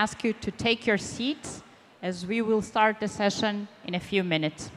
ask you to take your seats as we will start the session in a few minutes.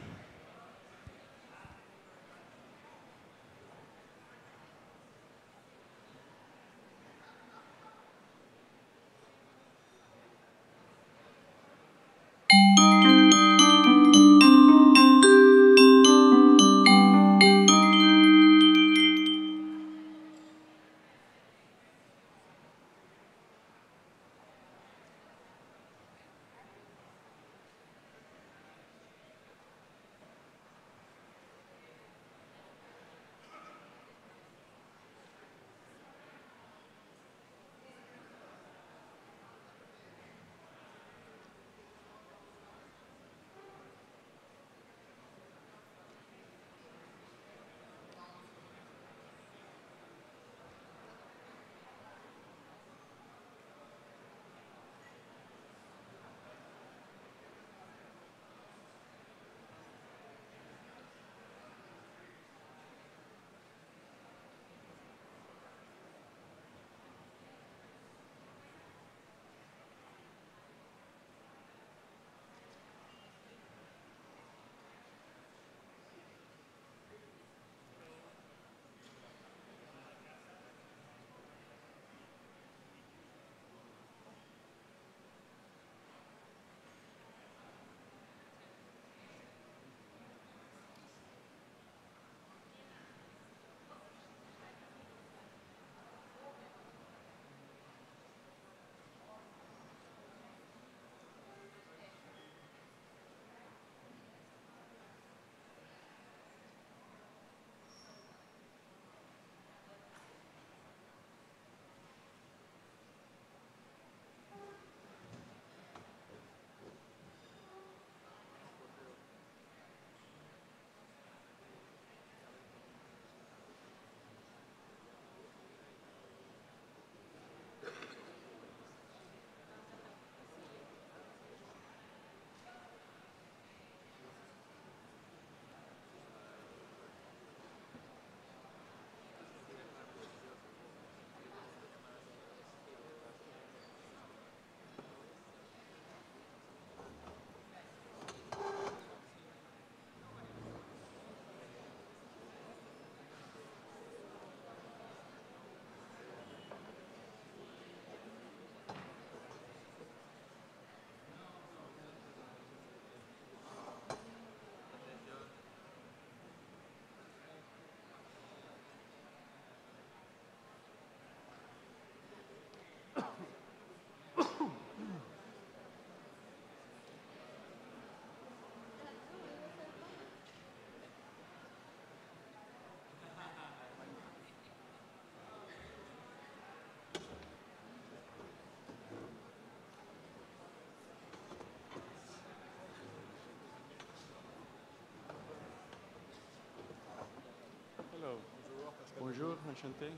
Bonjour, enchanté.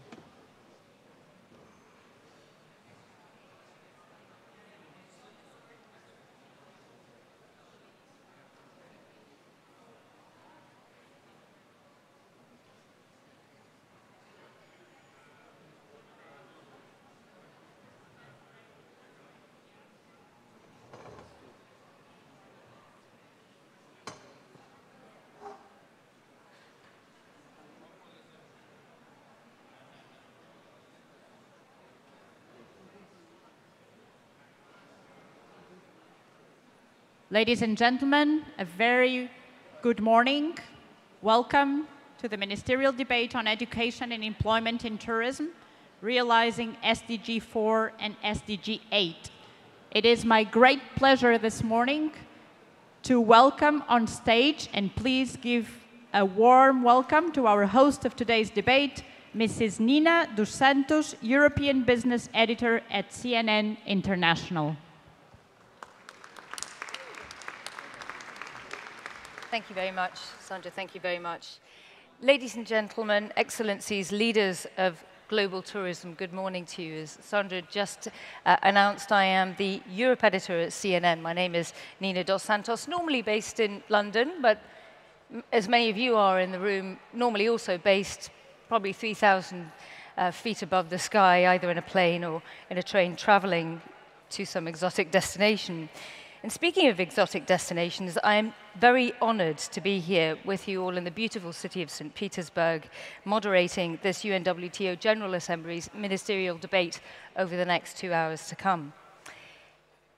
Ladies and gentlemen, a very good morning. Welcome to the Ministerial Debate on Education and Employment in Tourism, realizing SDG 4 and SDG 8. It is my great pleasure this morning to welcome on stage, and please give a warm welcome to our host of today's debate, Mrs. Nina dos Santos, European Business Editor at CNN International. Thank you very much, Sandra. Thank you very much. Ladies and gentlemen, excellencies, leaders of global tourism, good morning to you. As Sandra just announced, I am the Europe editor at CNN. My name is Nina dos Santos, normally based in London, but as many of you are in the room, normally also based probably 3,000 feet above the sky, either in a plane or in a train traveling to some exotic destination. And speaking of exotic destinations, I am very honored to be here with you all in the beautiful city of St. Petersburg, moderating this UNWTO General Assembly's ministerial debate over the next 2 hours to come.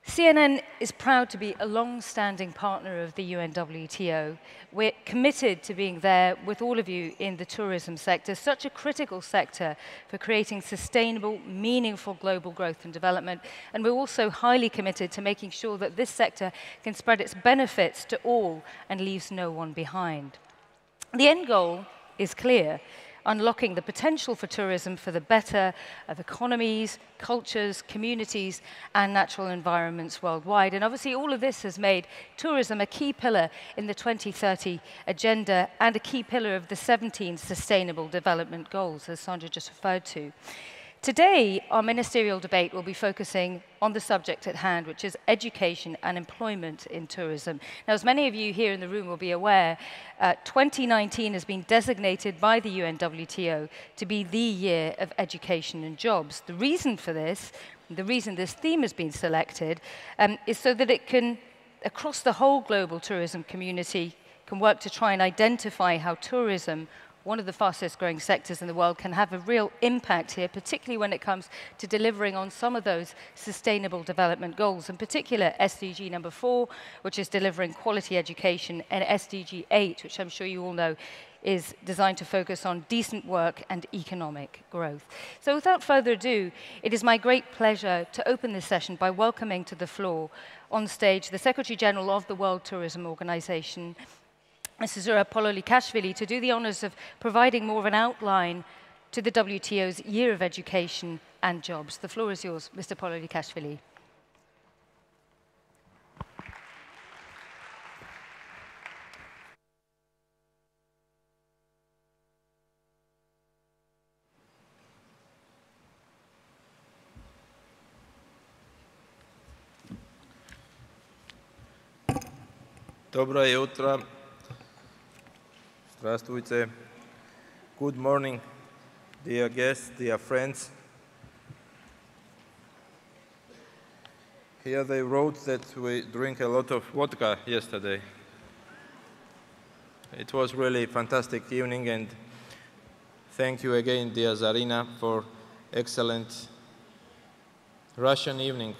CNN is proud to be a long-standing partner of the UNWTO. We're committed to being there with all of you in the tourism sector, such a critical sector for creating sustainable, meaningful global growth and development. And we're also highly committed to making sure that this sector can spread its benefits to all and leaves no one behind. The end goal is clear: unlocking the potential for tourism for the better of economies, cultures, communities, and natural environments worldwide. And obviously, all of this has made tourism a key pillar in the 2030 agenda and a key pillar of the 17 Sustainable Development Goals, as Sandra just referred to. Today, our ministerial debate will be focusing on the subject at hand, which is education and employment in tourism. Now, as many of you here in the room will be aware, 2019 has been designated by the UNWTO to be the year of education and jobs. The reason for this, the reason this theme has been selected, is so that it can, across the whole global tourism community, can work to try and identify how tourism, one of the fastest growing sectors in the world, can have a real impact here, particularly when it comes to delivering on some of those sustainable development goals, in particular SDG number 4, which is delivering quality education, and SDG 8, which I'm sure you all know is designed to focus on decent work and economic growth. So without further ado, it is my great pleasure to open this session by welcoming to the floor on stage the Secretary General of the World Tourism Organization, Mrs. Zura Pololikashvili, to do the honors of providing more of an outline to the WTO's Year of Education and Jobs. The floor is yours, Mr. Pololikashvili. Доброе утро. Здравствуйте. Good morning, dear guests, dear friends. Here they wrote that we drank a lot of vodka yesterday. It was really a fantastic evening, and thank you again, dear Zarina, for excellent Russian evening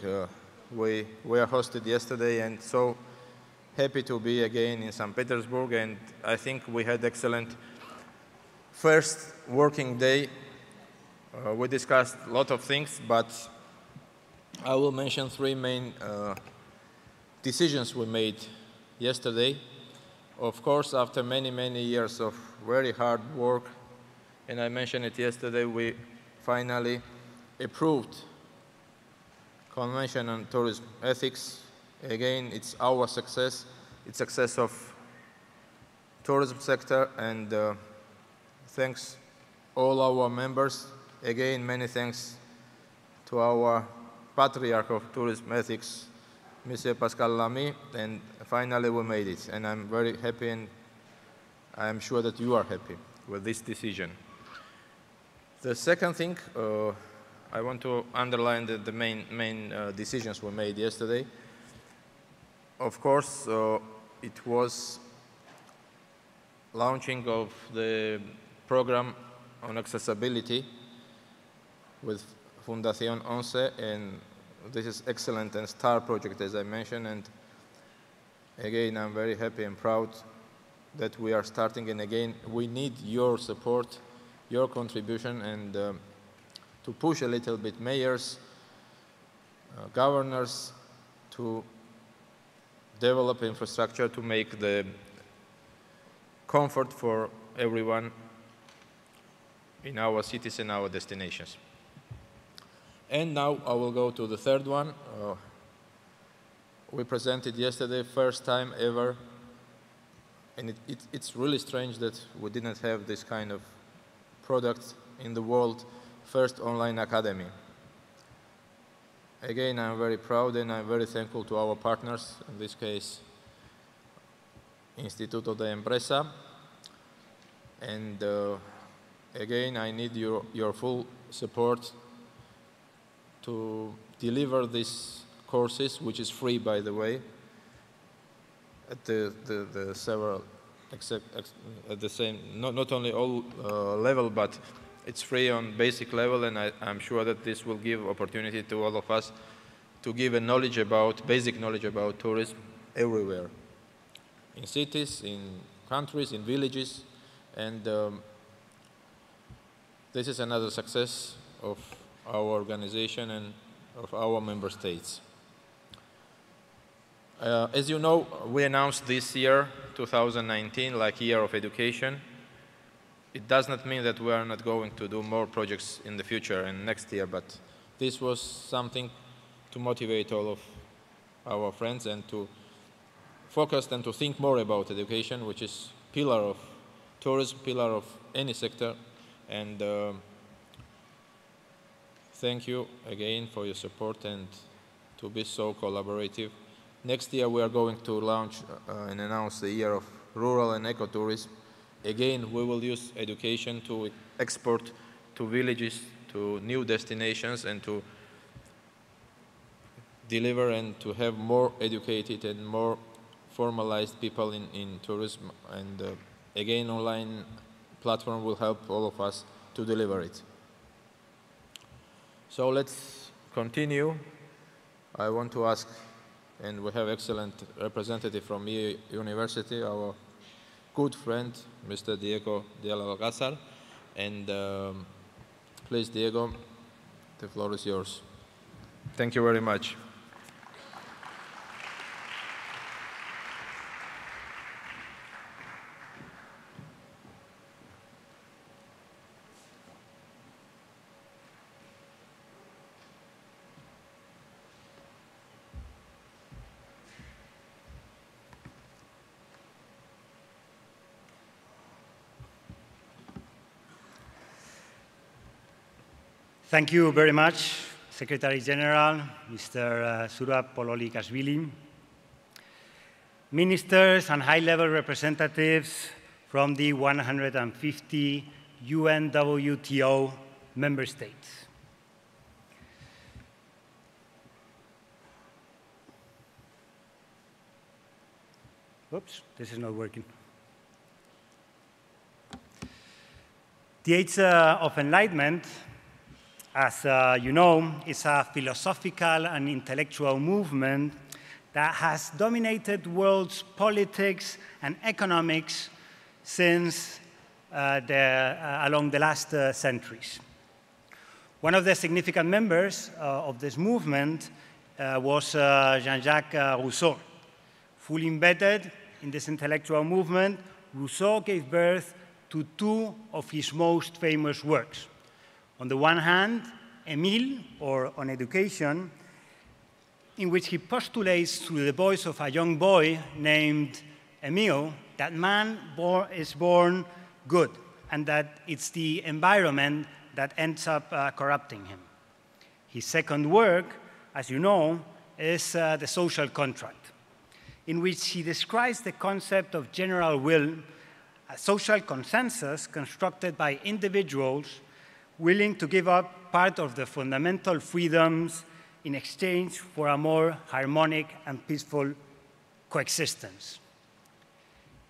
we were hosted yesterday, and so happy to be again in St. Petersburg, and I think we had excellent first working day. We discussed a lot of things, but I will mention 3 main decisions we made yesterday. Of course, after many, many years of very hard work, and I mentioned it yesterday, we finally approved Convention on Tourism Ethics. Again, it's our success. It's success of tourism sector, and thanks all our members. Again, many thanks to our patriarch of tourism ethics, Monsieur Pascal Lamy, and finally we made it. And I'm very happy, and I'm sure that you are happy with this decision. The second thing, I want to underline the main decisions we made yesterday. Of course, it was launching of the program on accessibility with Fundación 11, and this is excellent and star project, as I mentioned. And again, I'm very happy and proud that we are starting. And again, we need your support, your contribution, and to push a little bit mayors, governors to develop infrastructure to make the comfort for everyone in our cities and our destinations. And now I will go to the third one. We presented yesterday, first time ever, and it's really strange that we didn't have this kind of product in the world, first online academy. Again, I'm very proud and I'm very thankful to our partners, in this case, Instituto de Empresa. And again, I need your full support to deliver this courses, which is free, by the way, at the several, at the same, not only all level, but it's free on basic level, and I'm sure that this will give opportunity to all of us to give a knowledge about, basic knowledge about tourism everywhere, in cities, in countries, in villages, and this is another success of our organization and of our member states. As you know, we announced this year, 2019, like Year of Education. It does not mean that we are not going to do more projects in the future and next year, but this was something to motivate all of our friends and to focus and to think more about education, which is pillar of tourism, pillar of any sector. And thank you again for your support and to be so collaborative. Next year we are going to launch and announce the Year of Rural and Ecotourism. Again, we will use education to export to villages, to new destinations, and to deliver and to have more educated and more formalized people in tourism. And again, online platform will help all of us to deliver it. So let's continue. I want to ask, and we have excellent representative from University, our good friend, Mr. Diego de Alcázar. And please, Diego, the floor is yours. Thank you very much. Thank you very much, Secretary General, Mr. Surab Pololikashvili, ministers and high-level representatives from the 150 UNWTO member states. Oops, this is not working. The Age of Enlightenment, as you know, is a philosophical and intellectual movement that has dominated world's politics and economics since along the last centuries. One of the significant members of this movement was Jean-Jacques Rousseau. Fully embedded in this intellectual movement, Rousseau gave birth to two of his most famous works. On the one hand, Émile, or On Education, in which he postulates through the voice of a young boy named Émile that man is born good and that it's the environment that ends up corrupting him. His second work, as you know, is The Social Contract, in which he describes the concept of general will, a social consensus constructed by individuals willing to give up part of the fundamental freedoms in exchange for a more harmonic and peaceful coexistence.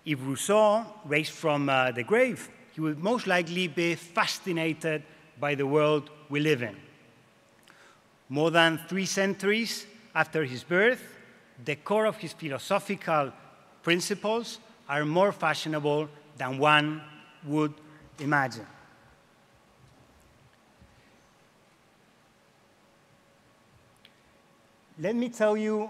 If Rousseau raised from the grave, he would most likely be fascinated by the world we live in. More than 3 centuries after his birth, the core of his philosophical principles are more fashionable than one would imagine. Let me tell you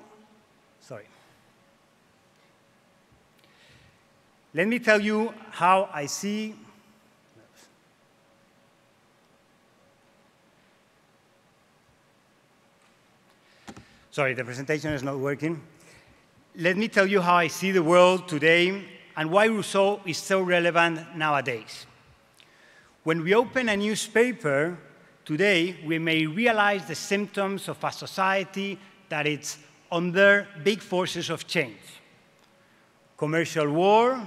how I see the presentation is not working. Let me tell you how I see the world today and why Rousseau is so relevant nowadays. When we open a newspaper today, we may realize the symptoms of a society that it's under big forces of change. Commercial war,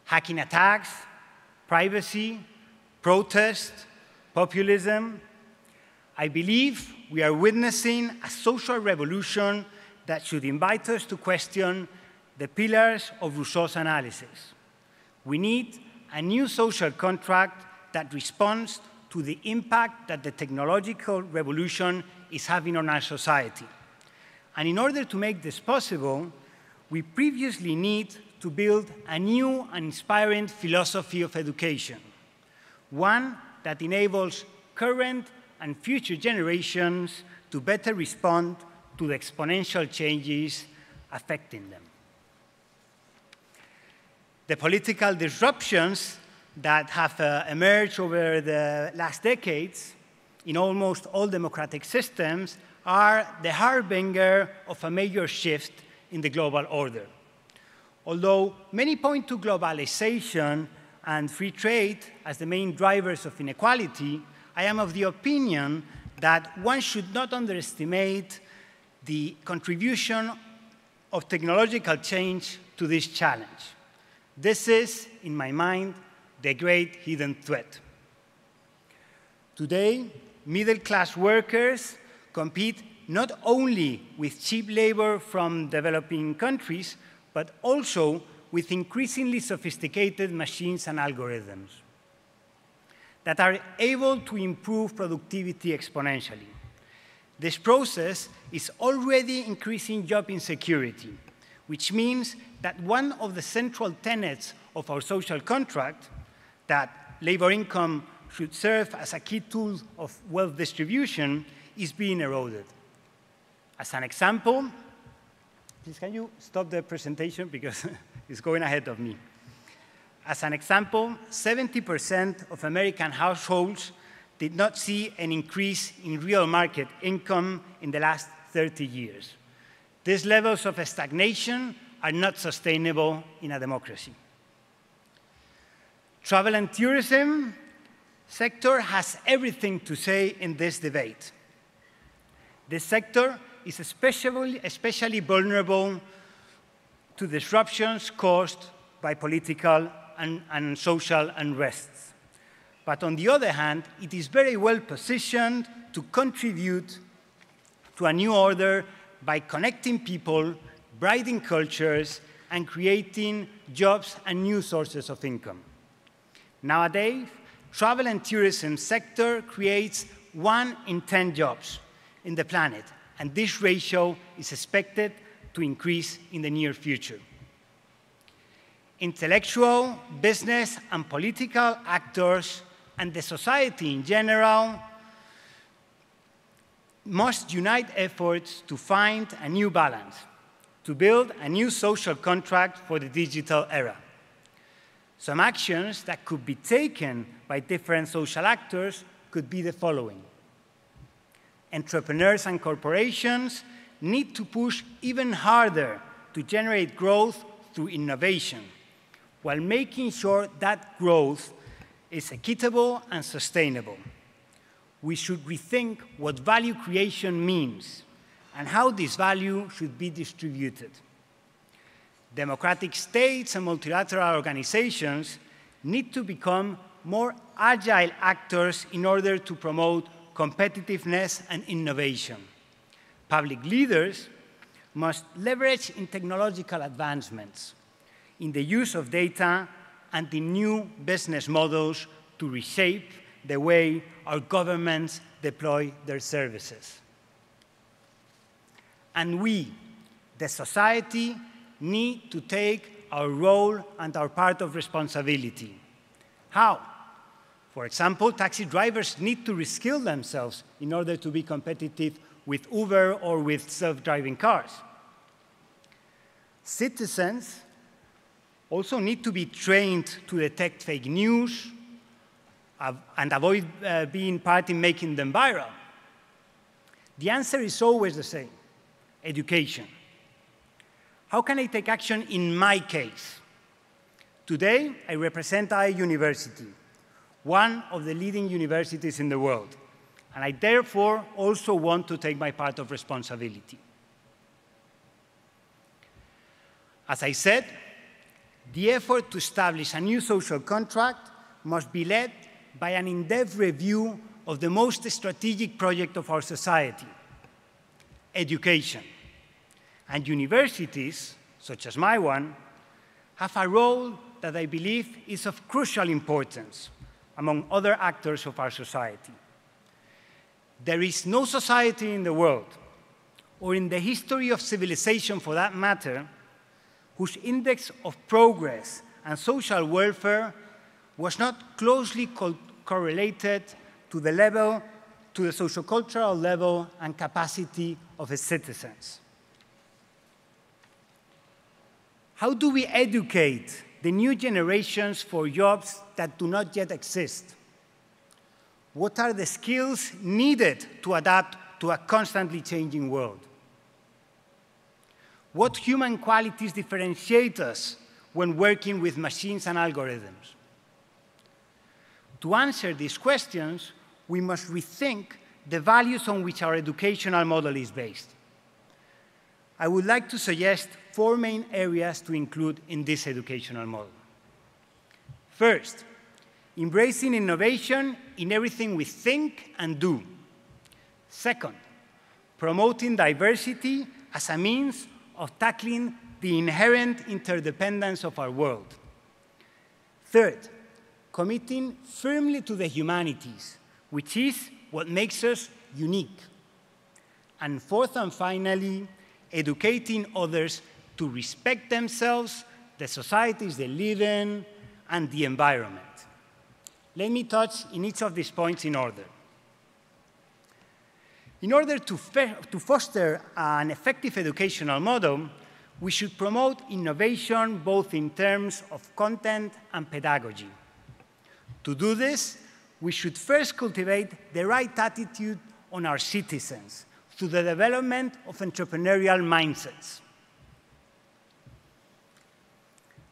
hacking attacks, privacy, protest, populism. I believe we are witnessing a social revolution that should invite us to question the pillars of Rousseau's analysis. We need a new social contract that responds to the impact that the technological revolution is having on our society. And in order to make this possible, we previously need to build a new and inspiring philosophy of education, one that enables current and future generations to better respond to the exponential changes affecting them. The political disruptions that have emerged over the last decades in almost all democratic systems are the harbinger of a major shift in the global order. Although many point to globalization and free trade as the main drivers of inequality, I am of the opinion that one should not underestimate the contribution of technological change to this challenge. This is, in my mind, the great hidden threat. Today, middle-class workers compete not only with cheap labor from developing countries, but also with increasingly sophisticated machines and algorithms that are able to improve productivity exponentially. This process is already increasing job insecurity, which means that one of the central tenets of our social contract, that labor income should serve as a key tool of wealth distribution, is being eroded. As an example, please can you stop the presentation because it's going ahead of me. As an example, 70% of American households did not see an increase in real market income in the last 30 years. These levels of stagnation are not sustainable in a democracy. Travel and tourism sector has everything to say in this debate. This sector is especially vulnerable to disruptions caused by political and social unrests. But on the other hand, it is very well positioned to contribute to a new order by connecting people, brightening cultures, and creating jobs and new sources of income. Nowadays, travel and tourism sector creates 1 in 10 jobs in the planet, and this ratio is expected to increase in the near future. Intellectual, business, and political actors, and the society in general, must unite efforts to find a new balance, to build a new social contract for the digital era. Some actions that could be taken by different social actors could be the following. Entrepreneurs and corporations need to push even harder to generate growth through innovation, while making sure that growth is equitable and sustainable. We should rethink what value creation means and how this value should be distributed. Democratic states and multilateral organizations need to become more agile actors in order to promote competitiveness and innovation. Public leaders must leverage in technological advancements, in the use of data, and in new business models to reshape the way our governments deploy their services. And we, the society, need to take our role and our part of responsibility. How? For example, taxi drivers need to reskill themselves in order to be competitive with Uber or with self-driving cars. Citizens also need to be trained to detect fake news and avoid being part in making them viral. The answer is always the same: education. How can I take action in my case? Today, I represent a university, one of the leading universities in the world, and I therefore also want to take my part of responsibility. As I said, the effort to establish a new social contract must be led by an in-depth review of the most strategic project of our society, education. And universities, such as my one, have a role that I believe is of crucial importance among other actors of our society. There is no society in the world, or in the history of civilization for that matter, whose index of progress and social welfare was not closely correlated to the sociocultural level and capacity of its citizens. How do we educate the new generations for jobs that do not yet exist? What are the skills needed to adapt to a constantly changing world? What human qualities differentiate us when working with machines and algorithms? To answer these questions, we must rethink the values on which our educational model is based. I would like to suggest 4 main areas to include in this educational model. First, embracing innovation in everything we think and do. Second, promoting diversity as a means of tackling the inherent interdependence of our world. Third, committing firmly to the humanities, which is what makes us unique. And fourth and finally, educating others to respect themselves, the societies they live in, and the environment. Let me touch in each of these points in order. In order to foster an effective educational model, we should promote innovation both in terms of content and pedagogy. To do this, we should first cultivate the right attitude on our citizens through the development of entrepreneurial mindsets.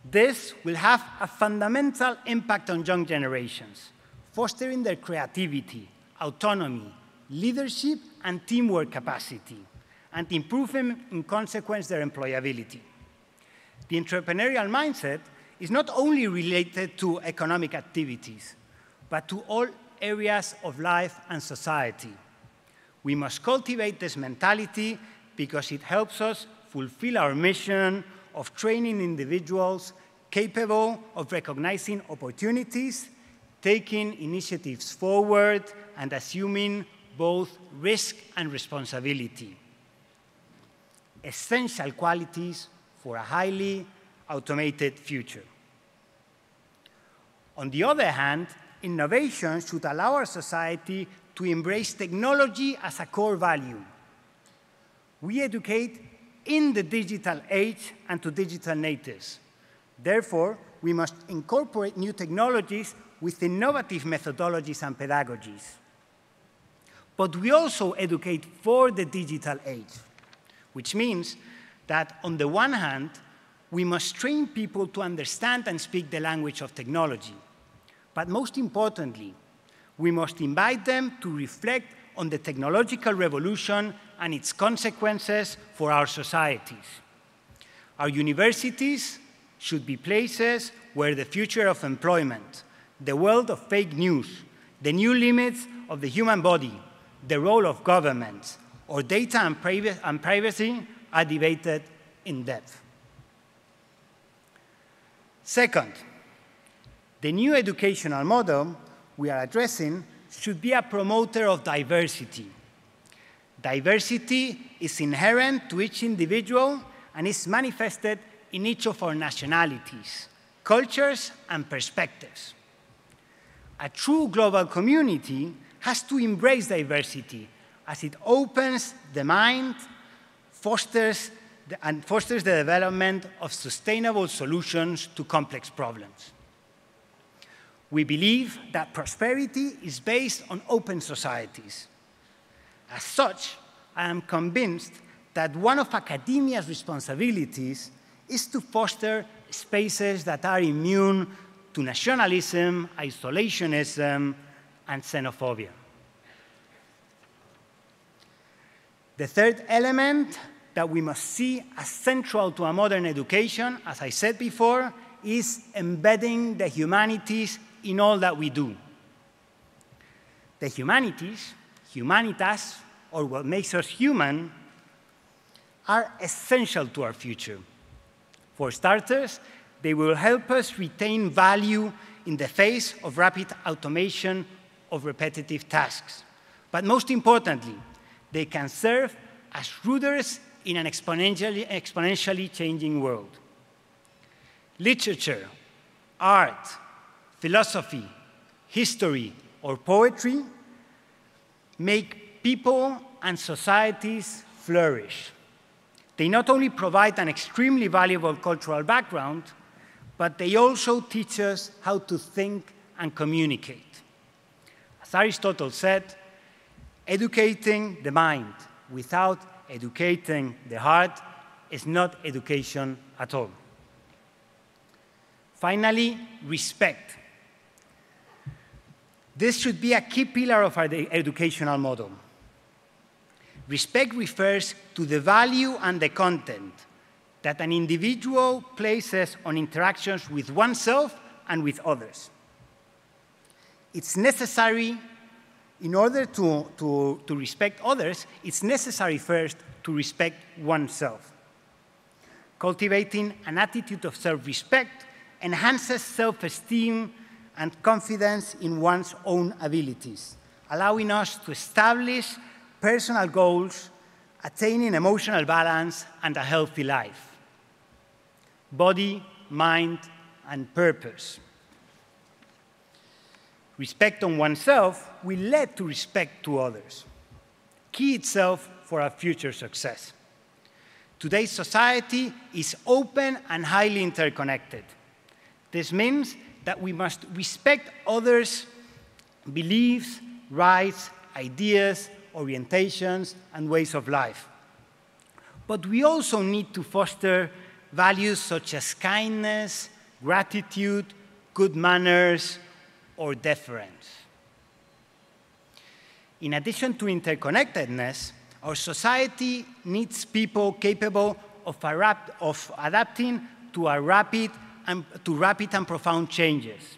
This will have a fundamental impact on young generations, fostering their creativity, autonomy, leadership, and teamwork capacity, and improving, in consequence, their employability. The entrepreneurial mindset is not only related to economic activities, but to all areas of life and society. We must cultivate this mentality because it helps us fulfill our mission of training individuals capable of recognizing opportunities, taking initiatives forward, and assuming both risk and responsibility. Essential qualities for a highly automated future. On the other hand, innovation should allow our society to embrace technology as a core value. We educate in the digital age and to digital natives. Therefore, we must incorporate new technologies with innovative methodologies and pedagogies. But we also educate for the digital age, which means that on the one hand, we must train people to understand and speak the language of technology. But most importantly, we must invite them to reflect on the technological revolution and its consequences for our societies. Our universities should be places where the future of employment, the world of fake news, the new limits of the human body, the role of government, or data and privacy are debated in depth. Second, the new educational model we are addressing should be a promoter of diversity. Diversity is inherent to each individual and is manifested in each of our nationalities, cultures, and perspectives. A true global community has to embrace diversity as it opens the mind, fosters the development of sustainable solutions to complex problems. We believe that prosperity is based on open societies. As such, I am convinced that one of academia's responsibilities is to foster spaces that are immune to nationalism, isolationism, and xenophobia. The third element that we must see as central to a modern education, as I said before, is embedding the humanities in all that we do. The humanities, humanitas, or what makes us human, are essential to our future. For starters, they will help us retain value in the face of rapid automation of repetitive tasks. But most importantly, they can serve as routers in an exponentially changing world. Literature, art, philosophy, history, or poetry make people and societies flourish. They not only provide an extremely valuable cultural background, but they also teach us how to think and communicate. As Aristotle said, educating the mind without educating the heart is not education at all. Finally, respect. This should be a key pillar of our educational model. Respect refers to the value and the content that an individual places on interactions with oneself and with others. It's necessary, in order to respect others, it's necessary first to respect oneself. Cultivating an attitude of self-respect enhances self-esteem and confidence in one's own abilities, allowing us to establish personal goals, attaining emotional balance and a healthy life. Body, mind, and purpose. Respect on oneself will lead to respect to others, key itself for our future success. Today's society is open and highly interconnected. This means that we must respect others' beliefs, rights, ideas, orientations, and ways of life. But we also need to foster values such as kindness, gratitude, good manners, or deference. In addition to interconnectedness, our society needs people capable of adapting to rapid and profound changes.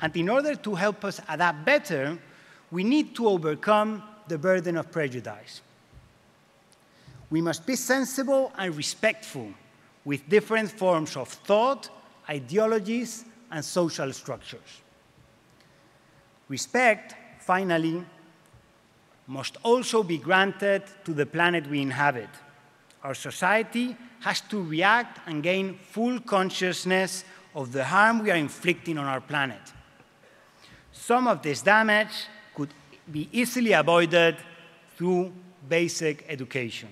And in order to help us adapt better, we need to overcome the burden of prejudice. We must be sensible and respectful with different forms of thought, ideologies, and social structures. Respect, finally, must also be granted to the planet we inhabit. Our society has to react and gain full consciousness of the harm we are inflicting on our planet. Some of this damage could be easily avoided through basic education.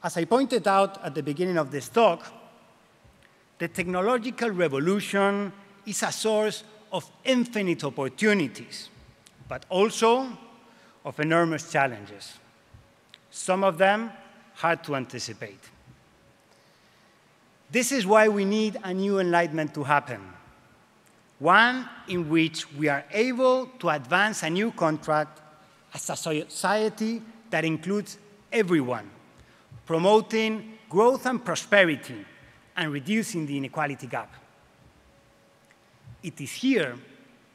As I pointed out at the beginning of this talk, the technological revolution is a source of infinite opportunities, but also of enormous challenges, some of them hard to anticipate. This is why we need a new enlightenment to happen, one in which we are able to advance a new contract as a society that includes everyone, promoting growth and prosperity and reducing the inequality gap. It is here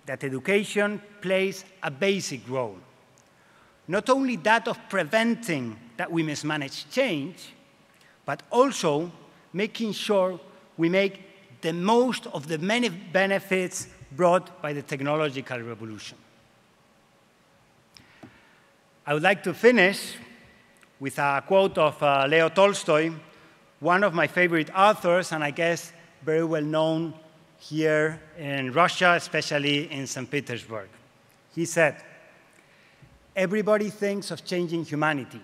that education plays a basic role, not only that of preventing that we mismanage change, but also making sure we make the most of the many benefits brought by the technological revolution. I would like to finish with a quote of Leo Tolstoy, one of my favorite authors, and I guess very well known here in Russia, especially in St. Petersburg. He said, "Everybody thinks of changing humanity,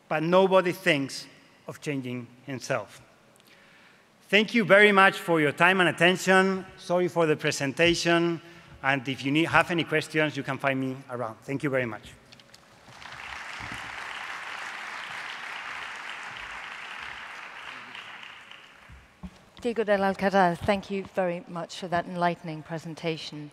but nobody thinks of changing himself." Thank you very much for your time and attention. Sorry for the presentation. And if you have any questions, you can find me around. Thank you very much. Diego del Alcaraz, thank you very much for that enlightening presentation.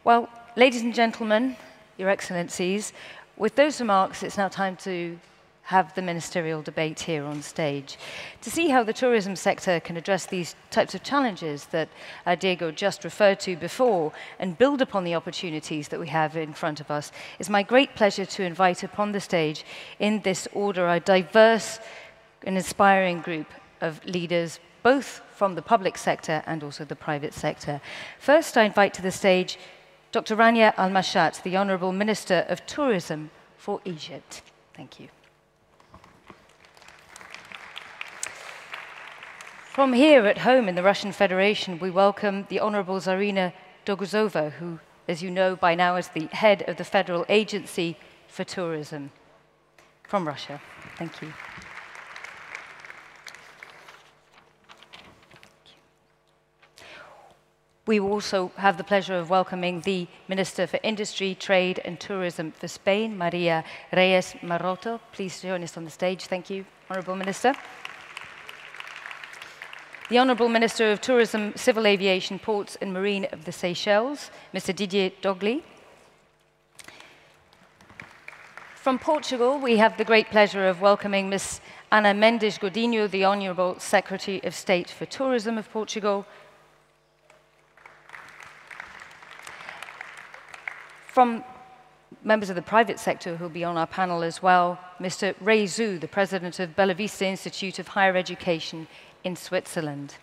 Well, ladies and gentlemen, Your Excellencies, with those remarks, it's now time to have the ministerial debate here on stage to see how the tourism sector can address these types of challenges that Diego just referred to before and build upon the opportunities that we have in front of us. It's my great pleasure to invite upon the stage in this order a diverse and inspiring group of leaders, both from the public sector and also the private sector. First, I invite to the stage Dr. Rania Al-Mashat, the Honourable Minister of Tourism for Egypt. Thank you. From here at home in the Russian Federation, we welcome the Honourable Zarina Doguzova, who, as you know by now, is the head of the Federal Agency for Tourism from Russia. Thank you. We also have the pleasure of welcoming the Minister for Industry, Trade and Tourism for Spain, Maria Reyes Maroto. Please join us on the stage. Thank you, Honourable Minister. The Honourable Minister of Tourism, Civil Aviation, Ports and Marine of the Seychelles, Mr. Didier Dogli. From Portugal, we have the great pleasure of welcoming Ms. Ana Mendes Godinho, the Honourable Secretary of State for Tourism of Portugal. From members of the private sector who will be on our panel as well, Mr. Ray Zhu, the President of Bella Vista Institute of Higher Education in Switzerland.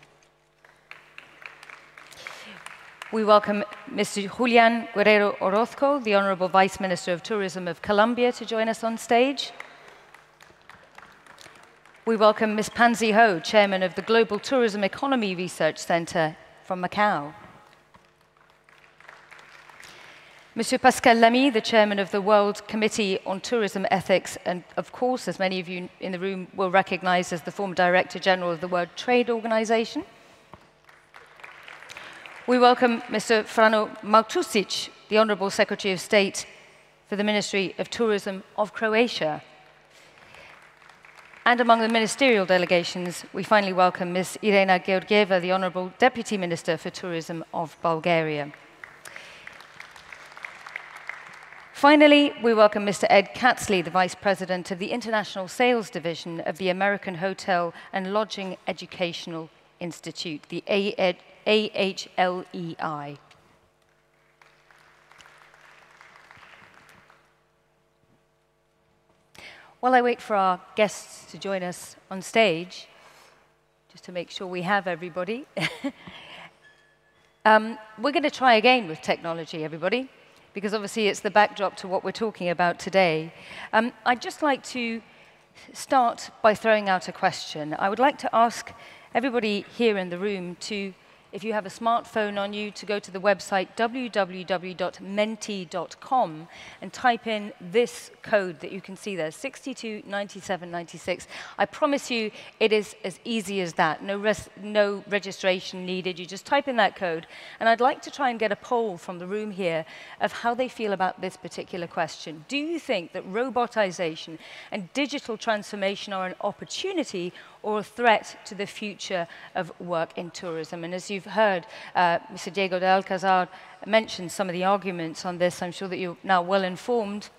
We welcome Mr. Julian Guerrero Orozco, the Honourable Vice Minister of Tourism of Colombia, to join us on stage. We welcome Ms. Pansy Ho, Chairman of the Global Tourism Economy Research Centre from Macau. Monsieur Pascal Lamy, the Chairman of the World Committee on Tourism Ethics, and of course, as many of you in the room will recognize, as the former Director General of the World Trade Organization. We welcome Mr. Frano Maltusic, the Honourable Secretary of State for the Ministry of Tourism of Croatia. And among the ministerial delegations, we finally welcome Ms. Irena Georgieva, the Honourable Deputy Minister for Tourism of Bulgaria. Finally, we welcome Mr. Ed Catsley, the Vice President of the International Sales Division of the American Hotel and Lodging Educational Institute, the AHLEI. While I wait for our guests to join us on stage, just to make sure we have everybody, we're going to try again with technology, everybody, because obviously it's the backdrop to what we're talking about today. I'd just like to start by throwing out a question. I would like to ask everybody here in the room to, if you have a smartphone on you, to go to the website www.menti.com and type in this code that you can see there, 629796. I promise you it is as easy as that. No registration needed. You just type in that code. And I'd like to try and get a poll from the room here of how they feel about this particular question. Do you think that robotization and digital transformation are an opportunity or a threat to the future of work in tourism? And as you've heard, Mr. Diego de Alcazar mentioned some of the arguments on this. I'm sure that you're now well informed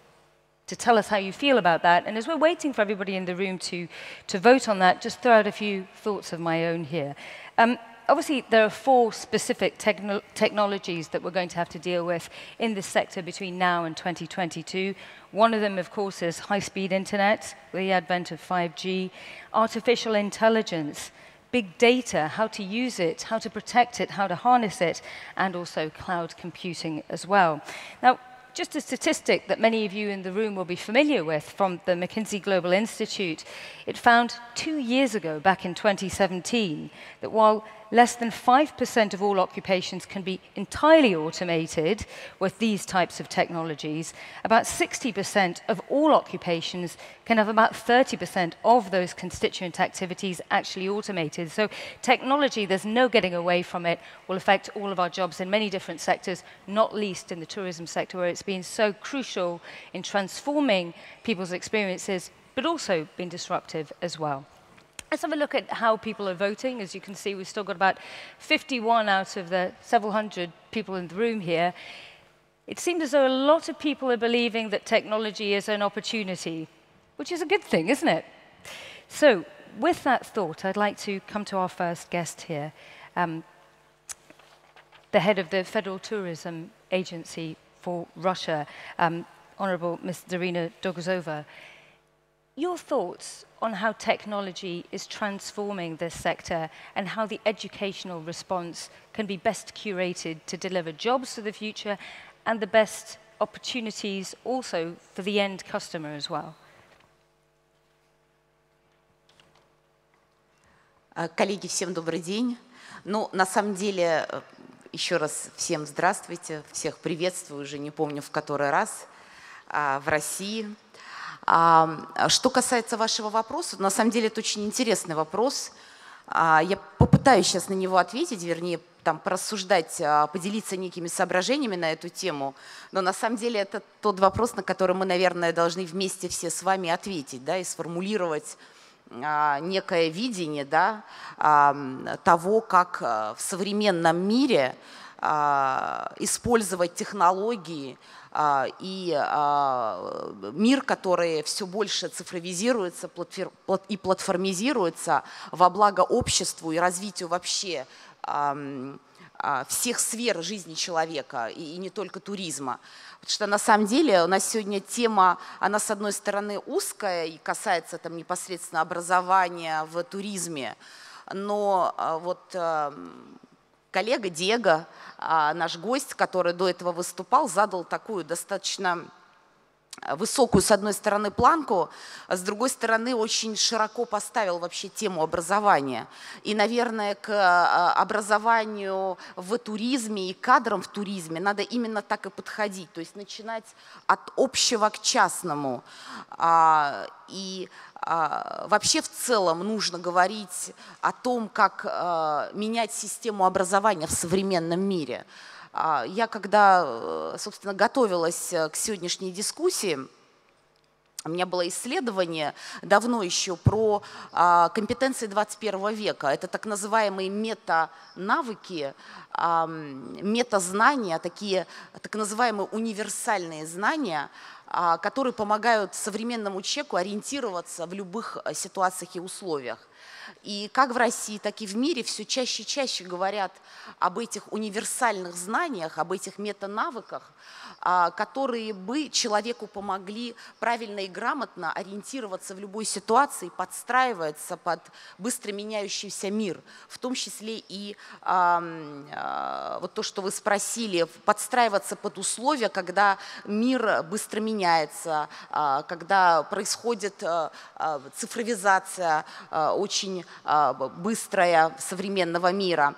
to tell us how you feel about that. And as we're waiting for everybody in the room to vote on that, just throw out a few thoughts of my own here. Obviously, there are 4 specific technologies that we're going to have to deal with in this sector between now and 2022. One of them, of course, is high-speed internet, with the advent of 5G, artificial intelligence, big data, how to use it, how to protect it, how to harness it, and also cloud computing as well. Now, just a statistic that many of you in the room will be familiar with from the McKinsey Global Institute, it found 2 years ago, back in 2017, that while less than 5% of all occupations can be entirely automated with these types of technologies, about 60% of all occupations can have about 30% of those constituent activities actually automated. So technology, there's no getting away from it, will affect all of our jobs in many different sectors, not least in the tourism sector, where it's been so crucial in transforming people's experiences, but also been disruptive as well. Let's have a look at how people are voting. As you can see, we've still got about 51 out of the several hundred people in the room here. It seems as though a lot of people are believing that technology is an opportunity. which is a good thing, isn't it? So, with that thought, I'd like to come to our first guest here, the head of the Federal Tourism Agency for Russia, Honorable Ms. Darina Doguzova. Your thoughts on how technology is transforming this sector and how the educational response can be best curated to deliver jobs for the future and the best opportunities also for the end customer as well. Коллеги, всем добрый день. Ну, на самом деле, еще раз всем здравствуйте, всех приветствую, уже не помню в который раз, в России. Что касается вашего вопроса, на самом деле это очень интересный вопрос. Я попытаюсь сейчас на него ответить, вернее, там, порассуждать, поделиться некими соображениями на эту тему, но на самом деле это тот вопрос, на который мы, наверное, должны вместе все с вами ответить, да, и сформулировать некое видение, да, того, как в современном мире использовать технологии и мир, который все больше цифровизируется и платформизируется во благо обществу и развитию вообще всех сфер жизни человека, и не только туризма. Потому что на самом деле у нас сегодня тема, она с одной стороны узкая и касается там непосредственно образования в туризме, но вот коллега Диего, наш гость, который до этого выступал, задал такую достаточно высокую, с одной стороны, планку, а с другой стороны, очень широко поставил вообще тему образования. И, наверное, к образованию в туризме и кадрам в туризме надо именно так и подходить, то есть начинать от общего к частному. И вообще в целом нужно говорить о том, как менять систему образования в современном мире. Я когда, собственно, готовилась к сегодняшней дискуссии, у меня было исследование давно еще про компетенции 21 века. Это так называемые мета-навыки, мета-знания, такие так называемые универсальные знания, которые помогают современному человеку ориентироваться в любых ситуациях и условиях. И как в России, так и в мире все чаще и чаще говорят об этих универсальных знаниях, об этих метанавыках, которые бы человеку помогли правильно и грамотно ориентироваться в любой ситуации, подстраиваться под быстро меняющийся мир, в том числе и вот то, что вы спросили, подстраиваться под условия, когда мир быстро меняется, когда происходит цифровизация очень быстрая современного мира.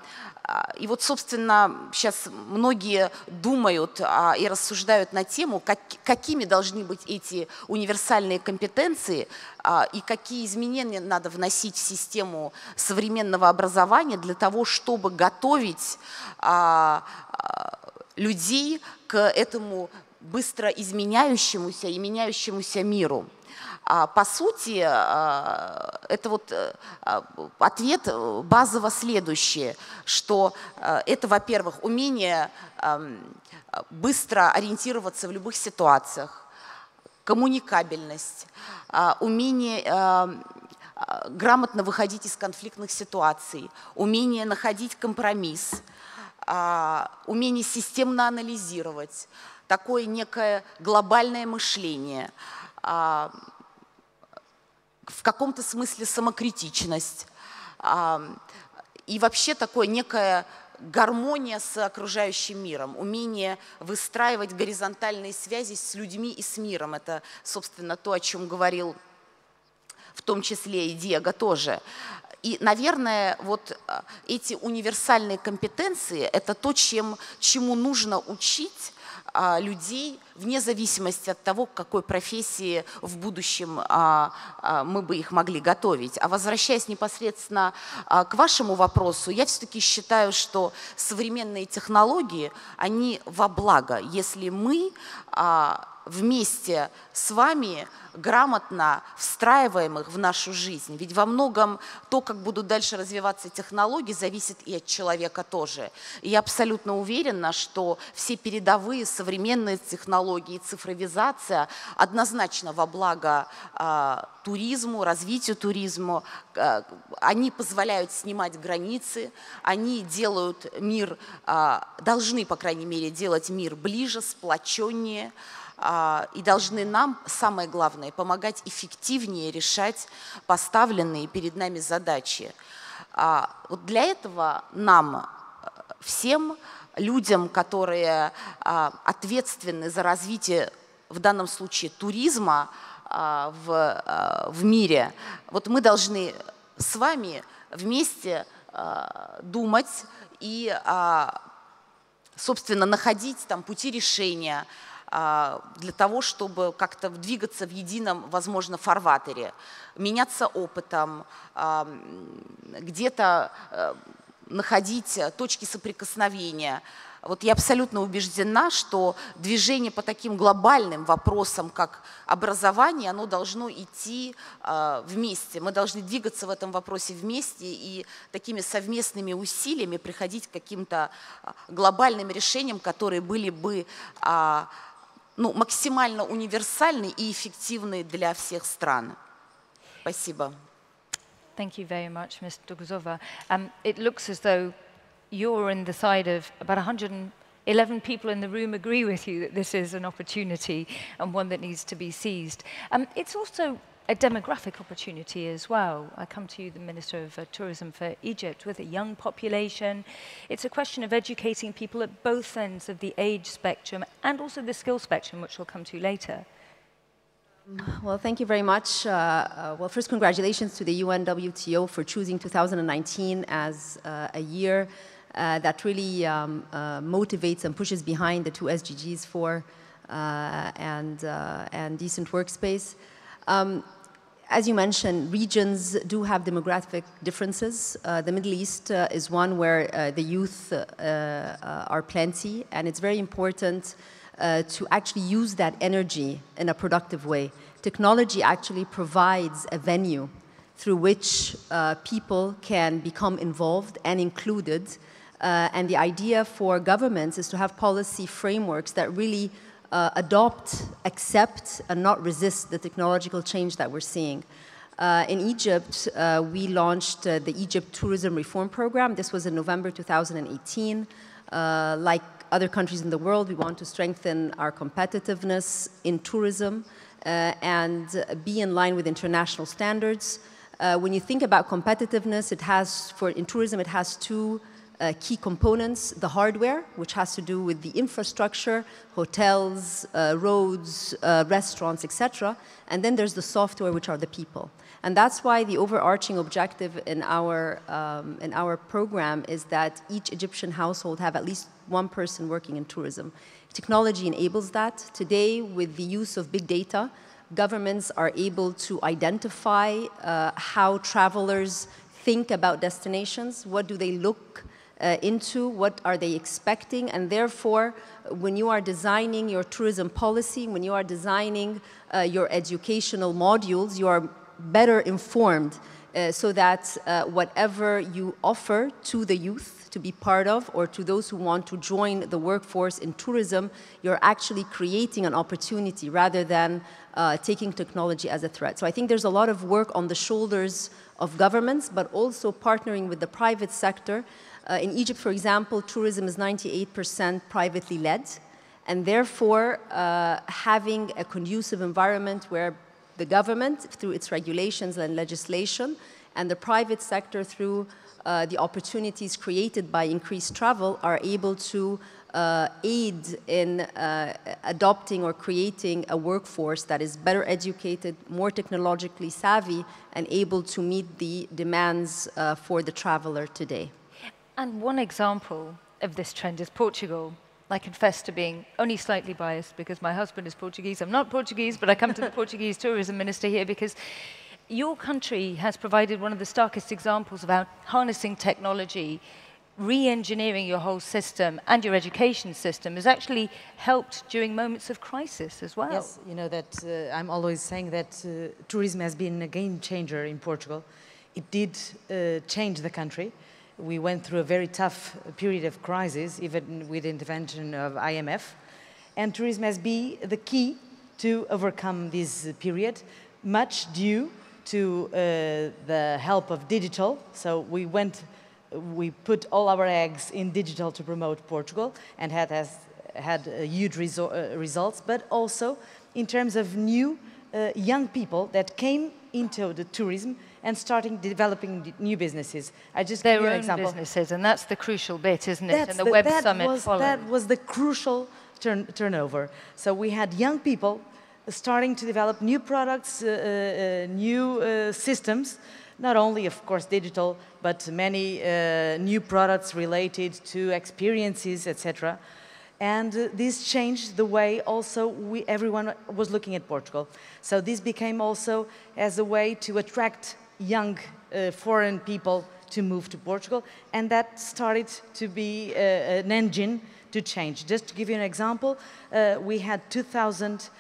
И вот, собственно, сейчас многие думают и рассуждают на тему, какими должны быть эти универсальные компетенции и какие изменения надо вносить в систему современного образования для того, чтобы готовить людей к этому быстро изменяющемуся и меняющемуся миру. По сути, это вот ответ базово следующий, что это, во-первых, умение быстро ориентироваться в любых ситуациях, коммуникабельность, умение грамотно выходить из конфликтных ситуаций, умение находить компромисс, умение системно анализировать, такое некое глобальное мышление, в каком-то смысле самокритичность и вообще такое некая гармония с окружающим миром, умение выстраивать горизонтальные связи с людьми и с миром. Это, собственно, то, о чем говорил в том числе и Диего тоже. И, наверное, вот эти универсальные компетенции – это то, чему нужно учить людей вне зависимости от того, к какой профессии в будущем мы бы их могли готовить. А возвращаясь непосредственно к вашему вопросу, я все-таки считаю, что современные технологии, они во благо, если мы вместе с вами грамотно встраиваем их в нашу жизнь. Ведь во многом то, как будут дальше развиваться технологии, зависит и от человека тоже. И я абсолютно уверена, что все передовые современные технологии, технологии, цифровизация однозначно во благо туризму, развитию туризма. Они позволяют снимать границы, они делают мир, должны, по крайней мере, делать мир ближе, сплоченнее, и должны нам, самое главное, помогать эффективнее решать поставленные перед нами задачи. Вот для этого нам, всем людям, которые ответственны за развитие, в данном случае, туризма в мире, вот мы должны с вами вместе думать и, собственно, находить там пути решения, для того, чтобы как-то двигаться в едином, возможно, фарватере, меняться опытом, где-то находить точки соприкосновения. Вот я абсолютно убеждена, что движение по таким глобальным вопросам, как образование, оно должно идти вместе. Мы должны двигаться в этом вопросе вместе и такими совместными усилиями приходить к каким-то глобальным решениям, которые были бы максимально универсальны и эффективны для всех стран. Спасибо. Thank you very much, Ms. Duguzova. It looks as though you're in the side of about 111 people in the room agree with you that this is an opportunity and one that needs to be seized. It's also a demographic opportunity as well. I come to you, the Minister of Tourism for Egypt, with a young population. It's a question of educating people at both ends of the age spectrum and also the skill spectrum, which we'll come to later. Well, thank you very much. Well, first, congratulations to the UNWTO for choosing 2019 as a year that really motivates and pushes behind the two SDGs for and decent workspace. As you mentioned, regions do have demographic differences. The Middle East is one where the youth are plenty, and it's very important to actually use that energy in a productive way. Technology actually provides a venue through which people can become involved and included. And the idea for governments is to have policy frameworks that really adopt, accept, and not resist the technological change that we're seeing. In Egypt, we launched the Egypt Tourism Reform Program. This was in November 2018. Like other countries in the world, we want to strengthen our competitiveness in tourism and be in line with international standards. When you think about competitiveness, in tourism, it has two key components: the hardware, which has to do with the infrastructure, hotels, roads, restaurants, etc. And then there's the software, which are the people. And that's why the overarching objective in our program is that each Egyptian household have at least one person working in tourism. Technology enables that. Today, with the use of big data, governments are able to identify how travelers think about destinations, what do they look into, what are they expecting, and therefore, when you are designing your tourism policy, when you are designing your educational modules, you are better informed so that whatever you offer to the youth to be part of, or to those who want to join the workforce in tourism, you're actually creating an opportunity rather than taking technology as a threat. So I think there's a lot of work on the shoulders of governments, but also partnering with the private sector. In Egypt, for example, tourism is 98% privately led, and therefore having a conducive environment where the government, through its regulations and legislation, and the private sector, through the opportunities created by increased travel, are able to aid in adopting or creating a workforce that is better educated, more technologically savvy, and able to meet the demands for the traveler today. And one example of this trend is Portugal. I confess to being only slightly biased because my husband is Portuguese. I'm not Portuguese, but I come to the Portuguese tourism minister here because your country has provided one of the starkest examples about harnessing technology, re-engineering your whole system and your education system has actually helped during moments of crisis as well. Yes, you know that I'm always saying that tourism has been a game changer in Portugal. It did change the country. We went through a very tough period of crisis, even with the intervention of IMF. and tourism has been the key to overcome this period, much due to the help of digital. So we put all our eggs in digital to promote Portugal, and had huge results, but also in terms of new young people that came into the tourism and starting developing new businesses. I just give you an example. Their own businesses, and that's the crucial bit, isn't it? And the Web Summit followed. That was the crucial turnover. So we had young people starting to develop new products, new systems, not only, of course, digital, but many new products related to experiences, etc. And this changed the way also everyone was looking at Portugal. So this became also as a way to attract young foreign people to move to Portugal, and that started to be an engine to change. Just to give you an example, we had 2,000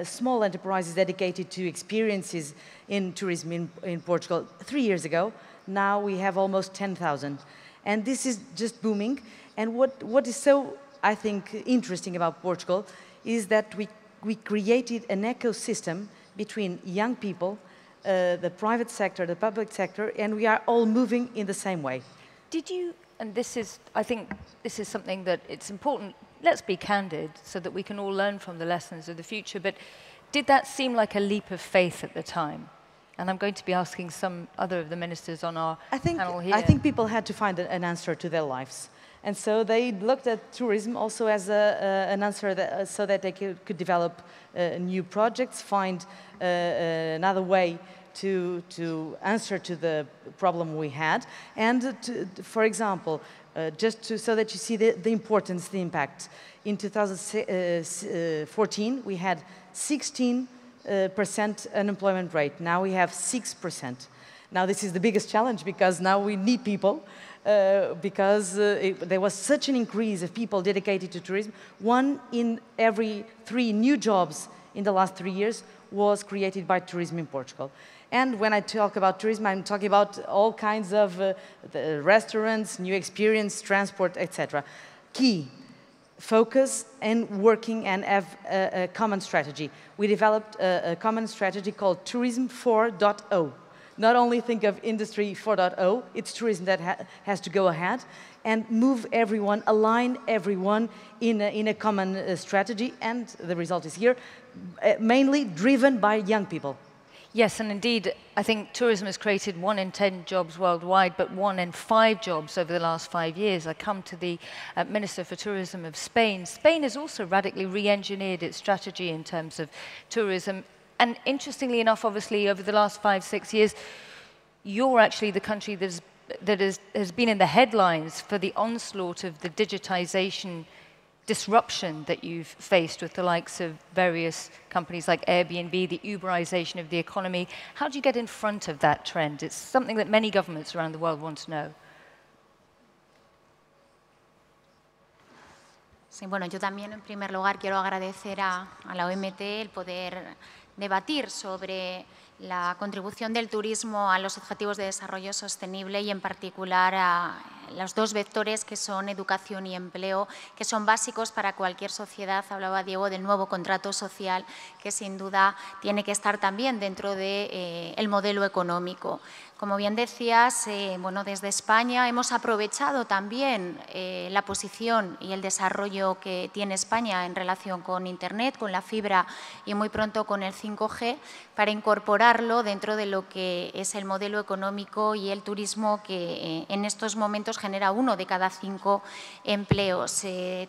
small enterprises dedicated to experiences in tourism in Portugal 3 years ago. Now we have almost 10,000. And this is just booming. And what is so, I think, interesting about Portugal is that we created an ecosystem between young people, the private sector, the public sector, and we are all moving in the same way. Did you, and I think this is something that it's important, let's be candid so that we can all learn from the lessons of the future, but did that seem like a leap of faith at the time? And I'm going to be asking some other of the ministers on our panel here. I think people had to find an answer to their lives. And so they looked at tourism also as an answer so that they could develop new projects, find another way to answer to the problem we had. And for example, so that you see the importance, the impact. In 2014, we had 16% unemployment rate. Now we have 6%. Now this is the biggest challenge because now we need people. Because there was such an increase of people dedicated to tourism. 1 in every 3 new jobs in the last 3 years was created by tourism in Portugal. And when I talk about tourism, I'm talking about all kinds of the restaurants, new experience, transport, etc. Key, focus and working and have a common strategy. We developed a common strategy called Tourism 4.0. Not only think of Industry 4.0, it's tourism that has to go ahead and move everyone, align everyone in a common strategy, and the result is here, mainly driven by young people. Yes, and indeed, I think tourism has created 1 in 10 jobs worldwide, but 1 in 5 jobs over the last 5 years. I come to the Minister for Tourism of Spain. Spain has also radically re-engineered its strategy in terms of tourism. And interestingly enough, obviously, over the last 5-6 years, you're actually the country that has been in the headlines for the onslaught of the digitization disruption that you've faced with the likes of various companies like Airbnb, the Uberization of the economy. How do you get in front of that trend? It's something that many governments around the world want to know. Sí, bueno, yo también en primer lugar quiero agradecer a la OMT el poder debatir sobre la contribución del turismo a los objetivos de desarrollo sostenible y en particular a los 2 vectores que son educación y empleo, que son básicos para cualquier sociedad. Hablaba Diego del nuevo contrato social que sin duda tiene que estar también dentro del modelo económico. Como bien decías, bueno, desde España hemos aprovechado también la posición y el desarrollo que tiene España en relación con Internet, con la fibra y muy pronto con el 5G, para incorporarlo dentro de lo que es el modelo económico y el turismo que en estos momentos genera 1 de cada 5 empleos.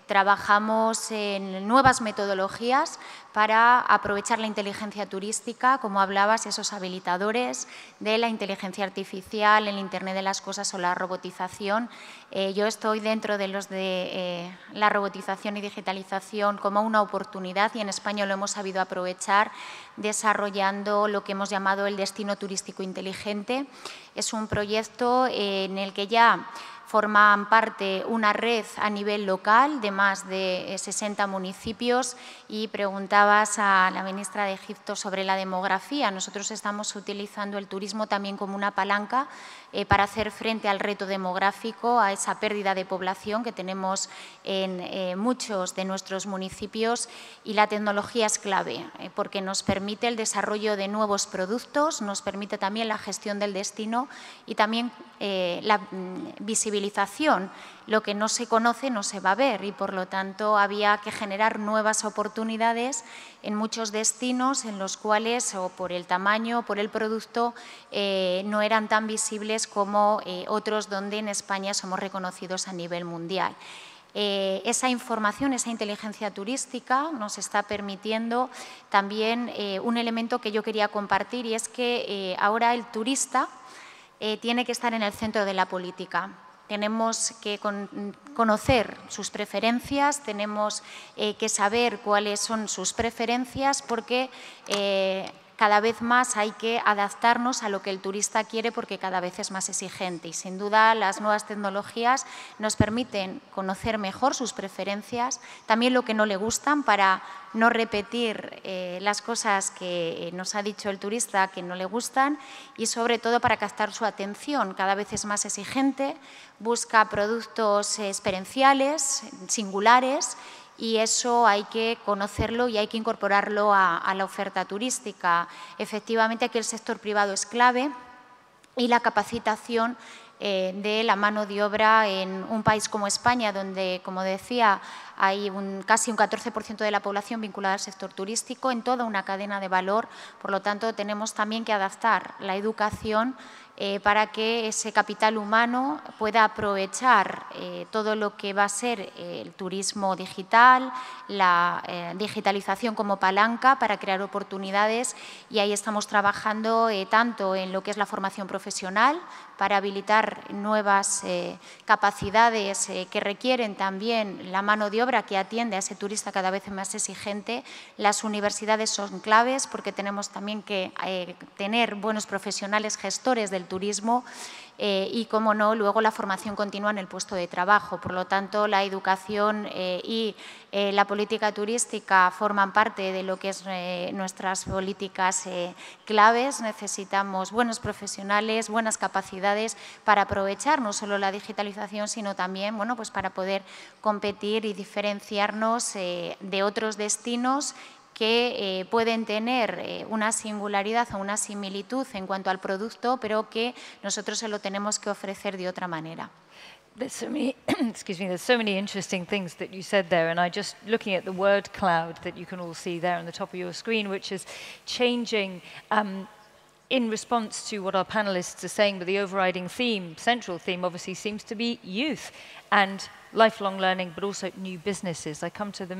Trabajamos en nuevas metodologías para aprovechar la inteligencia turística, como hablabas, esos habilitadores de la inteligencia artificial, el Internet de las cosas o la robotización. Yo estoy dentro de los de la robotización y digitalización como una oportunidad y en España lo hemos sabido aprovechar desarrollando lo que hemos llamado el destino turístico inteligente. Es un proyecto en el que ya forman parte una red a nivel local de más de 60 municipios y preguntabas a la ministra de Egipto sobre la demografía. Nosotros estamos utilizando el turismo también como una palanca para hacer frente al reto demográfico, a esa pérdida de población que tenemos en muchos de nuestros municipios, y la tecnología es clave porque nos permite el desarrollo de nuevos productos, nos permite también la gestión del destino y también la visibilización. Lo que no se conoce no se va a ver y, por lo tanto, había que generar nuevas oportunidades en muchos destinos en los cuales, o por el tamaño o por el producto, no eran tan visibles como otros donde en España somos reconocidos a nivel mundial. Esa información, esa inteligencia turística nos está permitiendo también un elemento que yo quería compartir, y es que ahora el turista tiene que estar en el centro de la política. Tenemos que conocer sus preferencias, tenemos que saber cuáles son sus preferencias, porque cada vez más hay que adaptarnos a lo que el turista quiere, porque cada vez es más exigente. Y sin duda las nuevas tecnologías nos permiten conocer mejor sus preferencias, también lo que no le gustan, para no repetir las cosas que nos ha dicho el turista que no le gustan, y sobre todo para captar su atención. Cada vez es más exigente, busca productos experienciales, singulares, y eso hay que conocerlo y hay que incorporarlo a la oferta turística. Efectivamente, aquí el sector privado es clave y la capacitación de la mano de obra en un país como España, donde, como decía, hay casi un 14% de la población vinculada al sector turístico en toda una cadena de valor. Por lo tanto, tenemos también que adaptar la educación para que ese capital humano pueda aprovechar todo lo que va a ser el turismo digital, la digitalización como palanca para crear oportunidades, y ahí estamos trabajando tanto en lo que es la formación profesional para habilitar nuevas capacidades que requieren también la mano de obra que atiende a ese turista cada vez más exigente. Las universidades son claves porque tenemos también que tener buenos profesionales gestores del turismo y, como no, luego la formación continua en el puesto de trabajo. Por lo tanto, la educación y la política turística forman parte de lo que es nuestras políticas claves. Necesitamos buenos profesionales, buenas capacidades para aprovechar no solo la digitalización, sino también, bueno, pues para poder competir y diferenciarnos de otros destinos que pueden tener una singularidad o una similitud en cuanto al producto, pero que nosotros se lo tenemos que ofrecer de otra manera. There's so many, excuse me, there's so many interesting things that you said there, and I just looking at the word cloud that you can all see there on the top of your screen, which is changing in response to what our panelists are saying, but the overriding theme, central theme, obviously seems to be youth and lifelong learning, but also new businesses. I come to the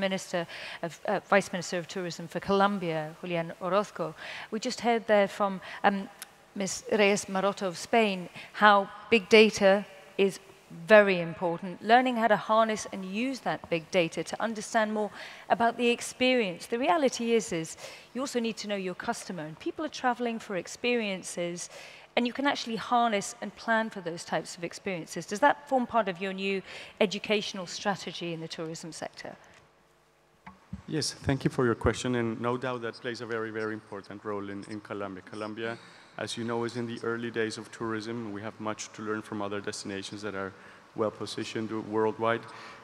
Vice Minister of Tourism for Colombia, Julian Orozco. We just heard there from Ms. Reyes Maroto of Spain how big data is very important, learning how to harness and use that big data to understand more about the experience. The reality is you also need to know your customer, and people are traveling for experiences, and you can actually harness and plan for those types of experiences. Does that form part of your new educational strategy in the tourism sector? Yes, thank you for your question, and no doubt that plays a very, very important role in Colombia. Colombia, as you know, is in the early days of tourism. We have much to learn from other destinations that are well positioned worldwide.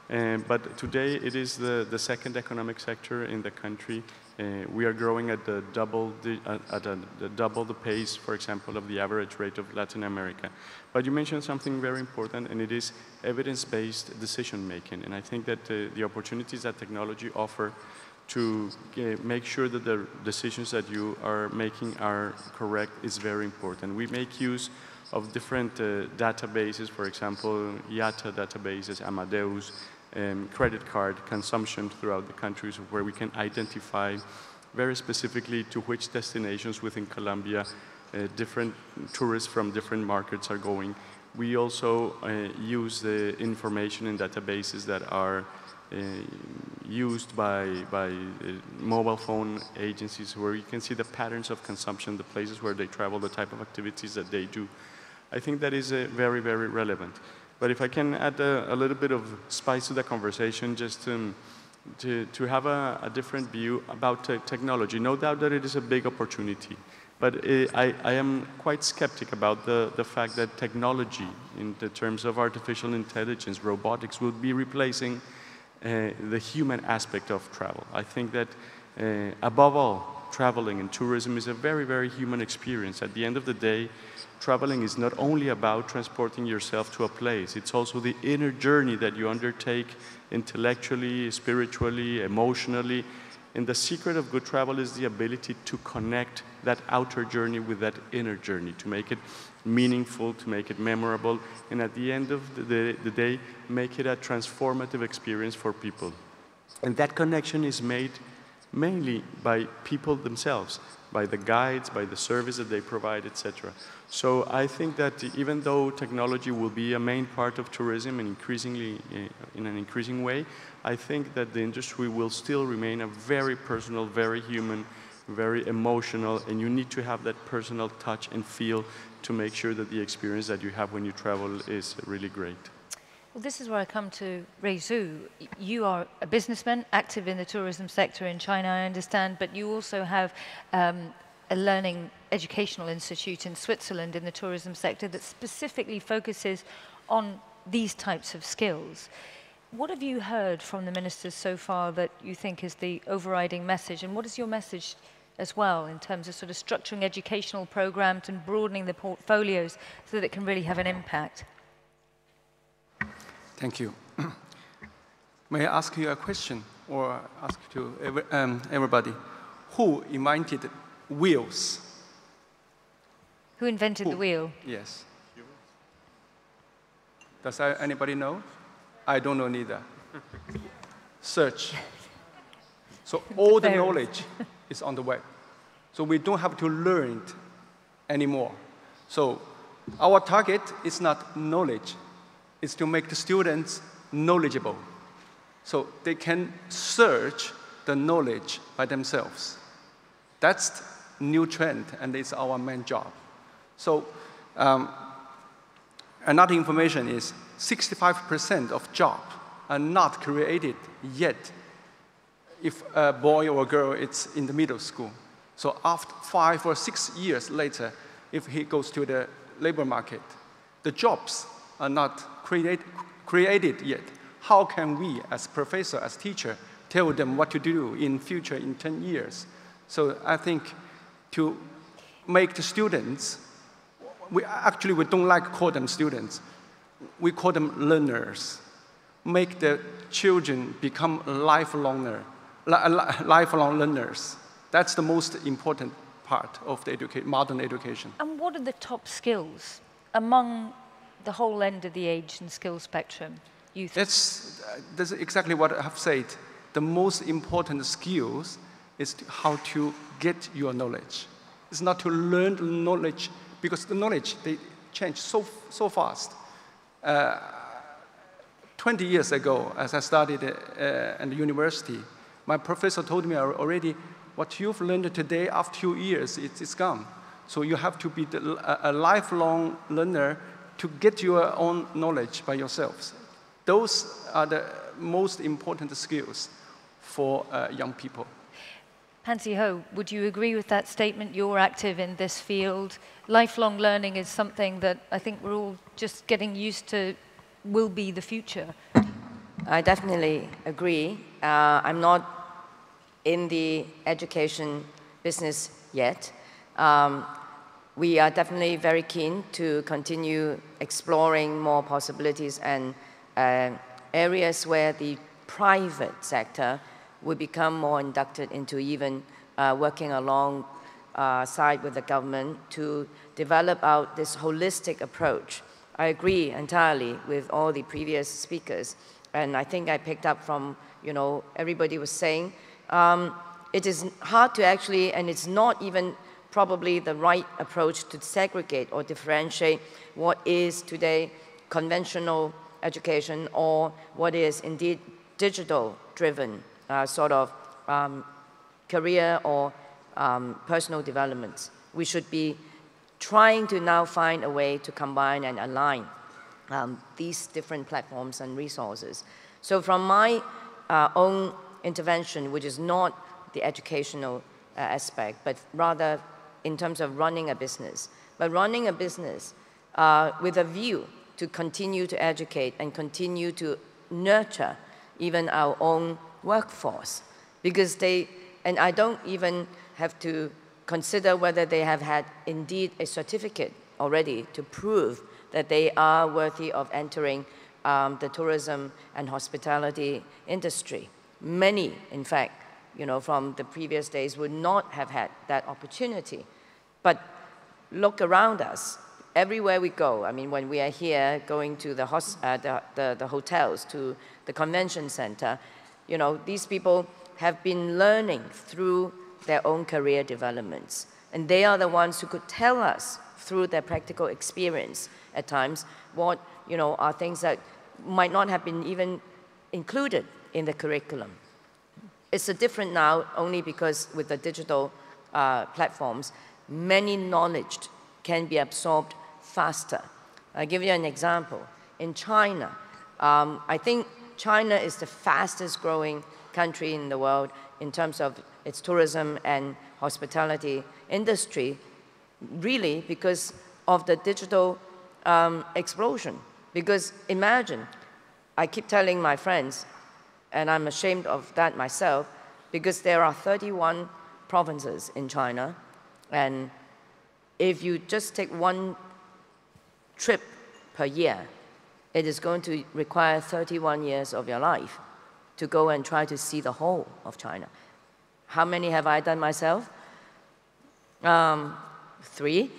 But today it is the second economic sector in the country. We are growing at double the pace, for example, of the average rate of Latin America. But you mentioned something very important, and it is evidence-based decision-making. And I think that the opportunities that technology offer to make sure that the decisions that you are making are correct is very important. We make use of different databases, for example, IATA databases, Amadeus, credit card consumption throughout the countries, where we can identify very specifically to which destinations within Colombia different tourists from different markets are going. We also use the information in databases that are used by mobile phone agencies, where you can see the patterns of consumption, the places where they travel, the type of activities that they do. I think that is very, very relevant. But if I can add a little bit of spice to the conversation, just to have a different view about technology. No doubt that it is a big opportunity, but I am quite skeptic about the fact that technology, in the terms of artificial intelligence, robotics, will be replacing the human aspect of travel. I think that above all, traveling and tourism is a very, very human experience. At the end of the day, traveling is not only about transporting yourself to a place, it's also the inner journey that you undertake intellectually, spiritually, emotionally. And the secret of good travel is the ability to connect that outer journey with that inner journey, to make it meaningful, to make it memorable, and at the end of the day, make it a transformative experience for people. And that connection is made mainly by people themselves, by the guides, by the service that they provide, etc. So I think that even though technology will be a main part of tourism and increasingly, in an increasing way, I think that the industry will still remain a very personal, very human, very emotional, and you need to have that personal touch and feel to make sure that the experience that you have when you travel is really great. Well, this is where I come to Rui Zhu. You are a businessman active in the tourism sector in China, I understand, but you also have a learning educational institute in Switzerland in the tourism sector that specifically focuses on these types of skills. What have you heard from the ministers so far that you think is the overriding message, and what is your message as well in terms of sort of structuring educational programs and broadening the portfolios so that it can really have an impact? Thank you. May I ask you a question, or ask to everybody? Who invented wheels? Who invented the wheel? Yes. Does anybody know? I don't know neither. Search. So all the knowledge is on the web. So we don't have to learn it anymore. So our target is not knowledge. Is to make the students knowledgeable. So they can search the knowledge by themselves. That's the new trend, and it's our main job. So another information is 65% of jobs are not created yet if a boy or a girl is in the middle school. So after 5 or 6 years later, if he goes to the labor market, the jobs are not created yet. How can we, as professor, as teacher, tell them what to do in future, in 10 years? So I think to make the students, we don't like to call them students. We call them learners. Make the children become lifelong learners. That's the most important part of the modern education. And what are the top skills among the whole end of the age and skill spectrum, youth? That's exactly what I have said. The most important skills is how to get your knowledge. It's not to learn the knowledge, because the knowledge, they change so fast. 20 years ago, as I studied at the university, my professor told me already, what you've learned today, after 2 years, it's gone. So you have to be a lifelong learner to get your own knowledge by yourselves. Those are the most important skills for young people. Pansy Ho, would you agree with that statement? You're active in this field. Lifelong learning is something that I think we're all just getting used to will be the future. I definitely agree. I'm not in the education business yet. We are definitely very keen to continue exploring more possibilities and areas where the private sector will become more inducted into even working alongside with the government to develop out this holistic approach. I agree entirely with all the previous speakers, and I think I picked up from, everybody was saying, it is hard to actually, and it's not even probably the right approach to segregate or differentiate what is today conventional education or what is indeed digital-driven sort of career or personal development. We should be trying to now find a way to combine and align these different platforms and resources. So from my own intervention, which is not the educational aspect, but rather in terms of running a business, but running a business with a view to continue to educate and continue to nurture even our own workforce. Because and I don't even have to consider whether they have had indeed a certificate already to prove that they are worthy of entering the tourism and hospitality industry. Many, in fact, from the previous days would not have had that opportunity. But look around us. Everywhere we go, I mean, when we are here going to the hotels, to the convention center, these people have been learning through their own career developments. And they are the ones who could tell us through their practical experience at times what are things that might not have been even included in the curriculum. It's different now only because with the digital platforms, many knowledge can be absorbed faster. I'll give you an example. In China, I think China is the fastest growing country in the world in terms of its tourism and hospitality industry, really because of the digital explosion. Because imagine, I keep telling my friends, and I'm ashamed of that myself, because there are 31 provinces in China, and if you just take one trip per year, it is going to require 31 years of your life to go and try to see the whole of China. How many have I done myself? 3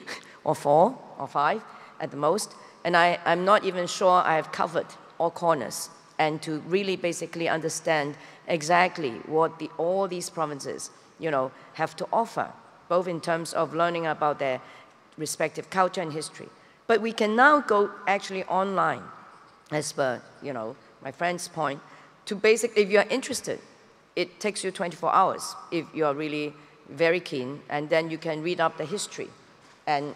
or 4 or 5 at the most. And I'm not even sure I have covered all corners and to really basically understand exactly what all these provinces have to offer, both in terms of learning about their respective culture and history. But we can now go actually online, as per my friend's point, to basically, if you're interested, it takes you 24 hours if you're really very keen, and then you can read up the history and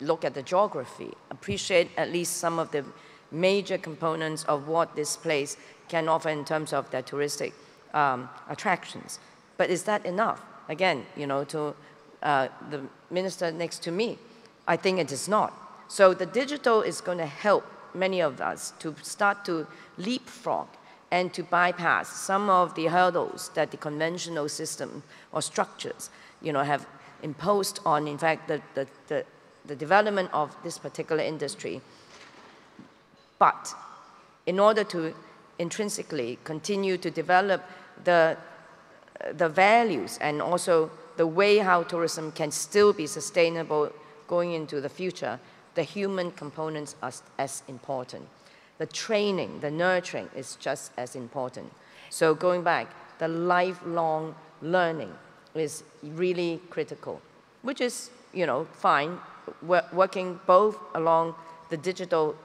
look at the geography, appreciate at least some of the major components of what this place can offer in terms of their touristic attractions. But is that enough? Again, to the minister next to me, I think it is not. So the digital is going to help many of us to start to leapfrog and to bypass some of the hurdles that the conventional system or structures have imposed on, in fact, the development of this particular industry. But in order to intrinsically continue to develop the values and also the way how tourism can still be sustainable going into the future, the human components are as important. The training, the nurturing is just as important. So going back, the lifelong learning is really critical, which is, fine, working both along the digital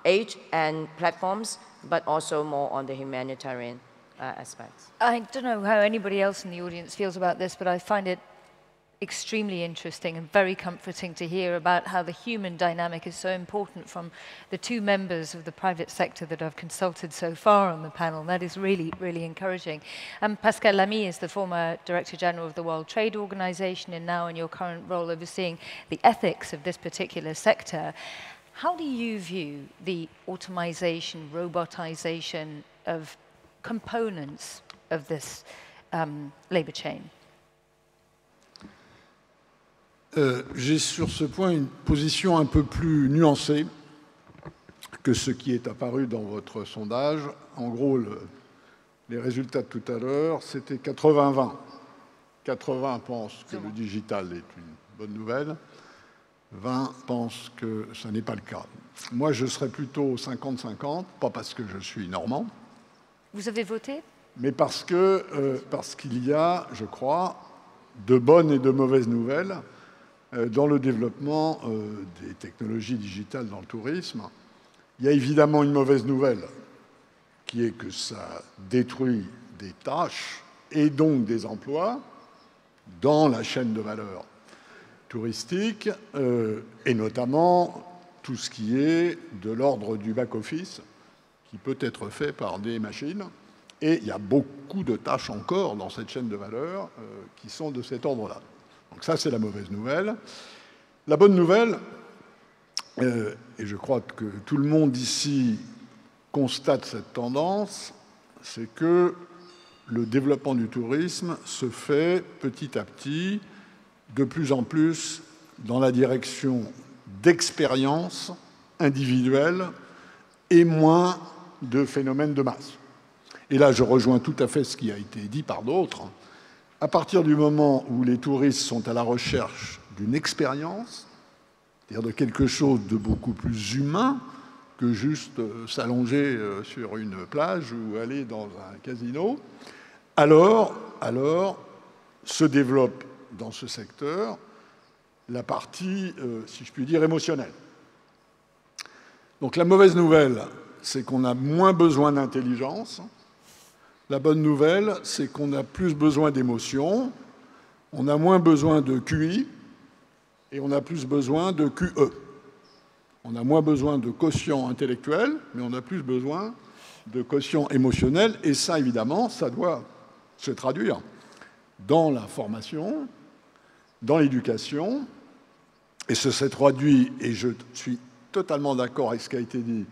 age and platforms, but also more on the humanitarian aspects. I don't know how anybody else in the audience feels about this, but I find it extremely interesting and very comforting to hear about how the human dynamic is so important from the 2 members of the private sector that I've consulted so far on the panel. That is really, really encouraging. Pascal Lamy is the former Director General of the World Trade Organization and now in your current role overseeing the ethics of this particular sector. How do you view the automation, robotization of components of this labor chain? J'ai sur ce point une position un peu plus nuancée que ce qui est apparu dans votre sondage. En gros, les résultats de tout à l'heure, c'était 80-20. 80 pensent que le digital est une bonne nouvelle, 20 pensent que ce n'est pas le cas. Moi, je serais plutôt 50-50, pas parce que je suis normand. Vous avez voté? Mais parce qu'il y a, je crois, de bonnes et de mauvaises nouvelles dans le développement des technologies digitales dans le tourisme. Il y a évidemment une mauvaise nouvelle, qui est que ça détruit des tâches et donc des emplois dans la chaîne de valeur touristique, et notamment tout ce qui est de l'ordre du back-office, qui peut être fait par des machines. Et il y a beaucoup de tâches encore dans cette chaîne de valeur qui sont de cet ordre-là. Donc ça, c'est la mauvaise nouvelle. La bonne nouvelle, et je crois que tout le monde ici constate cette tendance, c'est que le développement du tourisme se fait petit à petit, de plus en plus dans la direction d'expériences individuelles et moins de phénomènes de masse. Et là, je rejoins tout à fait ce qui a été dit par d'autres. À partir du moment où les touristes sont à la recherche d'une expérience, c'est-à-dire de quelque chose de beaucoup plus humain que juste s'allonger sur une plage ou aller dans un casino, alors se développe dans ce secteur la partie, si je puis dire, émotionnelle. Donc la mauvaise nouvelle, c'est qu'on a moins besoin d'intelligence. La bonne nouvelle, c'est qu'on a plus besoin d'émotion, on a moins besoin de QI et on a plus besoin de QE. On a moins besoin de quotient intellectuel, mais on a plus besoin de quotient émotionnel. Et ça, évidemment, ça doit se traduire dans la formation, dans l'éducation. Et ce s'est traduit, et je suis totalement d'accord avec ce qui a été dit,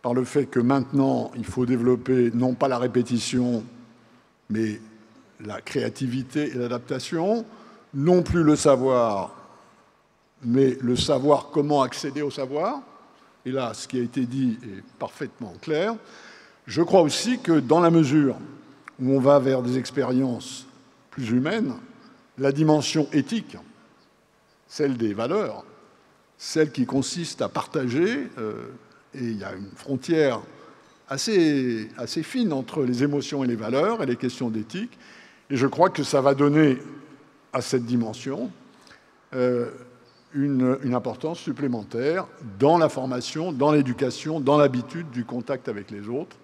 par le fait que maintenant, il faut développer non pas la répétition, mais la créativité et l'adaptation, non plus le savoir, mais le savoir comment accéder au savoir. Et là, ce qui a été dit est parfaitement clair. Je crois aussi que dans la mesure où on va vers des expériences plus humaines, la dimension éthique, celle des valeurs, celle qui consiste à partager, et il y a une frontière assez fine entre les émotions et les valeurs et les questions d'éthique, et je crois que ça va donner à cette dimension une importance supplémentaire dans la formation, dans l'éducation, dans l'habitude du contact avec les autres.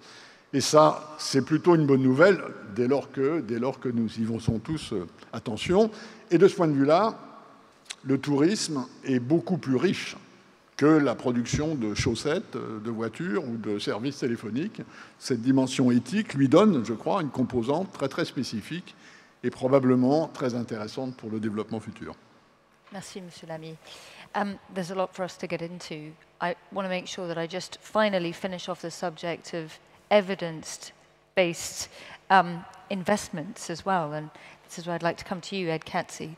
Et ça, c'est plutôt une bonne nouvelle dès lors que nous y faisons tous attention. Et de ce point de vue-là, le tourisme est beaucoup plus riche que la production de chaussettes, de voitures ou de services téléphoniques. Cette dimension éthique lui donne, je crois, une composante très très spécifique et probablement très intéressante pour le développement futur. Merci, Monsieur Lamy. There's a lot for us to get into. I want to make sure that I just finally finish off the subject of evidence-based investments as well. And this is where I'd like to come to you, Ed Catsley,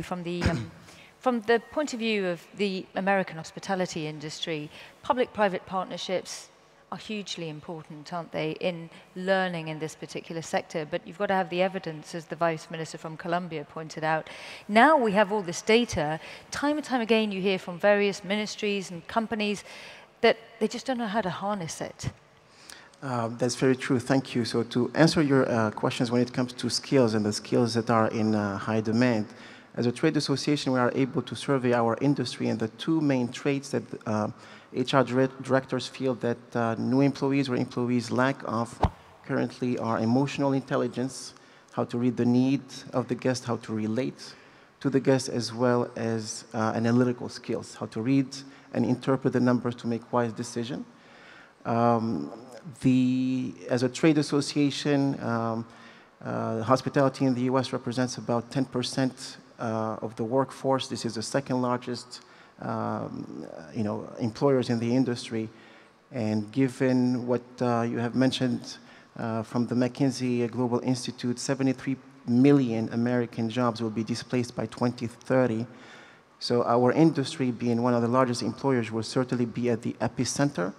from the point of view of the American hospitality industry. Public-private partnerships are hugely important, aren't they, in learning in this particular sector? But you've got to have the evidence, as the Vice Minister from Colombia pointed out. Now we have all this data. Time and time again, you hear from various ministries and companies that they just don't know how to harness it. That's very true. Thank you. So to answer your questions when it comes to skills and the skills that are in high demand, as a trade association, we are able to survey our industry, and the two main traits that HR directors feel that new employees or employees lack of currently are emotional intelligence, how to read the need of the guest, how to relate to the guest, as well as analytical skills, how to read and interpret the numbers to make wise decisions. As a trade association, hospitality in the US represents about 10% of the workforce. This is the second largest employers in the industry. And given what you have mentioned from the McKinsey Global Institute, 73 million American jobs will be displaced by 2030. So our industry, being one of the largest employers, will certainly be at the epicenter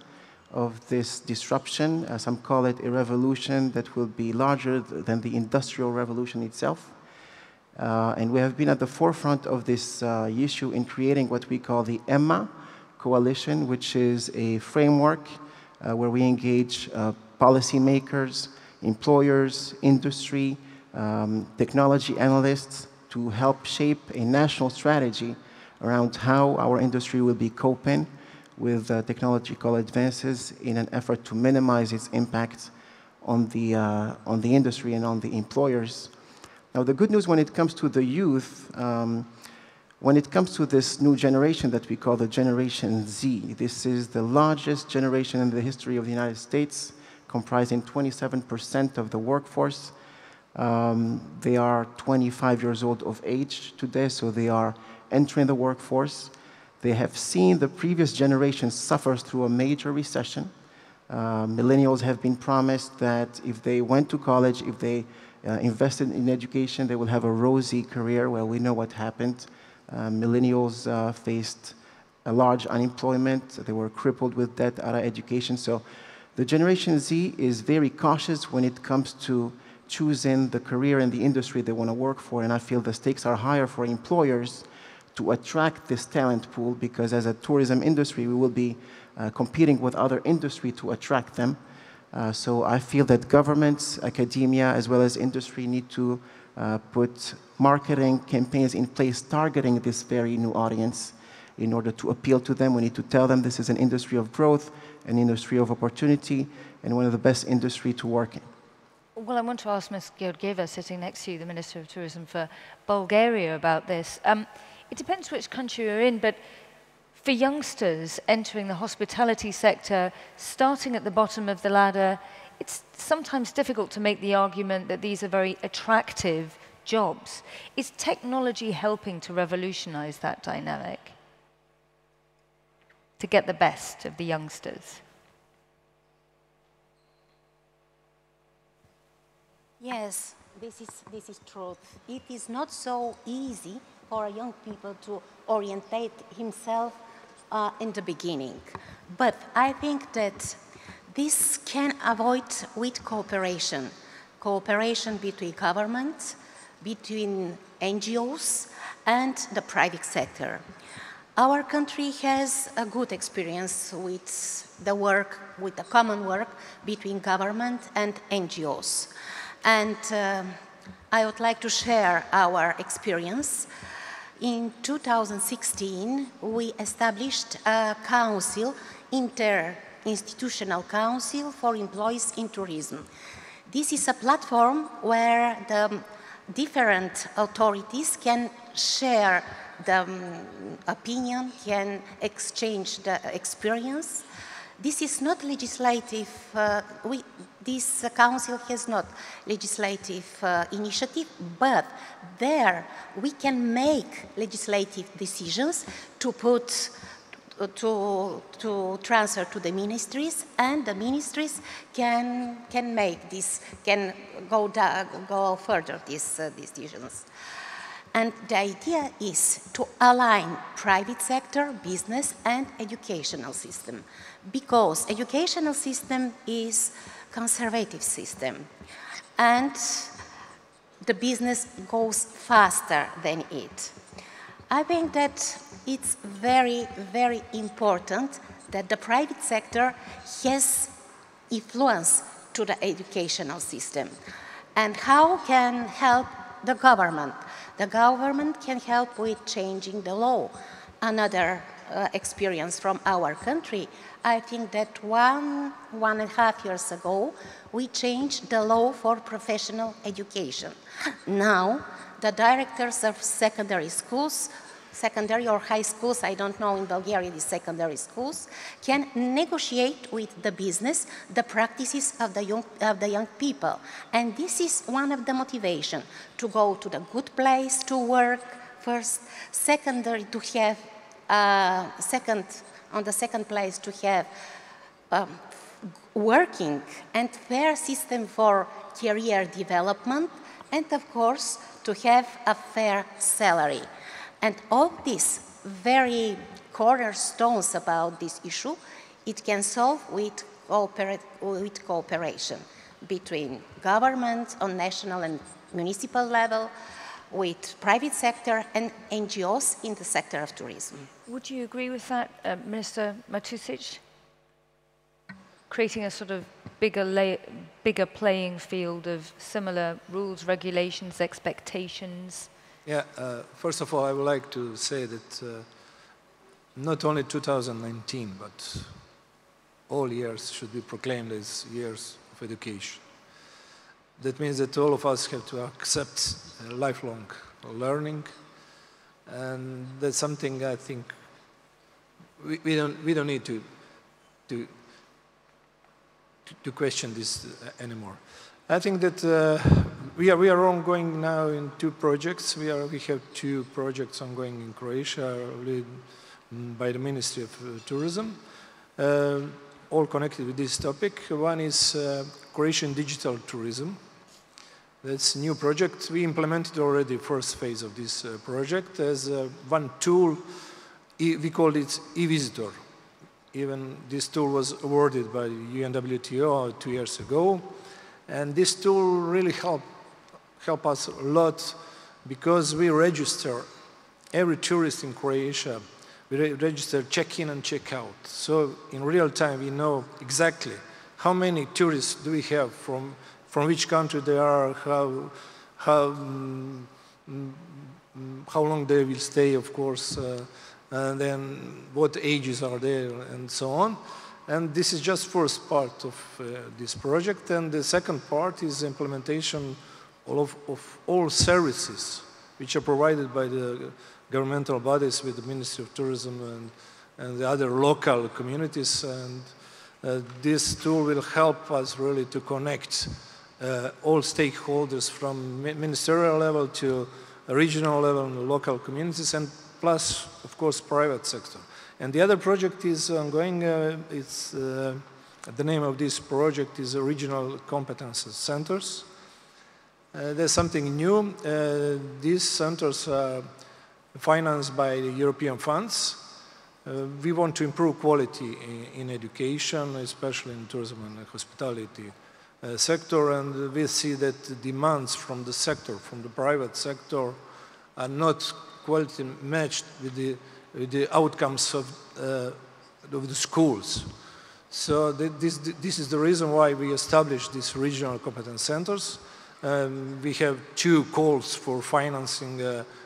of this disruption. Some call it a revolution that will be larger than the Industrial Revolution itself. And we have been at the forefront of this issue in creating what we call the EMMA Coalition, which is a framework where we engage policymakers, employers, industry, technology analysts to help shape a national strategy around how our industry will be coping with technological advances in an effort to minimize its impact on the industry and on the employers. Now, the good news when it comes to the youth, When it comes to this new generation that we call the Generation Z, this is the largest generation in the history of the United States, comprising 27% of the workforce. They are 25 years old of age today, so they are entering the workforce. They have seen the previous generation suffer through a major recession. Millennials have been promised that if they went to college, if they invested in education, they will have a rosy career. Well, we know what happened. Millennials faced a large unemployment. They were crippled with debt out of education. So the Generation Z is very cautious when it comes to choosing the career and the industry they want to work for. And I feel the stakes are higher for employers to attract this talent pool, because as a tourism industry, we will be competing with other industry to attract them. So I feel that governments, academia, as well as industry need to put marketing campaigns in place targeting this very new audience in order to appeal to them. We need to tell them this is an industry of growth, an industry of opportunity, and one of the best industry to work in. Well, I want to ask Ms. Georgieva, sitting next to you, the Minister of Tourism for Bulgaria, about this. It depends which country you're in, but for youngsters entering the hospitality sector, starting at the bottom of the ladder, it's sometimes difficult to make the argument that these are very attractive jobs. Is technology helping to revolutionize that dynamic, to get the best of the youngsters? Yes, this is true. It is not so easy for young people to orientate himself in the beginning. But I think that this can avoid with cooperation. Cooperation between governments, between NGOs and the private sector. Our country has a good experience with the work, with the common work between government and NGOs. And I would like to share our experience. In 2016, we established a council, interinstitutional council for employees in tourism. This is a platform where the different authorities can share the opinion, can exchange the experience. This is not legislative, this council has not legislative initiative, but there we can make legislative decisions to put, to transfer to the ministries, and the ministries can make this, can go further these decisions. And the idea is to align private sector, business, and educational system, because educational system is conservative system, and the business goes faster than it. I think that it's very, very important that the private sector has influence to the educational system. And how can help the government? The government can help with changing the law. Another experience from our country, I think that one and a half years ago, we changed the law for professional education. Now, the directors of secondary schools, secondary or high schools, I don't know in Bulgaria, the secondary schools, can negotiate with the business the practices of the young people. And this is one of the motivation to go to the good place to work first, secondary to have, on the second place to have working and fair system for career development, and of course to have a fair salary. And all these very cornerstones about this issue, it can solve with cooperation between government on national and municipal level, with private sector and NGOs in the sector of tourism. Would you agree with that, Minister Matusic? Creating a sort of bigger playing field of similar rules, regulations, expectations? Yeah, first of all, I would like to say that not only 2019, but all years should be proclaimed as years of education. That means that all of us have to accept lifelong learning. And that's something I think we don't need to question this anymore. I think that we are ongoing now in 2 projects. We have 2 projects ongoing in Croatia, led by the Ministry of Tourism, all connected with this topic. One is Croatian digital tourism. That's a new project. We implemented already the first phase of this project as one tool. We called it e-visitor. Even this tool was awarded by UNWTO 2 years ago. And this tool really helped us a lot because we register every tourist in Croatia. We register check-in and check-out. So in real time, we know exactly how many tourists do we have, from which country they are, how long they will stay, of course, and then what ages are there, and so on. And this is just first part of this project. And the second part is implementation of all services which are provided by the governmental bodies with the Ministry of Tourism and the other local communities. And this tool will help us really to connect all stakeholders from ministerial level to regional level and local communities, and plus, of course, private sector. And the other project is ongoing. The name of this project is Regional Competences Centers. There's something new. These centers are financed by the European funds. We want to improve quality in education, especially in tourism and hospitality sector, and we see that the demands from the sector, from the private sector, are not quality matched with the outcomes of the schools. So this is the reason why we established these regional competence centers. We have 2 calls for financing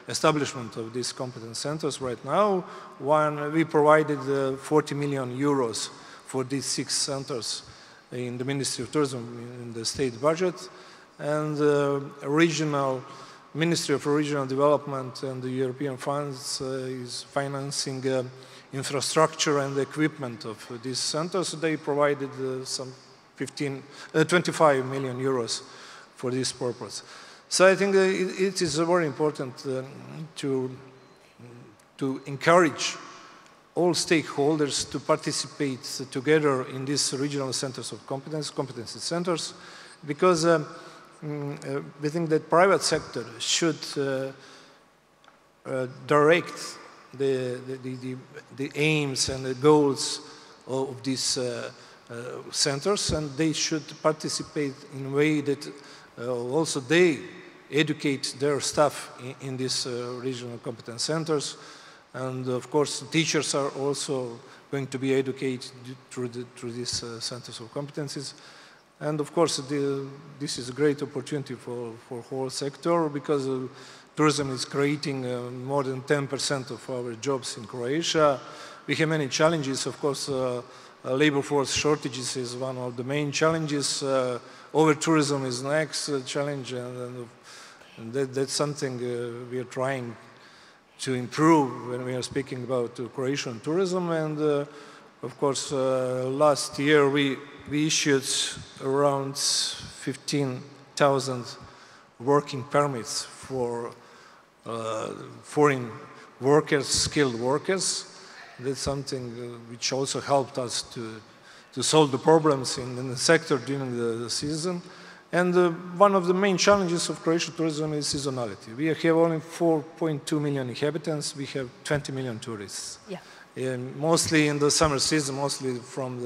establishment of these competence centers right now. One, we provided 40 million euros for these 6 centers in the Ministry of Tourism in the state budget, and Ministry of Regional Development and the European funds is financing infrastructure and equipment of these centers. They provided some 25 million euros for this purpose. So I think it is very important to encourage all stakeholders to participate together in these regional centers of competency centers, because we think that private sector should direct the aims and the goals of these centers, and they should participate in a way that also they educate their staff in these regional competence centers. And of course, teachers are also going to be educated through these centers of competencies. And of course, this is a great opportunity for whole sector, because tourism is creating more than 10% of our jobs in Croatia. We have many challenges, of course. Labor force shortages is one of the main challenges. Over-tourism is the next challenge, and that's something we are trying to improve when we are speaking about Croatian tourism. And of course, last year we issued around 15,000 working permits for foreign workers, skilled workers. That's something which also helped us to solve the problems in the sector during the season. And one of the main challenges of Croatian tourism is seasonality. We have only 4.2 million inhabitants. We have 20 million tourists. Yeah. Mostly in the summer season, mostly from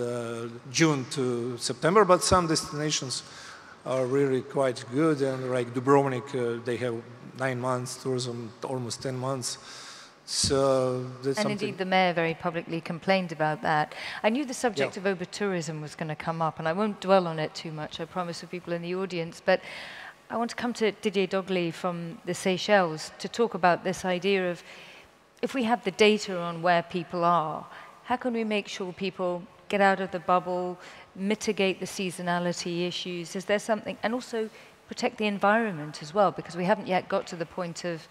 June to September, but some destinations are really quite good, and like Dubrovnik, they have 9 months tourism, almost 10 months. So that's and indeed, the mayor very publicly complained about that. I knew the subject of over-tourism was going to come up, and I won't dwell on it too much, I promise, for people in the audience, but I want to come to Didier Dogli from the Seychelles to talk about this idea of, if we have the data on where people are, how can we make sure people get out of the bubble, mitigate the seasonality issues? Is there something, and also protect the environment as well, because we haven't yet got to the point of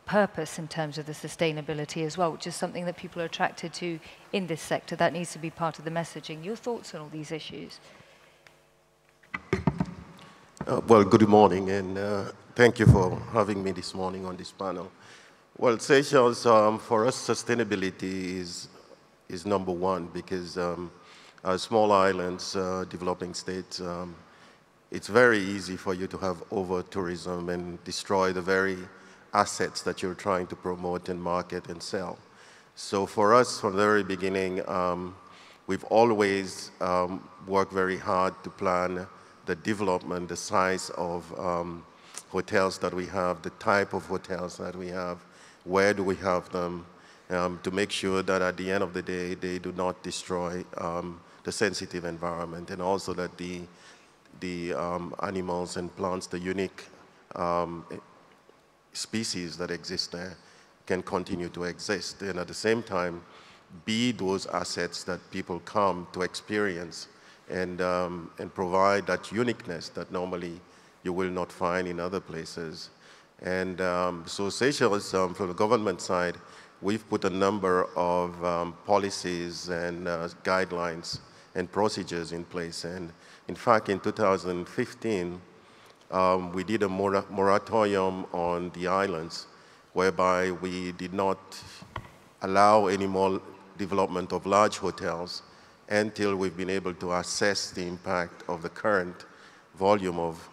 purpose in terms of the sustainability as well, which is something that people are attracted to in this sector. That needs to be part of the messaging. Your thoughts on all these issues? Well, good morning, and thank you for having me this morning on this panel. Well, Seychelles, for us, sustainability is number one, because small islands, developing states, it's very easy for you to have over-tourism and destroy the very assets that you're trying to promote and market and sell. So for us, from the very beginning, we've always worked very hard to plan the development, the size of hotels that we have, the type of hotels that we have, where do we have them, to make sure that at the end of the day, they do not destroy the sensitive environment, and also that the animals and plants, the unique species that exist there, can continue to exist, and at the same time be those assets that people come to experience, and provide that uniqueness that normally you will not find in other places. And so Seychelles, from the government side, we've put a number of policies and guidelines and procedures in place. And in fact, in 2015, we did a moratorium on the islands, whereby we did not allow any more development of large hotels until we've been able to assess the impact of the current volume of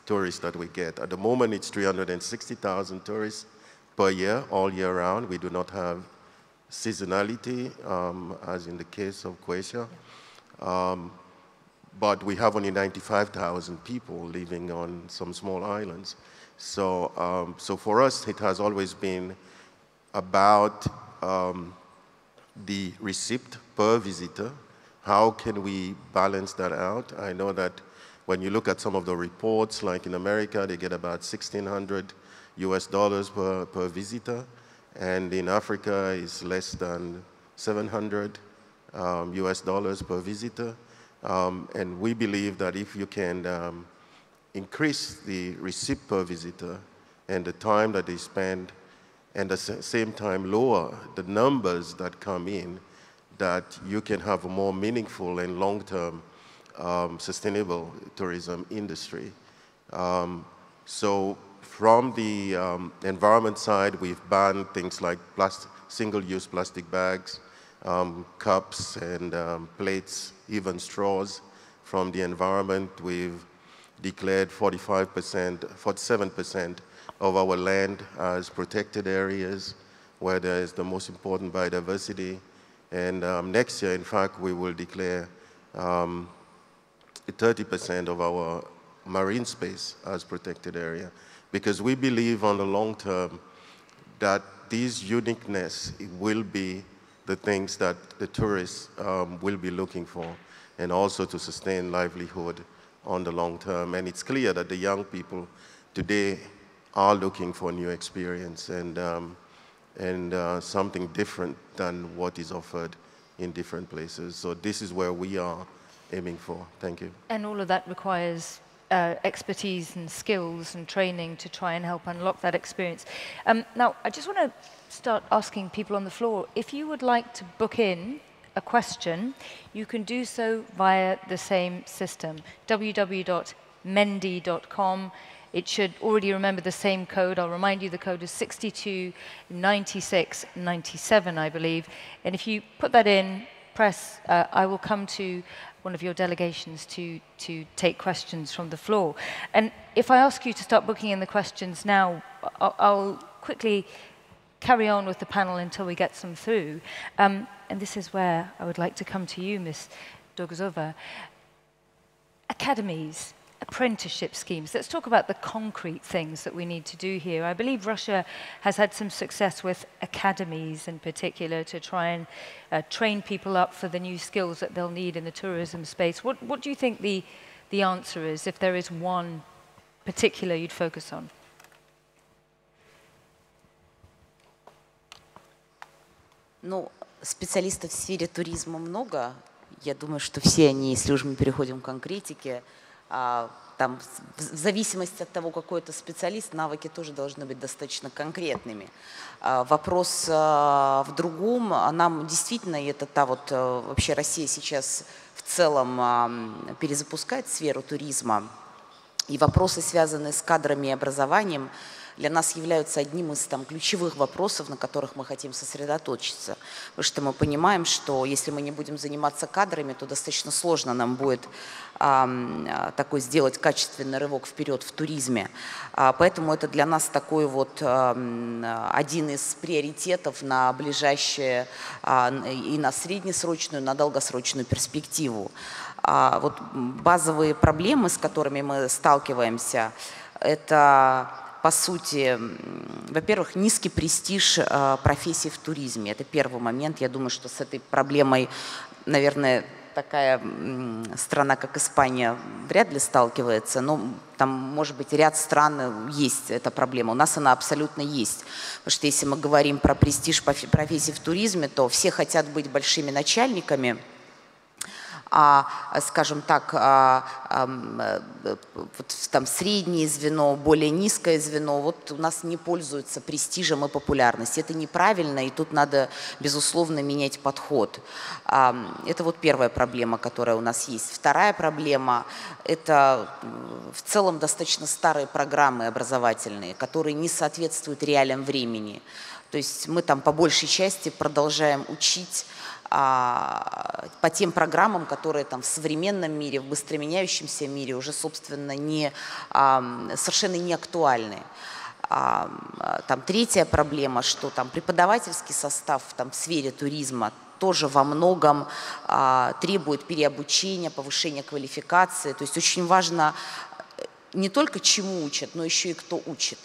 tourists that we get. At the moment, it's 360,000 tourists per year, all year round. We do not have seasonality, as in the case of Croatia. But we have only 95,000 people living on some small islands. So, so for us, it has always been about the receipt per visitor. How can we balance that out? I know that when you look at some of the reports, like in America, they get about $1,600 per visitor, and in Africa, it's less than $700 per visitor. And we believe that if you can increase the receipt per visitor and the time that they spend, and at the same time lower the numbers that come in, that you can have a more meaningful and long-term sustainable tourism industry. So from the environment side, we've banned things like single-use plastic bags, cups and plates, even straws from the environment. We've declared 47% of our land as protected areas where there is the most important biodiversity. And next year, in fact, we will declare 30% of our marine space as protected area, because we believe on the long term that these uniqueness will be the things that the tourists will be looking for, and also to sustain livelihood on the long term. And it's clear that the young people today are looking for new experience and something different than what is offered in different places. So this is where we are aiming for. Thank you. And all of that requires expertise and skills and training to try and help unlock that experience. Now, I just want to start asking people on the floor, if you would like to book in a question, you can do so via the same system, www.mendy.com. It should already remember the same code. I'll remind you the code is 629697, I believe. And if you put that in, press, I will come to one of your delegations to take questions from the floor. And if I ask you to start booking in the questions now, I'll quickly carry on with the panel until we get some through. And this is where I would like to come to you, Ms. Dogozova. Academies, apprenticeship schemes. Let's talk about the concrete things that we need to do here. I believe Russia has had some success with academies in particular to try and train people up for the new skills that they'll need in the tourism space. What do you think the answer is, if there is one particular you'd focus on? Ну, специалистов в сфере туризма много. Я думаю, что все они, если уж мы переходим к конкретике, там, в зависимости от того, какой это специалист, навыки тоже должны быть достаточно конкретными. Вопрос в другом. Нам действительно, и это та вот вообще Россия сейчас в целом перезапускает сферу туризма. И вопросы, связанные с кадрами и образованием, для нас являются одним из ключевых вопросов, на которых мы хотим сосредоточиться. Потому что мы понимаем, что если мы не будем заниматься кадрами, то достаточно сложно нам будет такой сделать качественный рывок вперед в туризме. Поэтому это для нас такой вот один из приоритетов на ближайшее и на среднесрочную, и на долгосрочную перспективу. Вот базовые проблемы, с которыми мы сталкиваемся, это, по сути, во-первых, низкий престиж профессии в туризме. Это первый момент. Я думаю, что с этой проблемой, наверное, такая страна, как Испания, вряд ли сталкивается, но там, может быть, ряд стран есть эта проблема. У нас она абсолютно есть. Потому что если мы говорим про престиж профессии в туризме, то все хотят быть большими начальниками, скажем так, там среднее звено, более низкое звено, вот у нас не пользуются престижем и популярностью. Это неправильно, и тут надо, безусловно, менять подход. Это вот первая проблема, которая у нас есть. Вторая проблема – это в целом достаточно старые программы образовательные, которые не соответствуют реалиям времени. То есть мы там по большей части продолжаем учить по тем программам, которые там в современном мире, в быстро меняющемся мире уже, собственно, совершенно не актуальны. Там третья проблема, что там преподавательский состав там, в сфере туризма тоже во многом требует переобучения, повышения квалификации. То есть очень важно не только чему учат, но еще и кто учит.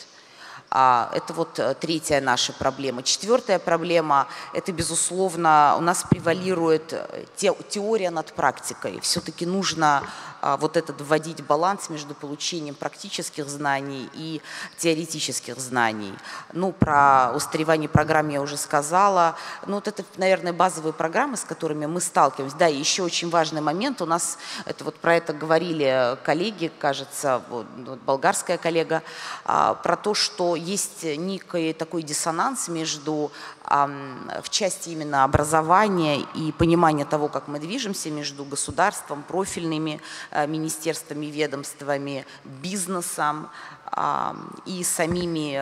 Это вот третья наша проблема. Четвертая проблема – это, безусловно, у нас превалирует теория над практикой. Все-таки нужно вот этот вводить баланс между получением практических знаний и теоретических знаний. Ну, про устаревание программ я уже сказала. Ну, вот это, наверное, базовые программы, с которыми мы сталкиваемся. Да, и еще очень важный момент. У нас, это вот про это говорили коллеги, кажется, вот, болгарская коллега, про то, что есть некий такой диссонанс между, в части именно образования и понимания того, как мы движемся между государством, профильными министерствами, ведомствами, бизнесом и самими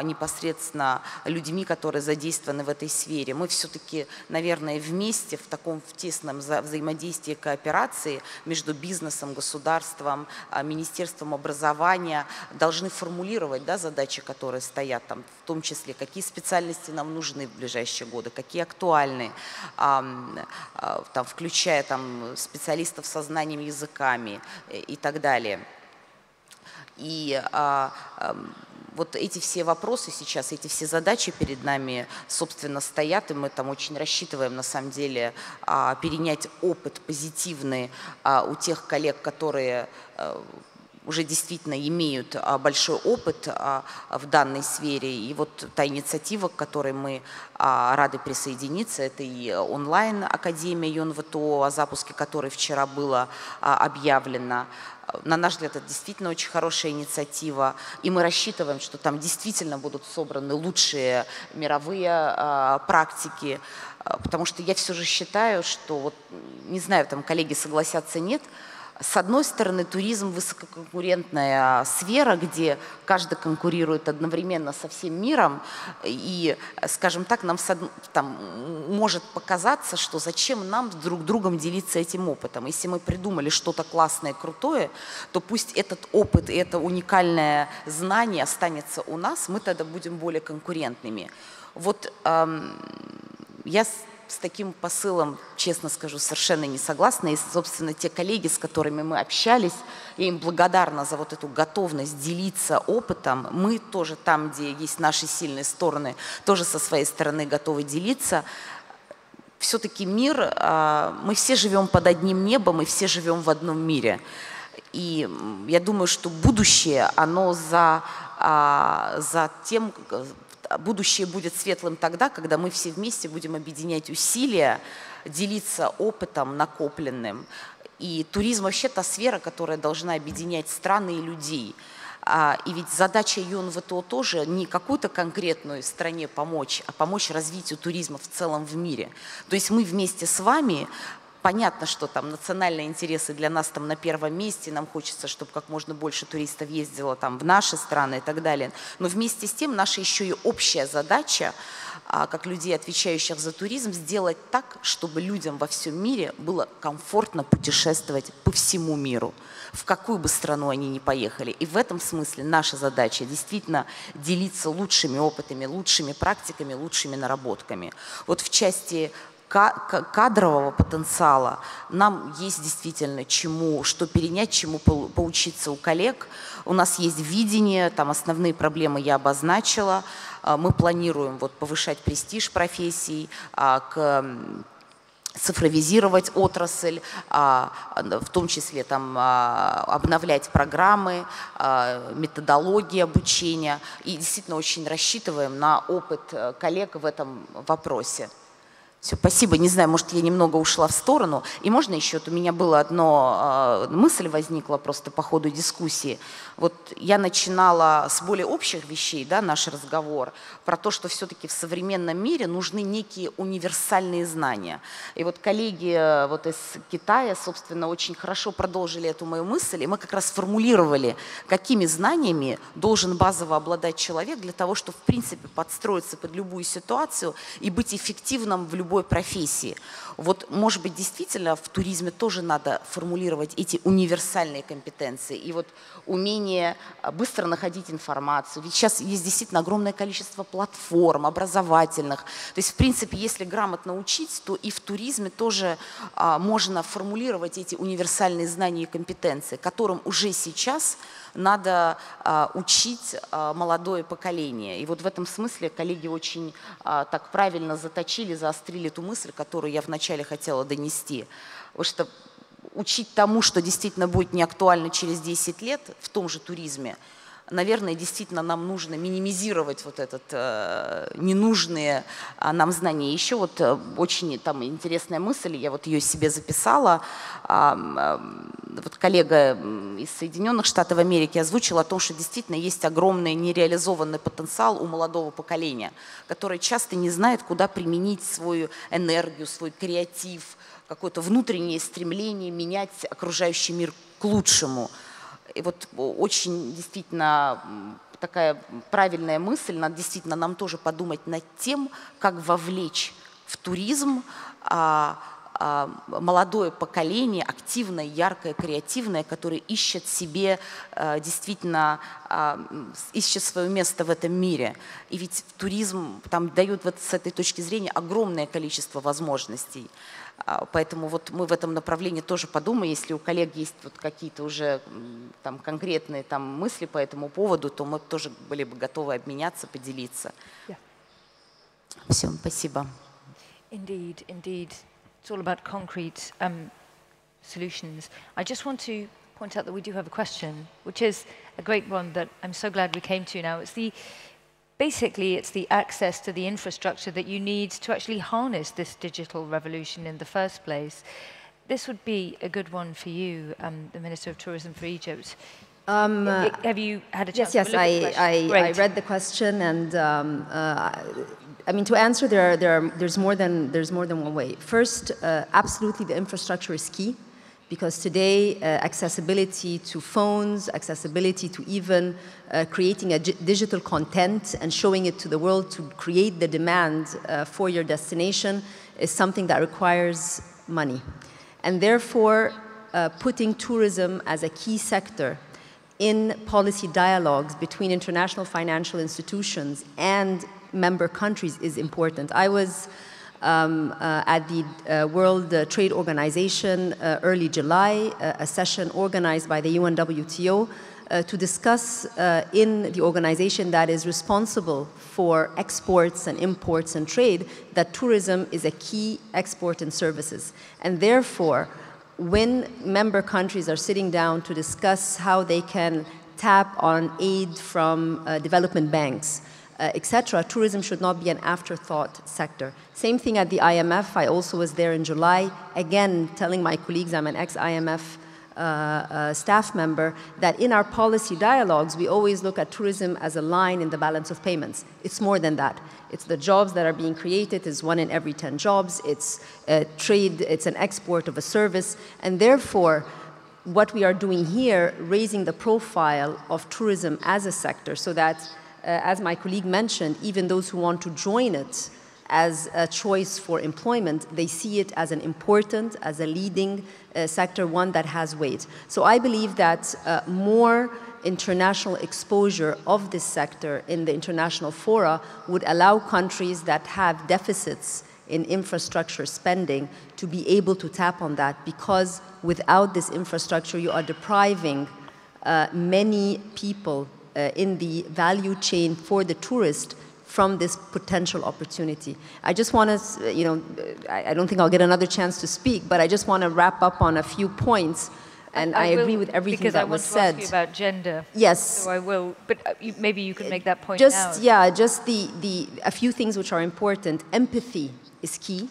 непосредственно людьми, которые задействованы в этой сфере. Мы все-таки, наверное, вместе в таком тесном взаимодействии, кооперации между бизнесом, государством, Министерством образования должны формулировать, да, задачи, которые стоят там, в том числе, какие специальности нам нужны в ближайшие годы, какие актуальны, там, включая там, специалистов со знанием языками и так далее. И вот эти все вопросы сейчас, эти все задачи перед нами, собственно, стоят, и мы там очень рассчитываем, на самом деле, перенять опыт позитивный у тех коллег, которые уже действительно имеют большой опыт в данной сфере. И вот та инициатива, к которой мы рады присоединиться, это и онлайн-академия ЮНВТО, о запуске которой вчера было объявлено. На наш взгляд, это действительно очень хорошая инициатива, и мы рассчитываем, что там действительно будут собраны лучшие мировые практики, потому что я все же считаю, что, вот, не знаю, там коллеги согласятся, нет, с одной стороны, туризм – высококонкурентная сфера, где каждый конкурирует одновременно со всем миром. И, скажем так, нам там может показаться, что зачем нам друг другом делиться этим опытом. Если мы придумали что-то классное, крутое, то пусть этот опыт и это уникальное знание останется у нас, мы тогда будем более конкурентными. Вот я с таким посылом, честно скажу, совершенно не согласна. И, собственно, те коллеги, с которыми мы общались, я им благодарна за вот эту готовность делиться опытом. Мы тоже там, где есть наши сильные стороны, тоже со своей стороны готовы делиться. Все-таки мир, мы все живем под одним небом, и все живем в одном мире. И я думаю, что будущее, оно за тем... Будущее будет светлым тогда, когда мы все вместе будем объединять усилия, делиться опытом накопленным И туризм вообще та сфера, которая должна объединять страны и людей. И ведь задача ЮНВТО тоже не какую-то конкретную стране помочь, а помочь развитию туризма в целом в мире. То есть мы вместе с вами, понятно, что там национальные интересы для нас там на первом месте, нам хочется, чтобы как можно больше туристов ездило там в наши страны и так далее. Но вместе с тем наша еще и общая задача, как людей, отвечающих за туризм, сделать так, чтобы людям во всем мире было комфортно путешествовать по всему миру, в какую бы страну они ни поехали. И в этом смысле наша задача действительно делиться лучшими опытами, лучшими практиками, лучшими наработками. Вот в части кадрового потенциала нам есть действительно что перенять, чему поучиться у коллег. У нас есть видение, там основные проблемы я обозначила. Мы планируем повышать престиж профессий, цифровизировать отрасль, в том числе там, обновлять программы, методологии обучения. И действительно очень рассчитываем на опыт коллег в этом вопросе. Все, спасибо. Не знаю, может, я немного ушла в сторону. И можно еще? Вот у меня была одна мысль возникла просто по ходу дискуссии. Вот я начинала с более общих вещей, да, наш разговор, про то, что все-таки в современном мире нужны некие универсальные знания. И вот коллеги вот из Китая, собственно, очень хорошо продолжили эту мою мысль, и мы как раз сформулировали, какими знаниями должен базово обладать человек для того, чтобы, в принципе, подстроиться под любую ситуацию и быть эффективным в любой профессии. Вот, может быть, действительно в туризме тоже надо формулировать эти универсальные компетенции и вот умение быстро находить информацию. Ведь сейчас есть действительно огромное количество платформ образовательных. То есть, в принципе, если грамотно учить, то и в туризме тоже можно формулировать эти универсальные знания и компетенции, которым уже сейчас надо учить молодое поколение. И вот в этом смысле коллеги очень так правильно заточили, заострили ту мысль, которую я вначале хотела донести. Потому что учить тому, что действительно будет не актуально через 10 лет в том же туризме, наверное, действительно нам нужно минимизировать вот ненужные нам знания. Еще вот очень там интересная мысль, я вот ее себе записала. Вот коллега из Соединенных Штатов Америки озвучил о том, что действительно есть огромный нереализованный потенциал у молодого поколения, которое часто не знает, куда применить свою энергию, свой креатив, какое-то внутреннее стремление менять окружающий мир к лучшему. И вот очень действительно такая правильная мысль, надо действительно нам тоже подумать над тем, как вовлечь в туризм молодое поколение, активное, яркое, креативное, которое ищет себе действительно, ищет свое место в этом мире. И ведь туризм там дает вот с этой точки зрения огромное количество возможностей. Поэтому вот мы в этом направлении тоже подумаем. Если у коллег есть вот какие-то уже там конкретные там мысли по этому поводу, то мы тоже были бы готовы обменяться, поделиться. Yeah. Все, спасибо. Indeed, indeed. It's all about concrete solutions. I just want to point out that we do have a question, which is a great one that I'm so glad we came to now. Basically, it's the access to the infrastructure that you need to actually harness this digital revolution in the first place. This would be a good one for you, the Minister of Tourism for Egypt. Have you had a chance to look at the question? I read the question, and I mean, to answer, there's more than one way. First, absolutely, the infrastructure is key. Because today, accessibility to phones, accessibility to even creating a digital content and showing it to the world to create the demand for your destination is something that requires money. And therefore, putting tourism as a key sector in policy dialogues between international financial institutions and member countries is important. I was at the World Trade Organization early July, a session organized by the UNWTO to discuss in the organization that is responsible for exports and imports and trade that tourism is a key export and services. And therefore, when member countries are sitting down to discuss how they can tap on aid from development banks, etc., tourism should not be an afterthought sector. Same thing at the IMF. I also was there in July, again telling my colleagues, I'm an ex-IMF staff member, that in our policy dialogues, we always look at tourism as a line in the balance of payments. It's more than that. It's the jobs that are being created, it's 1 in every 10 jobs, it's trade, it's an export of a service, and therefore, what we are doing here, raising the profile of tourism as a sector so that, as my colleague mentioned, even those who want to join it as a choice for employment, they see it as an important, as a leading sector, one that has weight. So I believe that more international exposure of this sector in the international fora would allow countries that have deficits in infrastructure spending to be able to tap on that, because without this infrastructure, you are depriving many people in the value chain for the tourist from this potential opportunity. I just want to, I don't think I'll get another chance to speak, but I just want to wrap up on a few points. And I agree with everything that was said. Because I want to ask you about gender. Yes. So I will, but maybe you can make that point now. Yeah, just a few things which are important. Empathy is key.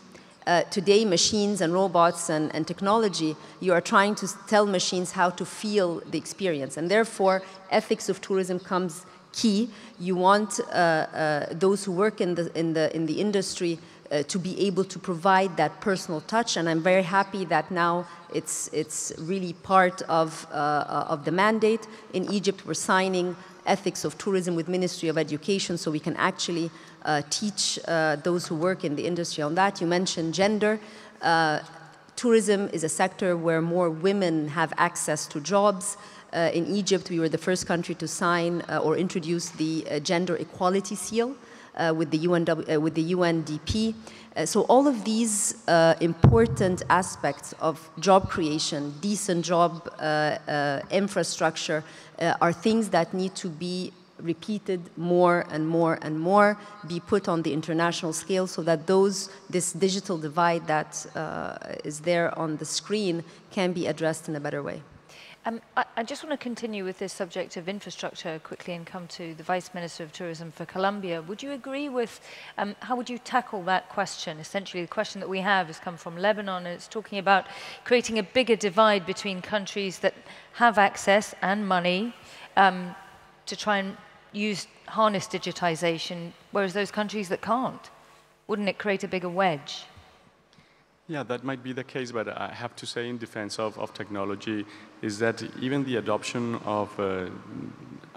Today, machines and robots and technology, you are trying to tell machines how to feel the experience. And therefore, ethics of tourism comes key. You want those who work in the industry to be able to provide that personal touch, and I'm very happy that now it's really part of the mandate. In Egypt, we're signing ethics of tourism with Ministry of Education, so we can actually teach those who work in the industry on that. You mentioned gender. Tourism is a sector where more women have access to jobs. In Egypt, we were the first country to sign or introduce the Gender Equality Seal with the UNDP. So all of these important aspects of job creation, decent job infrastructure, are things that need to be repeated more and more and more, be put on the international scale so that this digital divide that is there on the screen can be addressed in a better way. I just want to continue with this subject of infrastructure quickly and come to the Vice Minister of Tourism for Colombia. Would you agree with, how would you tackle that question? Essentially, the question that we have has come from Lebanon, and it's talking about creating a bigger divide between countries that have access and money to try and harness digitization, whereas those countries that can't. Wouldn't it create a bigger wedge? Yeah, that might be the case, but I have to say in defense of technology is that even the adoption of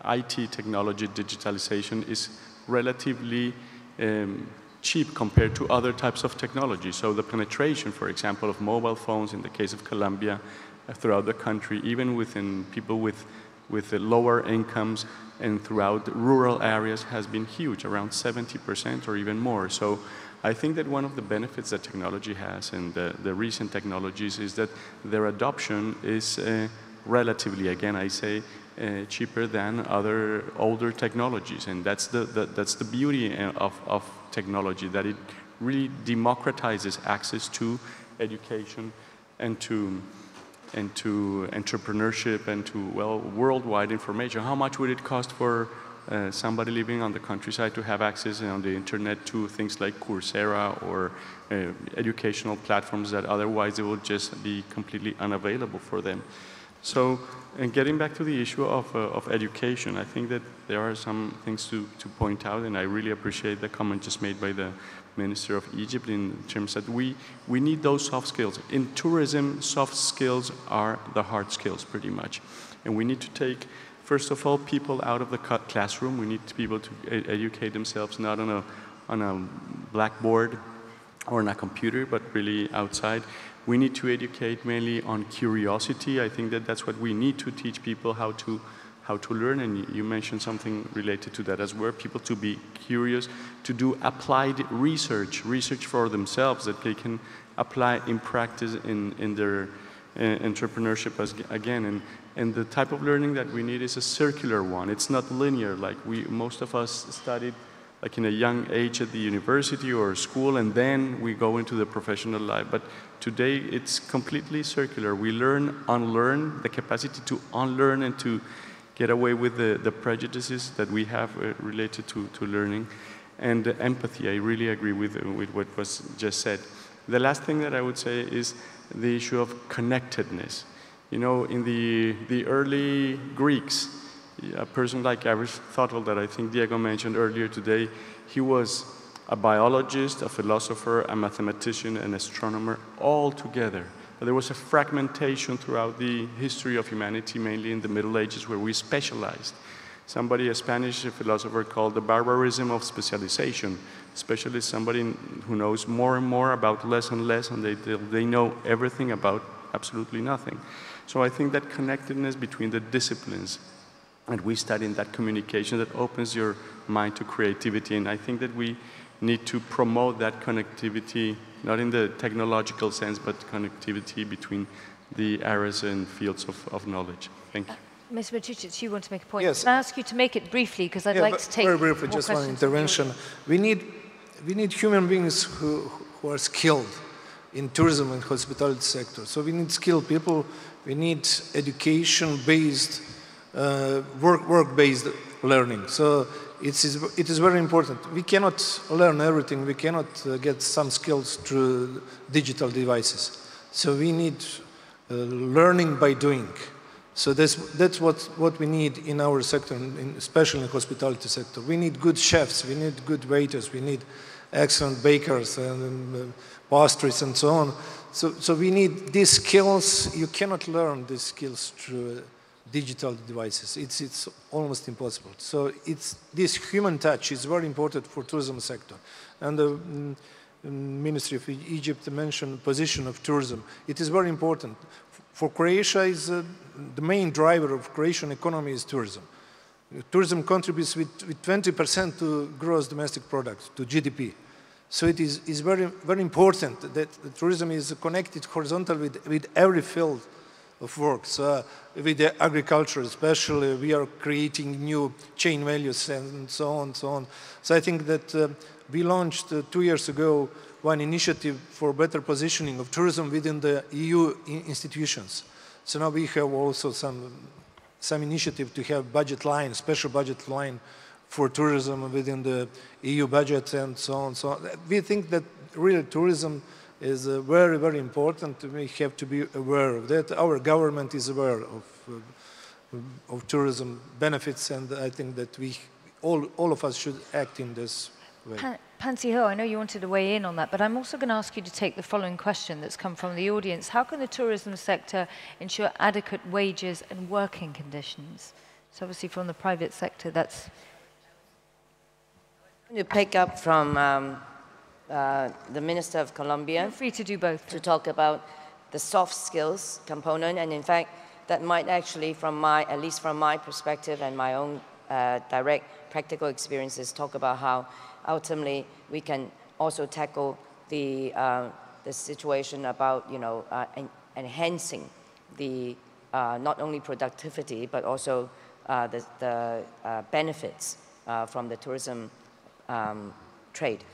IT technology, digitalization, is relatively cheap compared to other types of technology. So the penetration, for example, of mobile phones in the case of Colombia throughout the country, even within people with lower incomes and throughout rural areas, has been huge, around 70% or even more. So I think that one of the benefits that technology has, and the recent technologies, is that their adoption is relatively, again I say, cheaper than other older technologies. And that's the beauty of technology, that it really democratizes access to education and to entrepreneurship and to, well, worldwide information. How much would it cost for somebody living on the countryside to have access on the internet to things like Coursera or educational platforms that otherwise it would just be completely unavailable for them? So, and getting back to the issue of education, I think that there are some things to point out, and I really appreciate the comment just made by the Minister of Egypt in terms that we need those soft skills. In tourism, soft skills are the hard skills pretty much. And we need to take, first of all, people out of the classroom. We need people to educate themselves not on a blackboard or on a computer, but really outside. We need to educate mainly on curiosity. I think that that's what we need to teach people, how to learn, and you mentioned something related to that as well, people to be curious, to do applied research for themselves that they can apply in practice in their entrepreneurship again. And the type of learning that we need is a circular one. It's not linear, like most of us studied like in a young age at the university or school, and then we go into the professional life. But today it's completely circular. We learn, unlearn, the capacity to unlearn and to get away with the prejudices that we have related to learning, and empathy. I really agree with what was just said. The last thing that I would say is the issue of connectedness. You know, in the early Greeks, a person like Aristotle that I think Diego mentioned earlier today, he was a biologist, a philosopher, a mathematician, an astronomer, all together. But there was a fragmentation throughout the history of humanity, mainly in the Middle Ages, where we specialized. A Spanish philosopher called the barbarism of specialization. Specialist, somebody who knows more and more about less and less, and they know everything about absolutely nothing. So I think that connectedness between the disciplines, and we study in that communication, that opens your mind to creativity, and I think that we need to promote that connectivity, not in the technological sense, but connectivity between the areas and fields of knowledge. Thank you. Ms. Maciucic, you want to make a point? Yes. Can I ask you to make it briefly, because I'd like to take very briefly, more just one questions. intervention. We need human beings who are skilled in tourism and hospitality sector. So we need skilled people. We need education-based, work-based learning. So it is very important. We cannot learn everything. We cannot get some skills through digital devices. So we need learning by doing. So that's what we need in our sector, especially in the hospitality sector. We need good chefs, we need good waiters, we need excellent bakers and pastries and so on. So we need these skills. You cannot learn these skills through digital devices. It's almost impossible. So this human touch is very important for tourism sector. And the Ministry of Egypt mentioned position of tourism. It is very important. For Croatia, the main driver of Croatian economy is tourism. Tourism contributes with 20% to gross domestic product, to GDP. So it is very, very important that tourism is connected horizontally with every field of work. So with the agriculture especially, we are creating new chain values and so on, so on. So I think that we launched 2 years ago one initiative for better positioning of tourism within the EU institutions. So now we have also some initiative to have budget line, special budget line for tourism within the EU budget and so on. So we think that really tourism is very, very important. We have to be aware of that. Our government is aware of tourism benefits, and I think that all of us should act in this way. Pansy Ho, I know you wanted to weigh in on that, but I'm also going to ask you to take the following question that's come from the audience. How can the tourism sector ensure adequate wages and working conditions? So obviously from the private sector, that's... I'm going to pick up from the Minister of Colombia. Feel free to do both. To talk about the soft skills component, and in fact, that might actually, at least from my perspective and my own direct practical experiences, talk about how ultimately we can also tackle the situation about, enhancing the not only productivity, but also the benefits from the tourism trade.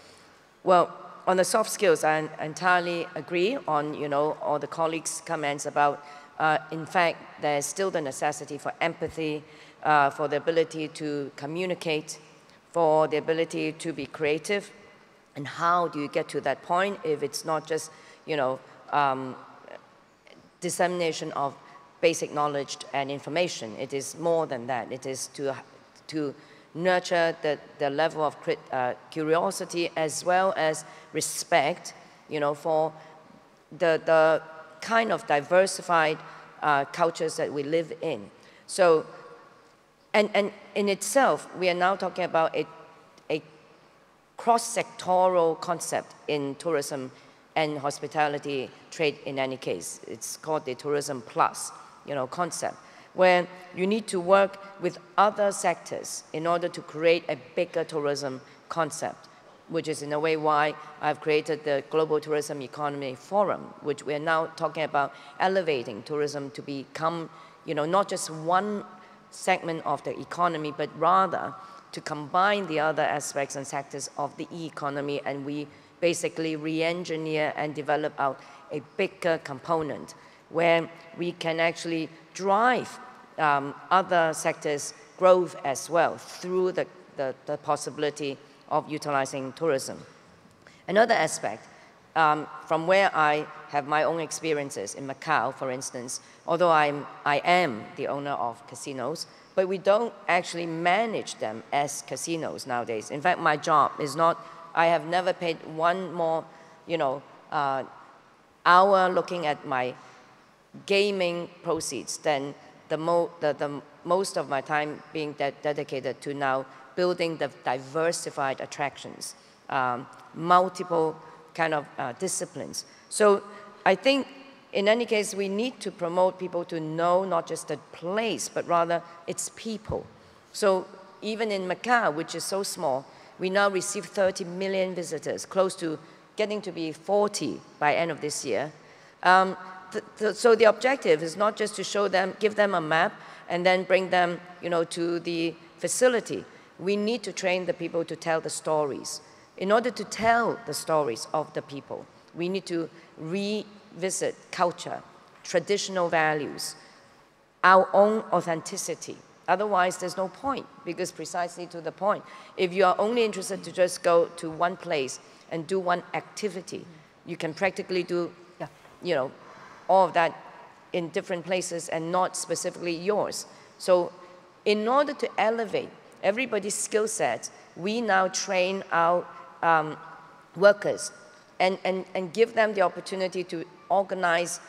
Well, on the soft skills, I entirely agree on, all the colleagues' comments about, in fact, there's still the necessity for empathy, for the ability to communicate, for the ability to be creative. And how do you get to that point if it's not just, dissemination of basic knowledge and information? It is more than that. It is to nurture the level of curiosity as well as respect, for the kind of diversified cultures that we live in. So, and in itself, we are now talking about a cross-sectoral concept in tourism and hospitality trade in any case. It's called the tourism plus, concept, where you need to work with other sectors in order to create a bigger tourism concept, which is in a way why I've created the Global Tourism Economy Forum, which we're now talking about elevating tourism to become, not just one segment of the economy, but rather to combine the other aspects and sectors of the economy, and we basically re-engineer and develop out a bigger component where we can actually drive other sectors growth as well through the possibility of utilizing tourism. Another aspect, from where I have my own experiences in Macau, for instance, although I am the owner of casinos, but we don't actually manage them as casinos nowadays. In fact, my job is not, I have never paid one more, hour looking at my gaming proceeds than the most of my time being dedicated to now building the diversified attractions, multiple kind of disciplines. So I think in any case, we need to promote people to know not just the place, but rather its people. So even in Macau, which is so small, we now receive 30 million visitors, close to getting to be 40 by end of this year. So the objective is not just to show them, give them a map, and then bring them, to the facility. We need to train the people to tell the stories. In order to tell the stories of the people, we need to revisit culture, traditional values, our own authenticity. Otherwise, there's no point, because precisely to the point, if you are only interested to just go to one place and do one activity, you can practically do, all of that in different places and not specifically yours. So in order to elevate everybody's skill sets, we now train our workers and give them the opportunity to organize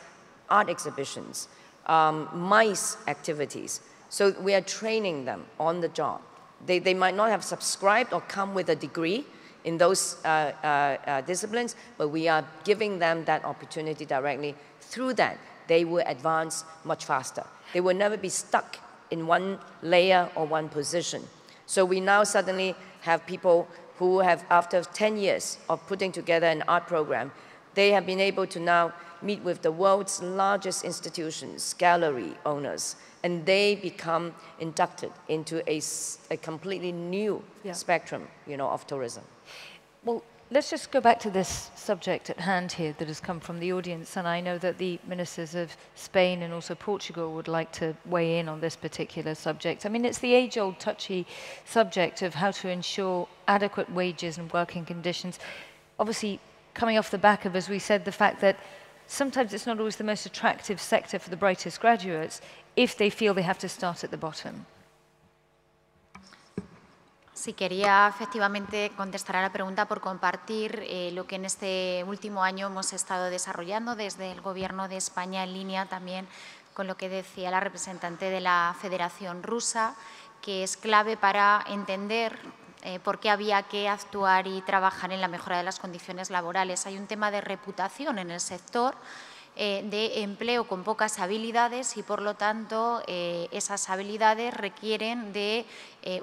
art exhibitions, MICE activities. So we are training them on the job. They might not have subscribed or come with a degree in those disciplines, but we are giving them that opportunity directly. Through that, they will advance much faster. They will never be stuck in one layer or one position. So we now suddenly have people who have, after 10 years of putting together an art program, they have been able to now meet with the world's largest institutions, gallery owners, and they become inducted into a completely new spectrum, of tourism. Well, let's just go back to this subject at hand here that has come from the audience, and I know that the ministers of Spain and also Portugal would like to weigh in on this particular subject. I mean, it's the age-old touchy subject of how to ensure adequate wages and working conditions. Obviously, coming off the back of, as we said, the fact that sometimes it's not always the most attractive sector for the brightest graduates if they feel they have to start at the bottom. Sí, quería efectivamente contestar a la pregunta por compartir lo que en este último año hemos estado desarrollando desde el Gobierno de España, en línea también con lo que decía la representante de la Federación Rusa, que es clave para entender por qué había que actuar y trabajar en la mejora de las condiciones laborales. Hay un tema de reputación en el sector, de empleo con pocas habilidades y, por lo tanto, esas habilidades requieren de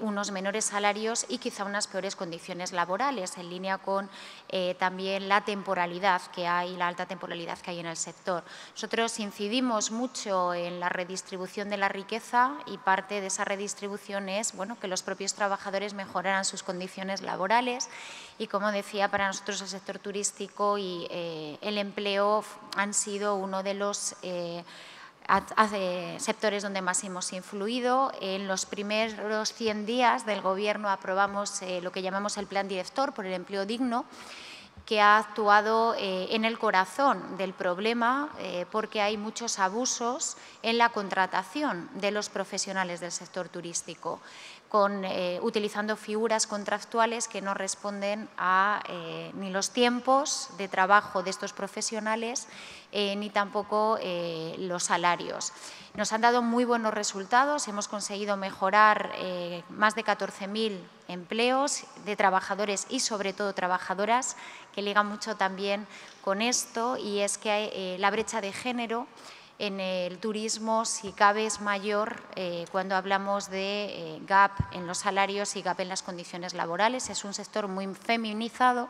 unos menores salarios y quizá unas peores condiciones laborales, en línea con también la temporalidad que hay, la alta temporalidad que hay en el sector. Nosotros incidimos mucho en la redistribución de la riqueza y parte de esa redistribución es que los propios trabajadores mejoraran sus condiciones laborales y, como decía, para nosotros el sector turístico y el empleo han sido uno de los sectores donde más hemos influido. En los primeros 100 días del Gobierno aprobamos lo que llamamos el Plan Director por el Empleo Digno, que ha actuado en el corazón del problema porque hay muchos abusos en la contratación de los profesionales del sector turístico, utilizando figuras contractuales que no responden a ni los tiempos de trabajo de estos profesionales ni tampoco los salarios. Nos han dado muy buenos resultados, hemos conseguido mejorar más de 14.000 empleos de trabajadores y sobre todo trabajadoras, que liga mucho también con esto, y es que la brecha de género en el turismo, si cabe, es mayor cuando hablamos de gap en los salarios y gap en las condiciones laborales. Es un sector muy feminizado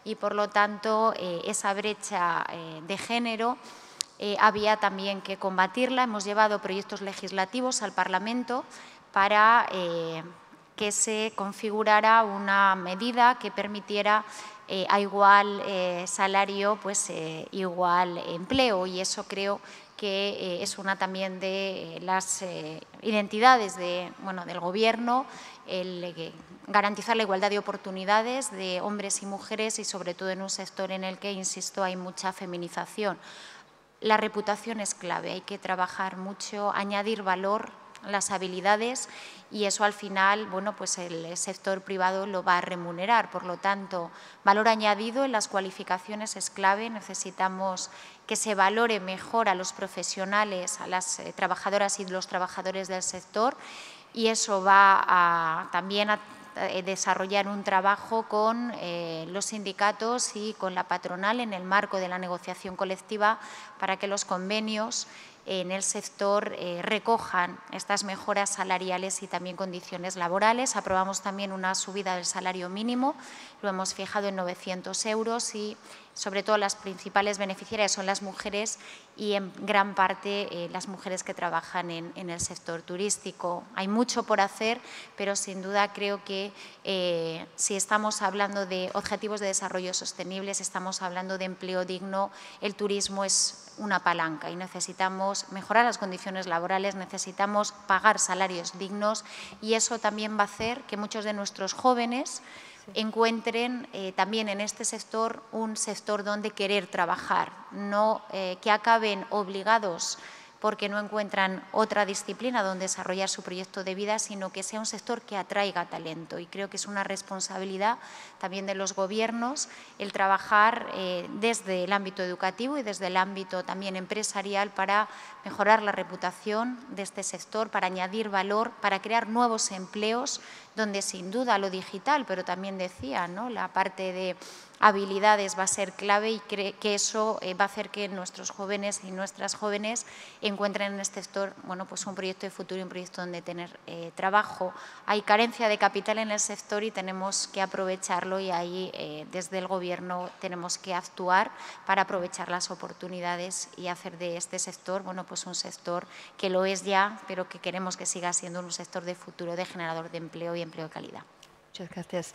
y, por lo tanto, esa brecha de género había también que combatirla. Hemos llevado proyectos legislativos al Parlamento para que se configurara una medida que permitiera a igual salario, pues igual empleo, y eso creo que es una también de las identidades del gobierno, el garantizar la igualdad de oportunidades de hombres y mujeres y sobre todo en un sector en el que, insisto, hay mucha feminización. La reputación es clave, hay que trabajar mucho, añadir valor, las habilidades, y eso al final, bueno, pues el sector privado lo va a remunerar. Por lo tanto, valor añadido en las cualificaciones es clave. Necesitamos que se valore mejor a los profesionales, a las trabajadoras y los trabajadores del sector, y eso va también a desarrollar un trabajo con los sindicatos y con la patronal en el marco de la negociación colectiva para que los convenios en el sector recojan estas mejoras salariales y también condiciones laborales. Aprobamos también una subida del salario mínimo, lo hemos fijado en 900 euros y sobre todo las principales beneficiarias son las mujeres y en gran parte las mujeres que trabajan en el sector turístico. Hay mucho por hacer, pero sin duda creo que si estamos hablando de objetivos de desarrollo sostenibles, estamos hablando de empleo digno, el turismo es una palanca y necesitamos mejorar las condiciones laborales, necesitamos pagar salarios dignos y eso también va a hacer que muchos de nuestros jóvenes encuentren también en este sector un sector donde querer trabajar, no que acaben obligados porque no encuentran otra disciplina donde desarrollar su proyecto de vida, sino que sea un sector que atraiga talento. Y creo que es una responsabilidad también de los gobiernos el trabajar desde el ámbito educativo y desde el ámbito también empresarial para mejorar la reputación de este sector, para añadir valor, para crear nuevos empleos, donde sin duda lo digital, pero también decía, ¿no?, la parte de habilidades va a ser clave y que eso va a hacer que nuestros jóvenes y nuestras jóvenes encuentren en este sector, bueno, pues un proyecto de futuro y un proyecto donde tener trabajo. Hay carencia de capital en el sector y tenemos que aprovecharlo y ahí desde el Gobierno tenemos que actuar para aprovechar las oportunidades y hacer de este sector, bueno, pues un sector que lo es ya, pero que queremos que siga siendo un sector de futuro, de generador de empleo y empleo de calidad. Muchas gracias.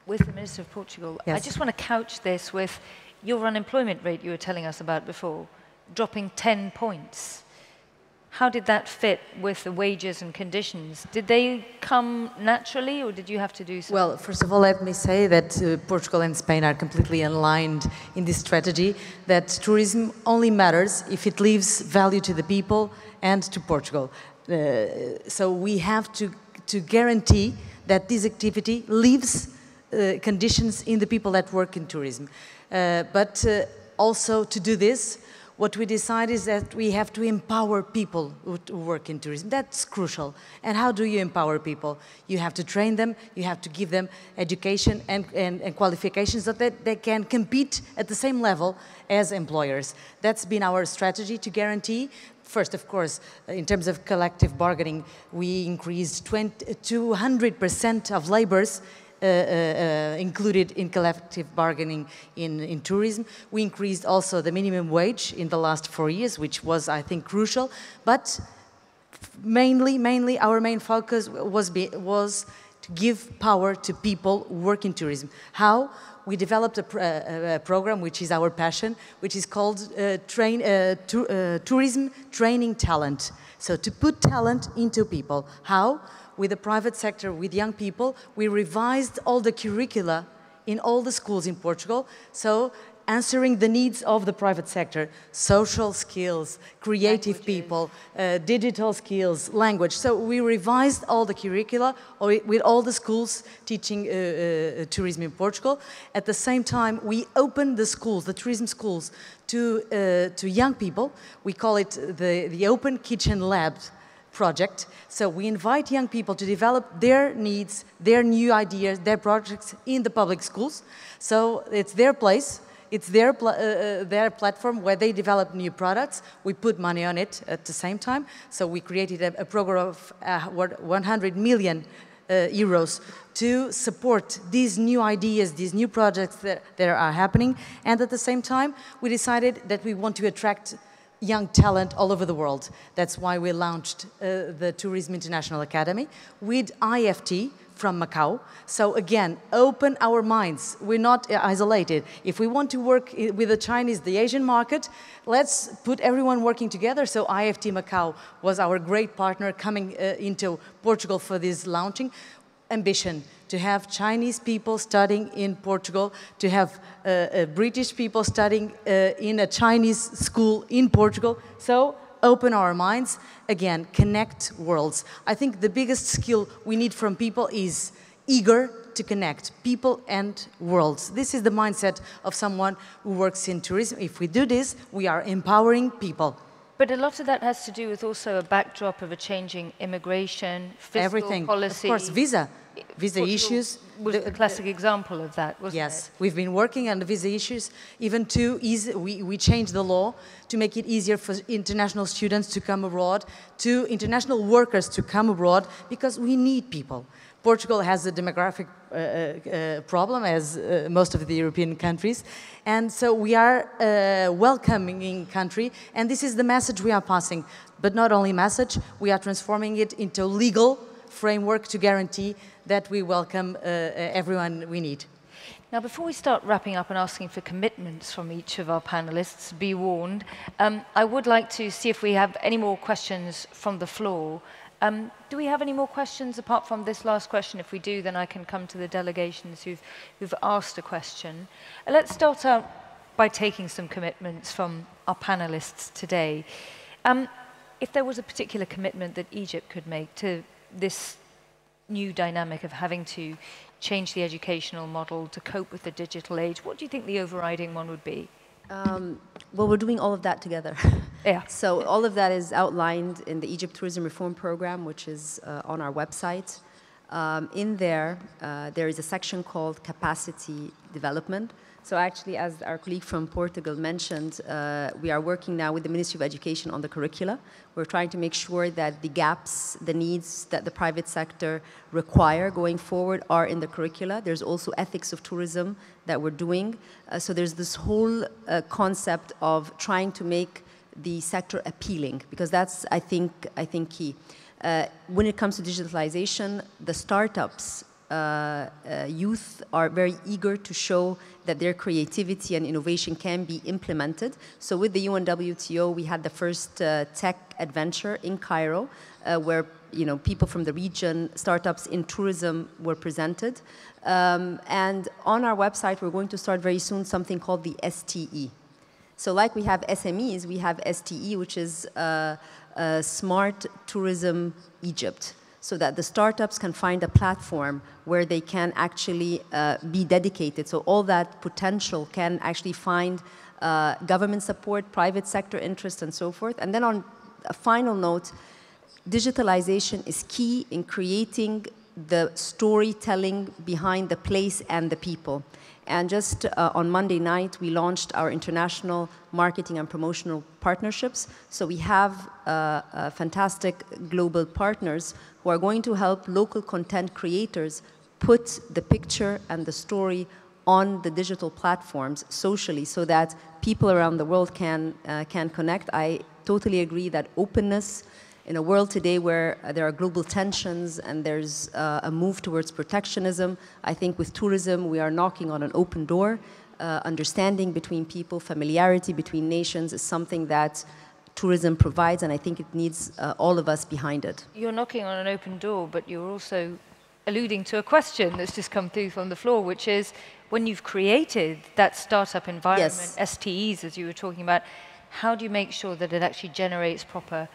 With the Minister of Portugal, Yes. I just want to couch this with your unemployment rate you were telling us about before, dropping 10 points. How did that fit with the wages and conditions? Did they come naturally or did you have to do something? Well, first of all, let me say that Portugal and Spain are completely aligned in this strategy, that tourism only matters if it leaves value to the people and to Portugal. So we have to guarantee that this activity leaves conditions in the people that work in tourism. But also to do this, what we decide is that we have to empower people who work in tourism. That's crucial. And how do you empower people? You have to train them, you have to give them education and qualifications so that they can compete at the same level as employers. That's been our strategy to guarantee. First, of course, in terms of collective bargaining, we increased 200% of laborers included in collective bargaining in tourism. We increased also the minimum wage in the last 4 years, which was, I think, crucial. But mainly our main focus was to give power to people who work in tourism. How? We developed a program, which is our passion, which is called Tourism Training Talent. So to put talent into people. How? With the private sector, with young people, we revised all the curricula in all the schools in Portugal, so answering the needs of the private sector, social skills, creative people, digital skills, language. So we revised all the curricula with all the schools teaching tourism in Portugal. At the same time, we opened the schools, the tourism schools, to young people. We call it the Open Kitchen Lab project. So we invite young people to develop their needs, their new ideas, their projects in the public schools. So it's their place, it's their platform where they develop new products. We put money on it at the same time. So we created a program of 100 million euros to support these new ideas, these new projects that are happening. And at the same time, we decided that we want to attract young talent all over the world. That's why we launched the Tourism International Academy with IFT from Macau. So again, open our minds. We're not isolated. If we want to work with the Chinese, the Asian market, let's put everyone working together. So IFT Macau was our great partner coming into Portugal for this launching. Ambition to have Chinese people studying in Portugal, to have British people studying in a Chinese school in Portugal. So open our minds, again, connect worlds. I think the biggest skill we need from people is eager to connect people and worlds. This is the mindset of someone who works in tourism. If we do this, we are empowering people. But a lot of that has to do with also a backdrop of a changing immigration, fiscal Everything. policy. Of course, visa issues. Was the classic example of that, wasn't it? Yes, we've been working on the visa issues, even to ease, we changed the law to make it easier for international students to come abroad, to international workers to come abroad, because we need people. Portugal has a demographic problem, as most of the European countries, and so we are a welcoming country, and this is the message we are passing. But not only message, we are transforming it into legal framework to guarantee that we welcome everyone we need. Now, before we start wrapping up and asking for commitments from each of our panelists, be warned, I would like to see if we have any more questions from the floor. Do we have any more questions apart from this last question? If we do, then I can come to the delegations who've asked a question. Let's start out by taking some commitments from our panelists today. If there was a particular commitment that Egypt could make to this new dynamic of having to change the educational model to cope with the digital age, what do you think the overriding one would be? Well, we're doing all of that together. Yeah. So all of that is outlined in the Egypt Tourism Reform Program, which is on our website. In there, there is a section called Capacity Development. So actually, as our colleague from Portugal mentioned, we are working now with the Ministry of Education on the curricula. We're trying to make sure that the gaps, the needs that the private sector require going forward are in the curricula. There's also ethics of tourism that we're doing. So there's this whole concept of trying to make the sector appealing, because that's, I think key. When it comes to digitalization, the startups, youth are very eager to show that their creativity and innovation can be implemented. So with the UNWTO, we had the first tech adventure in Cairo, where people from the region, startups in tourism were presented. And on our website, we're going to start very soon something called the STE. So like we have SMEs, we have STE, which is Smart Tourism Egypt, so that the startups can find a platform where they can actually be dedicated. So all that potential can actually find government support, private sector interest, and so forth. And then on a final note, digitalization is key in creating the storytelling behind the place and the people. And just on Monday night, we launched our international marketing and promotional partnerships. So we have fantastic global partners who are going to help local content creators put the picture and the story on the digital platforms socially, so that people around the world can connect. I totally agree that openness in a world today where there are global tensions and there's a move towards protectionism, I think with tourism we are knocking on an open door. Understanding between people, familiarity between nations is something that tourism provides, and I think it needs all of us behind it. You're knocking on an open door, but you're also alluding to a question that's just come through from the floor, which is, when you've created that startup environment, yes, STEs, as you were talking about, how do you make sure that it actually generates proper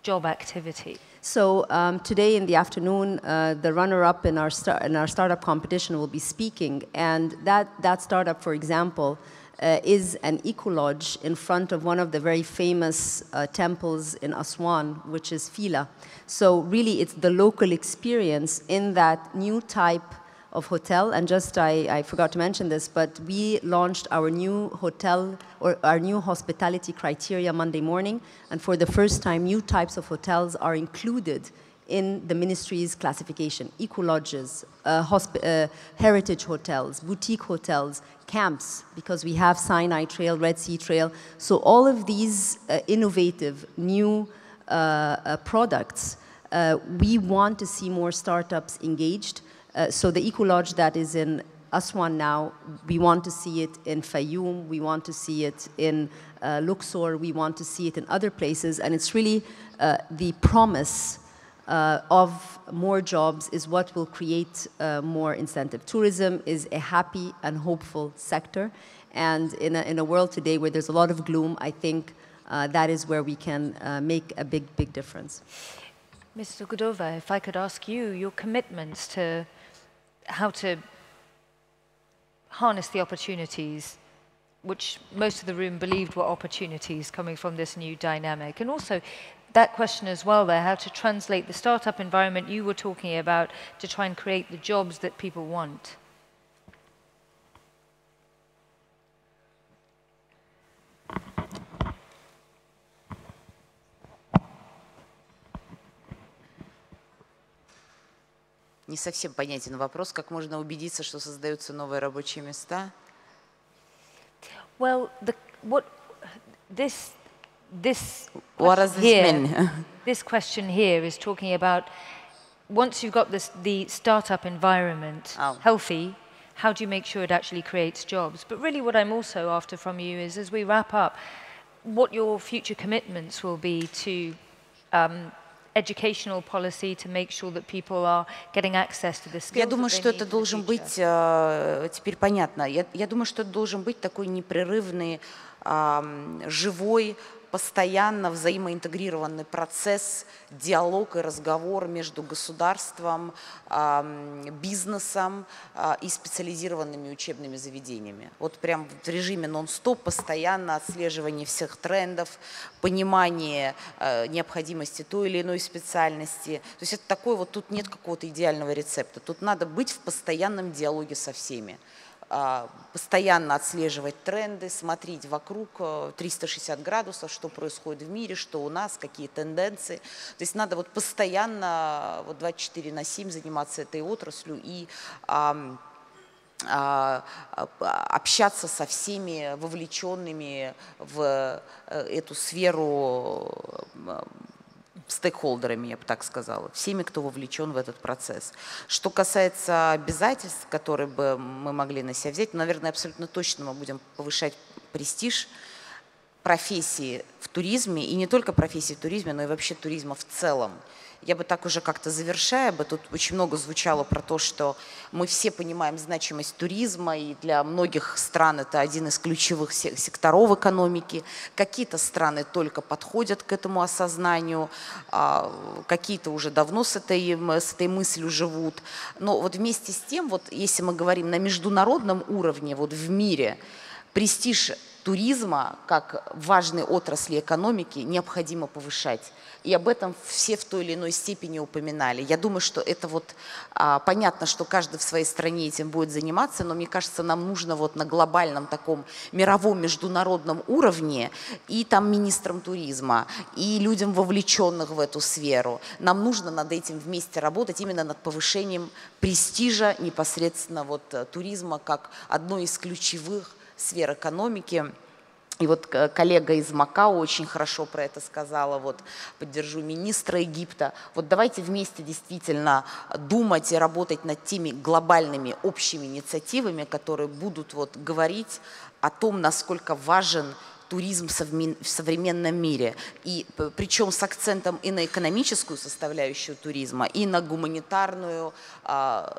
job activity? So today in the afternoon, the runner-up in our startup competition will be speaking, and that startup, for example, is an eco-lodge in front of one of the very famous temples in Aswan, which is Fila. So really, it's the local experience in that new type of hotel. And just, I forgot to mention this, but we launched our new hotel, or our new hospitality criteria Monday morning. And for the first time, new types of hotels are included in the ministry's classification: eco-lodges, heritage hotels, boutique hotels, camps, because we have Sinai Trail, Red Sea Trail. So all of these innovative new products, we want to see more startups engaged. So the eco-lodge that is in Aswan now, we want to see it in Fayoum, we want to see it in Luxor, we want to see it in other places, and it's really the promise of more jobs is what will create more incentive. Tourism is a happy and hopeful sector, and in a world today where there's a lot of gloom, I think that is where we can make a big, big difference. Ms. Zugudova, if I could ask you, your commitments to how to harness the opportunities which most of the room believed were opportunities coming from this new dynamic. And also that question as well there, how to translate the startup environment you were talking about to try and create the jobs that people want. Не совсем понятен вопрос, как можно убедиться, что создаются новые рабочие места? Well, this question here is talking about once you've got the startup environment healthy, how do you make sure it actually creates jobs? But really what I'm also after from you is, as we wrap up, what your future commitments will be to educational policy to make sure that people are getting access to the skills. Я думаю, что это должен быть, теперь понятно, я думаю, что это должен быть такой непрерывный, живой, постоянно взаимоинтегрированный процесс, диалог и разговор между государством, бизнесом и специализированными учебными заведениями. Вот прям в режиме нон-стоп, постоянно отслеживание всех трендов, понимание необходимости той или иной специальности. То есть это такой вот, тут нет какого-то идеального рецепта. Тут надо быть в постоянном диалоге со всеми. Постоянно отслеживать тренды, смотреть вокруг 360 градусов, что происходит в мире, что у нас, какие тенденции. То есть надо вот постоянно вот 24/7 заниматься этой отраслью и общаться со всеми вовлеченными в эту сферу стейкхолдерами, я бы так сказала, всеми, кто вовлечен в этот процесс. Что касается обязательств, которые бы мы могли на себя взять, наверное, абсолютно точно мы будем повышать престиж профессии в туризме, и не только профессии в туризме, но и вообще туризма в целом. Я бы так уже как-то завершая, тут очень много звучало про то, что мы все понимаем значимость туризма, и для многих стран это один из ключевых секторов экономики. Какие-то страны только подходят к этому осознанию, какие-то уже давно с этой мыслью живут. Но вот вместе с тем, вот если мы говорим на международном уровне, вот в мире, престиж туризма как важной отрасли экономики необходимо повышать. И об этом все в той или иной степени упоминали. Я думаю, что это вот понятно, что каждый в своей стране этим будет заниматься, но мне кажется, нам нужно вот на глобальном таком мировом международном уровне и там министрам туризма, и людям, вовлеченных в эту сферу. Нам нужно над этим вместе работать, именно над повышением престижа непосредственно вот туризма как одной из ключевых сфер экономики. И вот коллега из Макао очень хорошо про это сказала, вот поддержу министра Египта. Вот давайте вместе действительно думать и работать над теми глобальными общими инициативами, которые будут вот говорить о том, насколько важен туризм в современном мире. И причем с акцентом и на экономическую составляющую туризма, и на гуманитарную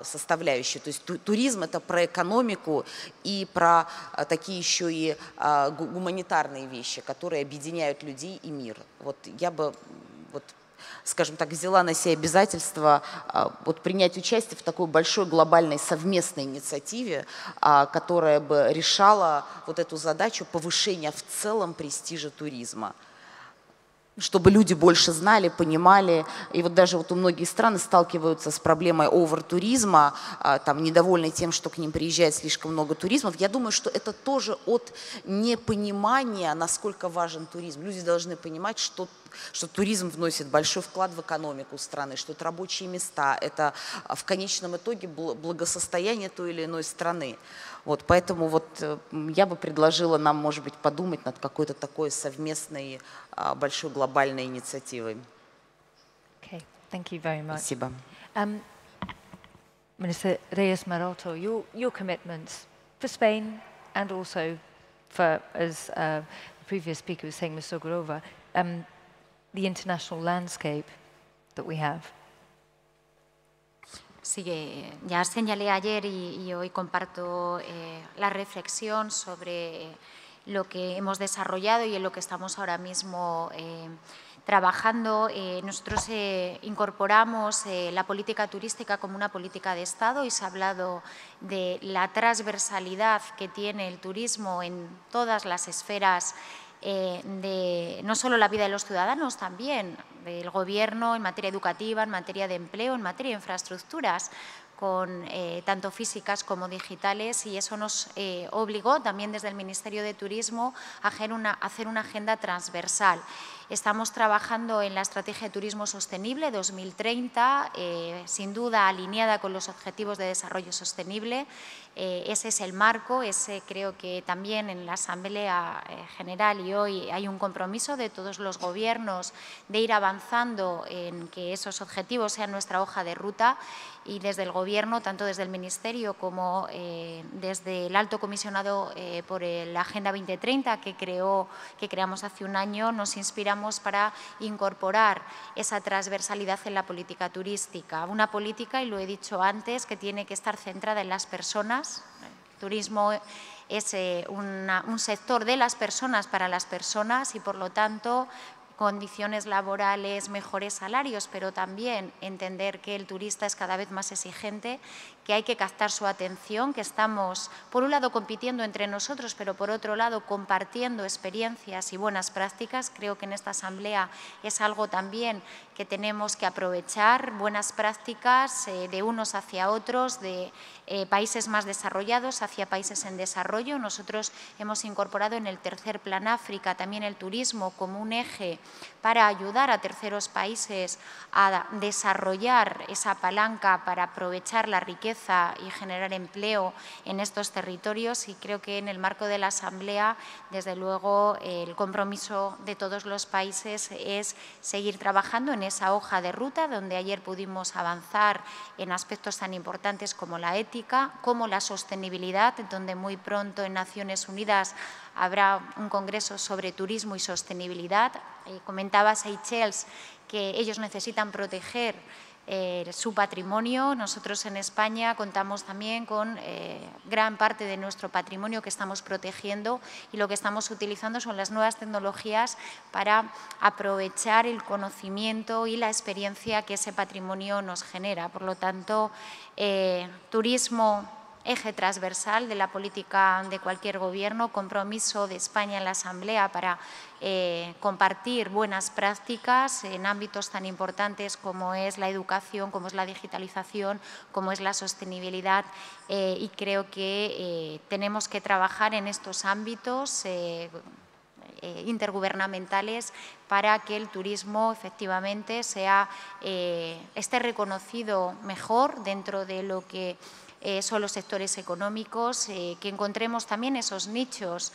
составляющую. То есть туризм – это про экономику и про такие еще и гуманитарные вещи, которые объединяют людей и мир. Вот я бы, вот, скажем так, взяла на себя обязательство вот, принять участие в такой большой глобальной совместной инициативе, которая бы решала вот эту задачу повышения в целом престижа туризма. Чтобы люди больше знали, понимали. И вот даже вот у многих стран сталкиваются с проблемой овертуризма, там недовольны тем, что к ним приезжает слишком много туристов. Я думаю, что это тоже от непонимания, насколько важен туризм. Люди должны понимать, что туризм вносит большой вклад в экономику страны, что это рабочие места, это в конечном итоге благосостояние той или иной страны. Вот, поэтому вот я бы предложила нам, может быть, подумать над какой-то такой совместной большой глобальной инициативой. Okay, thank you very much. Спасибо. Minister Reyes Maroto, your commitments for Spain and also for, as the previous speaker was saying, Ms. Sogorova, the international landscape that we have. Sí, ya señalé ayer y hoy comparto la reflexión sobre lo que hemos desarrollado y en lo que estamos ahora mismo trabajando. Nosotros incorporamos la política turística como una política de Estado y se ha hablado de la transversalidad que tiene el turismo en todas las esferas de no solo la vida de los ciudadanos, también del Gobierno en materia educativa, en materia de empleo, en materia de infraestructuras, con tanto físicas como digitales, y eso nos obligó también desde el Ministerio de Turismo a hacer una agenda transversal. Estamos trabajando en la Estrategia de Turismo Sostenible 2030, sin duda alineada con los Objetivos de Desarrollo Sostenible. Ese es el marco, ese creo que también en la Asamblea General y hoy hay un compromiso de todos los gobiernos de ir avanzando en que esos objetivos sean nuestra hoja de ruta, y desde el Gobierno, tanto desde el Ministerio como desde el Alto Comisionado por la Agenda 2030 que creamos hace un año, nos inspiramos para incorporar esa transversalidad en la política turística. Una política, y lo he dicho antes, que tiene que estar centrada en las personas. El turismo es un sector de las personas para las personas y, por lo tanto, condiciones laborales, mejores salarios, pero también entender que el turista es cada vez más exigente, que hay que captar su atención, que estamos, por un lado, compitiendo entre nosotros, pero por otro lado, compartiendo experiencias y buenas prácticas. Creo que en esta asamblea es algo también que tenemos que aprovechar, buenas prácticas de unos hacia otros, de países más desarrollados hacia países en desarrollo. Nosotros hemos incorporado en el tercer Plan África también el turismo como un eje para ayudar a terceros países a desarrollar esa palanca para aprovechar la riqueza y generar empleo en estos territorios, y creo que en el marco de la Asamblea, desde luego, el compromiso de todos los países es seguir trabajando en esa hoja de ruta, donde ayer pudimos avanzar en aspectos tan importantes como la ética, como la sostenibilidad, donde muy pronto en Naciones Unidas habrá un congreso sobre turismo y sostenibilidad. Comentaba Seychelles que ellos necesitan proteger su patrimonio. Nosotros en España contamos también con gran parte de nuestro patrimonio que estamos protegiendo, y lo que estamos utilizando son las nuevas tecnologías para aprovechar el conocimiento y la experiencia que ese patrimonio nos genera. Por lo tanto, turismo, eje transversal de la política de cualquier gobierno, compromiso de España en la Asamblea para compartir buenas prácticas en ámbitos tan importantes como es la educación, como es la digitalización, como es la sostenibilidad, y creo que tenemos que trabajar en estos ámbitos intergubernamentales para que el turismo efectivamente esté reconocido mejor dentro de lo que son los sectores económicos, que encontremos también esos nichos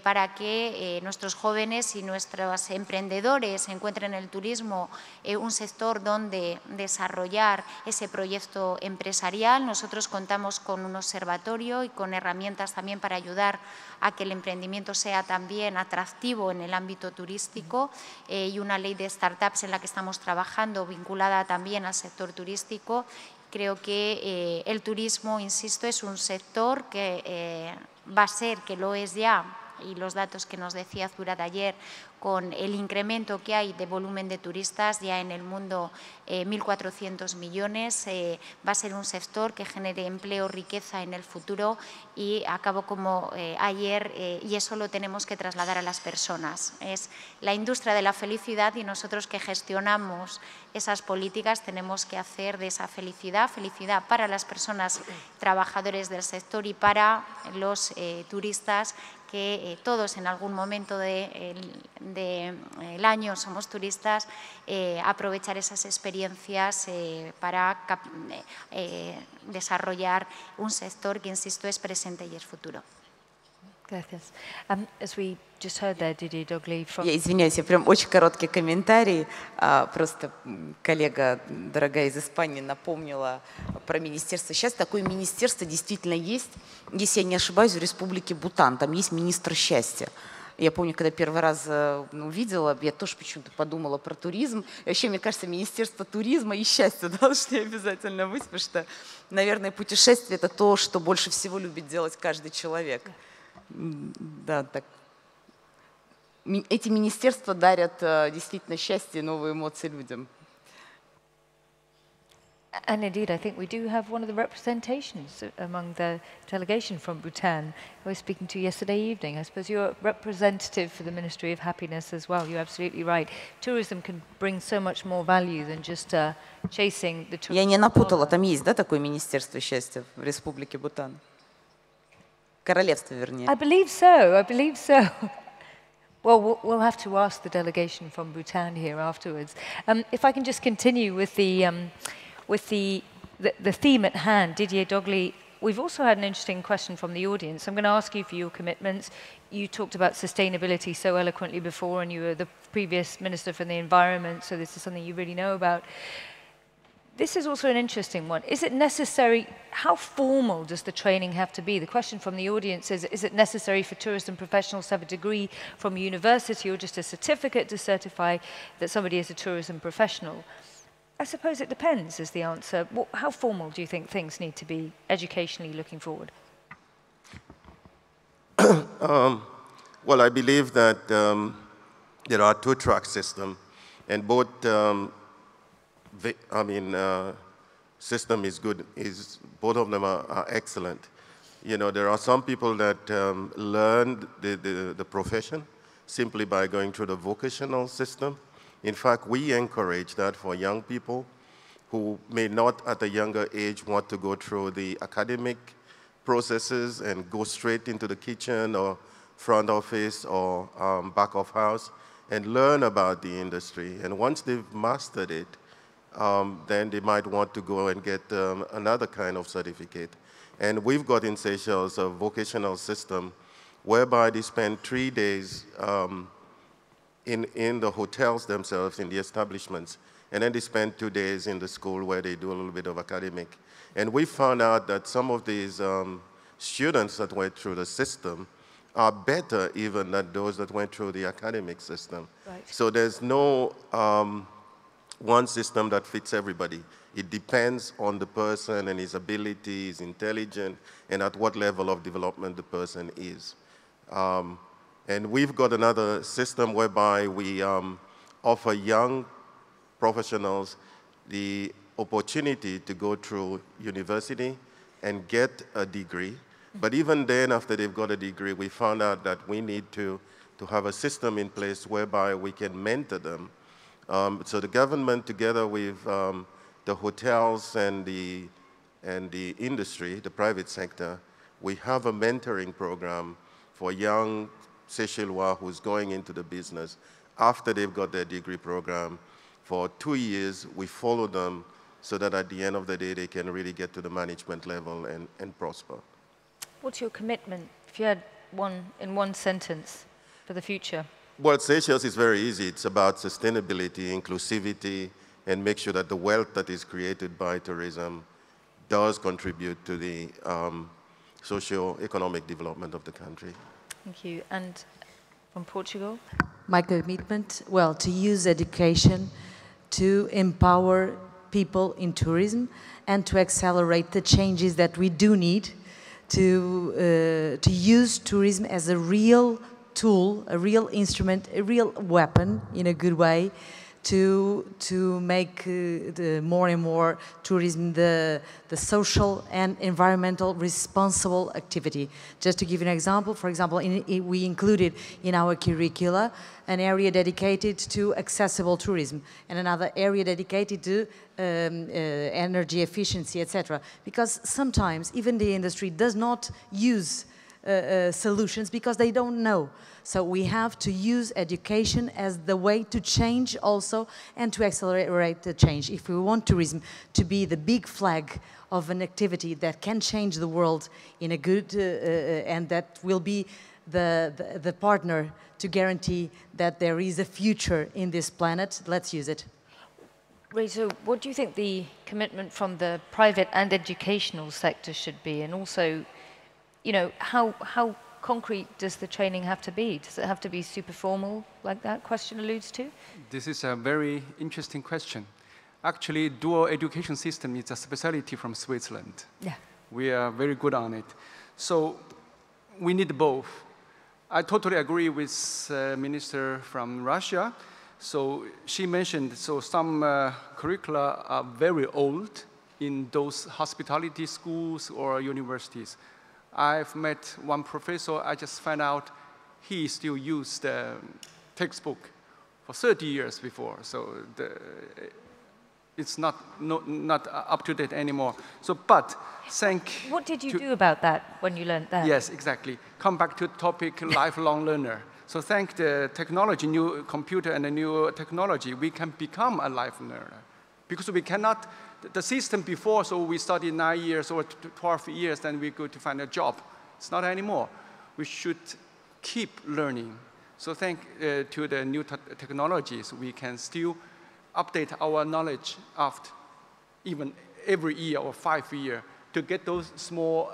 para que nuestros jóvenes y nuestros emprendedores encuentren en el turismo un sector donde desarrollar ese proyecto empresarial. Nosotros contamos con un observatorio y con herramientas también para ayudar a que el emprendimiento sea también atractivo en el ámbito turístico, y una ley de startups en la que estamos trabajando vinculada también al sector turístico. Creo que el turismo, insisto, es un sector que va a ser, que lo es ya, y los datos que nos decía Zurat ayer, con el incremento que hay de volumen de turistas ya en el mundo, 1.400 millones, va a ser un sector que genere empleo, riqueza en el futuro, y acabo como ayer, y eso lo tenemos que trasladar a las personas. Es la industria de la felicidad, y nosotros que gestionamos esas políticas tenemos que hacer de esa felicidad para las personas trabajadores del sector y para los turistas, que todos en algún momento del año somos turistas, aprovechar esas experiencias para desarrollar un sector que, insisto, es presente y es futuro. Gracias. As we just heard there, Didier Dogli from... Я извиняюсь, я прям очень короткий комментарий. Просто коллега, дорогая из Испании, напомнила про Министерство счастья. Такое министерство действительно есть, если я не ошибаюсь, в Республике Бутан. Там есть министр счастья. Я помню, когда первый раз увидела, я тоже почему-то подумала про туризм. И вообще, мне кажется, Министерство туризма и счастья должны обязательно быть, потому что, наверное, путешествие – это то, что больше всего любит делать каждый человек. Да, так. Эти министерства дарят действительно счастье и новые эмоции людям. And indeed, I think we do have one of the representations among the delegation from Bhutan who I was speaking to yesterday evening. I suppose you're a representative for the Ministry of Happiness as well. You're absolutely right. Tourism can bring so much more value than just chasing the tourism. Я не напутала, там есть, да, такое Министерство счастья в Республике Бутан? Королевство, вернее. I believe so. I believe so. Well, we'll have to ask the delegation from Bhutan here afterwards. If I can just continue with the theme at hand, Didier Dogli, we've also had an interesting question from the audience. I'm going to ask you for your commitments. You talked about sustainability so eloquently before, and you were the previous Minister for the Environment, so this is something you really know about. This is also an interesting one. Is it necessary, how formal does the training have to be? The question from the audience is it necessary for tourism professionals to have a degree from a university or just a certificate to certify that somebody is a tourism professional? I suppose it depends, is the answer. How formal do you think things need to be educationally looking forward? Well, I believe that there are two-track systems, and both system is good. Both of them are excellent. You know, there are some people that learn the profession simply by going through the vocational system. In fact, we encourage that for young people who may not at a younger age want to go through the academic processes and go straight into the kitchen or front office or back of house and learn about the industry. And once they've mastered it, then they might want to go and get another kind of certificate. And we've got in Seychelles a vocational system whereby they spend 3 days in the hotels themselves, in the establishments, and then they spend 2 days in the school where they do a little bit of academic. And we found out that some of these students that went through the system are better even than those that went through the academic system. Right. So there's no one system that fits everybody. It depends on the person and his ability, his intelligence, and at what level of development the person is. And we've got another system whereby we offer young professionals the opportunity to go through university and get a degree. But even then, after they've got a degree, we found out that we need to have a system in place whereby we can mentor them. So the government, together with the hotels and the industry, the private sector, we have a mentoring program for young Seychellois who's going into the business. After they've got their degree program, for 2 years, we follow them so that at the end of the day, they can really get to the management level and prosper. What's your commitment, if you had one in one sentence, for the future? Well, Seychelles is very easy. It's about sustainability, inclusivity, and make sure that the wealth that is created by tourism does contribute to the socio-economic development of the country. Thank you. And from Portugal? My commitment, well, to use education to empower people in tourism and to accelerate the changes that we do need to use tourism as a real tool, a real instrument, a real weapon in a good way to make more and more tourism the social and environmental responsible activity. Just to give you an example, for example, we included in our curricula an area dedicated to accessible tourism and another area dedicated to energy efficiency, etc. Because sometimes even the industry does not use solutions because they don't know. So we have to use education as the way to change also and to accelerate the change. If we want tourism to be the big flag of an activity that can change the world in a good and that will be the partner to guarantee that there is a future in this planet. Let's use it. Ray, so what do you think the commitment from the private and educational sector should be? And also, you know, how concrete does the training have to be? Does it have to be super formal, like that question alludes to? This is a very interesting question. Actually, dual education system is a specialty from Switzerland. Yeah. We are very good on it. So we need both. I totally agree with Minister from Russia. So she mentioned, so some curricula are very old in those hospitality schools or universities. I've met one professor, I just found out he still used the textbook for 30 years before. So it's not up to date anymore. So, but what did you do about that when you learned that? Yes, exactly. Come back to the topic, lifelong learner. So thank the technology, new computer and the new technology, we can become a lifelong learner. Because we cannot, the system before, so we study 9 years or 12 years, then we go to find a job. It's not anymore. We should keep learning. So thank to the new technologies, we can still update our knowledge after even every year or 5 years to get those small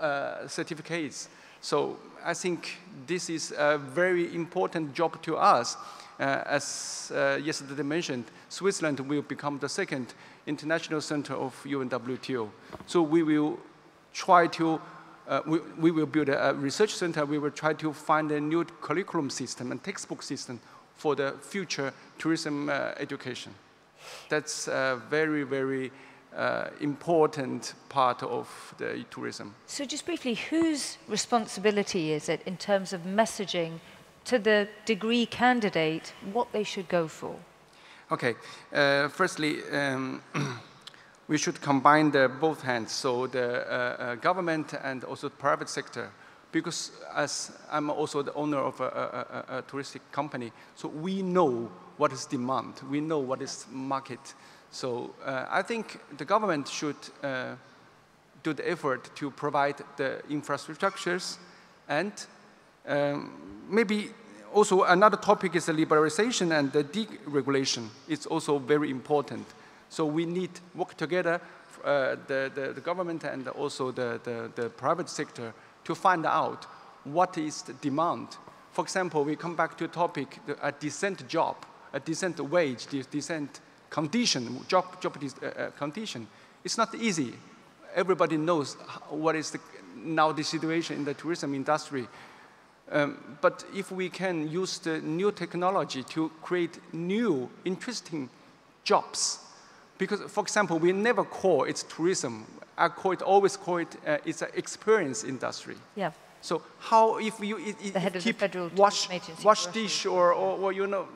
certificates. So I think this is a very important job to us. As yesterday mentioned, Switzerland will become the second international center of UNWTO. So we will try to, we will build a research center. We will try to find a new curriculum system and textbook system for the future tourism education. That's a very, very important part of the tourism. So just briefly, whose responsibility is it in terms of messaging to the degree candidate what they should go for? Okay, firstly, we should combine both hands, so the government and also the private sector, because as I'm also the owner of a touristic company, so we know what is demand, we know what is market. So I think the government should do the effort to provide the infrastructures, and maybe also another topic is the liberalization and the deregulation. It's also very important. So we need to work together, the government and also the private sector, to find out what is the demand. For example, we come back to a topic, a decent job, a decent wage, decent condition, job condition. It's not easy. Everybody knows what is now the situation in the tourism industry. But if we can use the new technology to create new, interesting jobs, because, for example, we never call it tourism. I always call it, it's an experience industry. Yeah. So how if you keep wash dish or you know,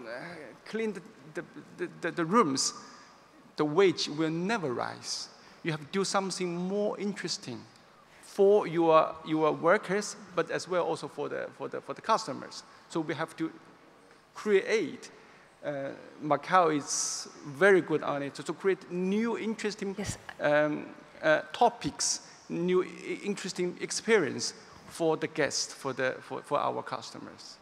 clean the rooms, the wage will never rise. You have to do something more interesting for your workers, but as well also for the customers. So we have to create. Macau is very good on it to create new interesting topics, new interesting experience for the guests, for our customers.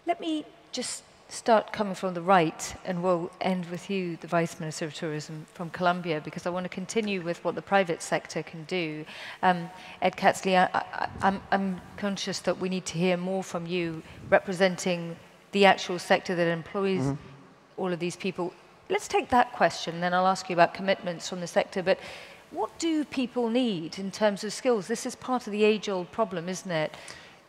Let me just start coming from the right, and we'll end with you, the Vice Minister of Tourism from Colombia, because I want to continue with what the private sector can do. Ed Catsley, I'm conscious that we need to hear more from you representing the actual sector that employs all of these people. Let's take that question, then I'll ask you about commitments from the sector. But what do people need in terms of skills? This is part of the age-old problem, isn't it?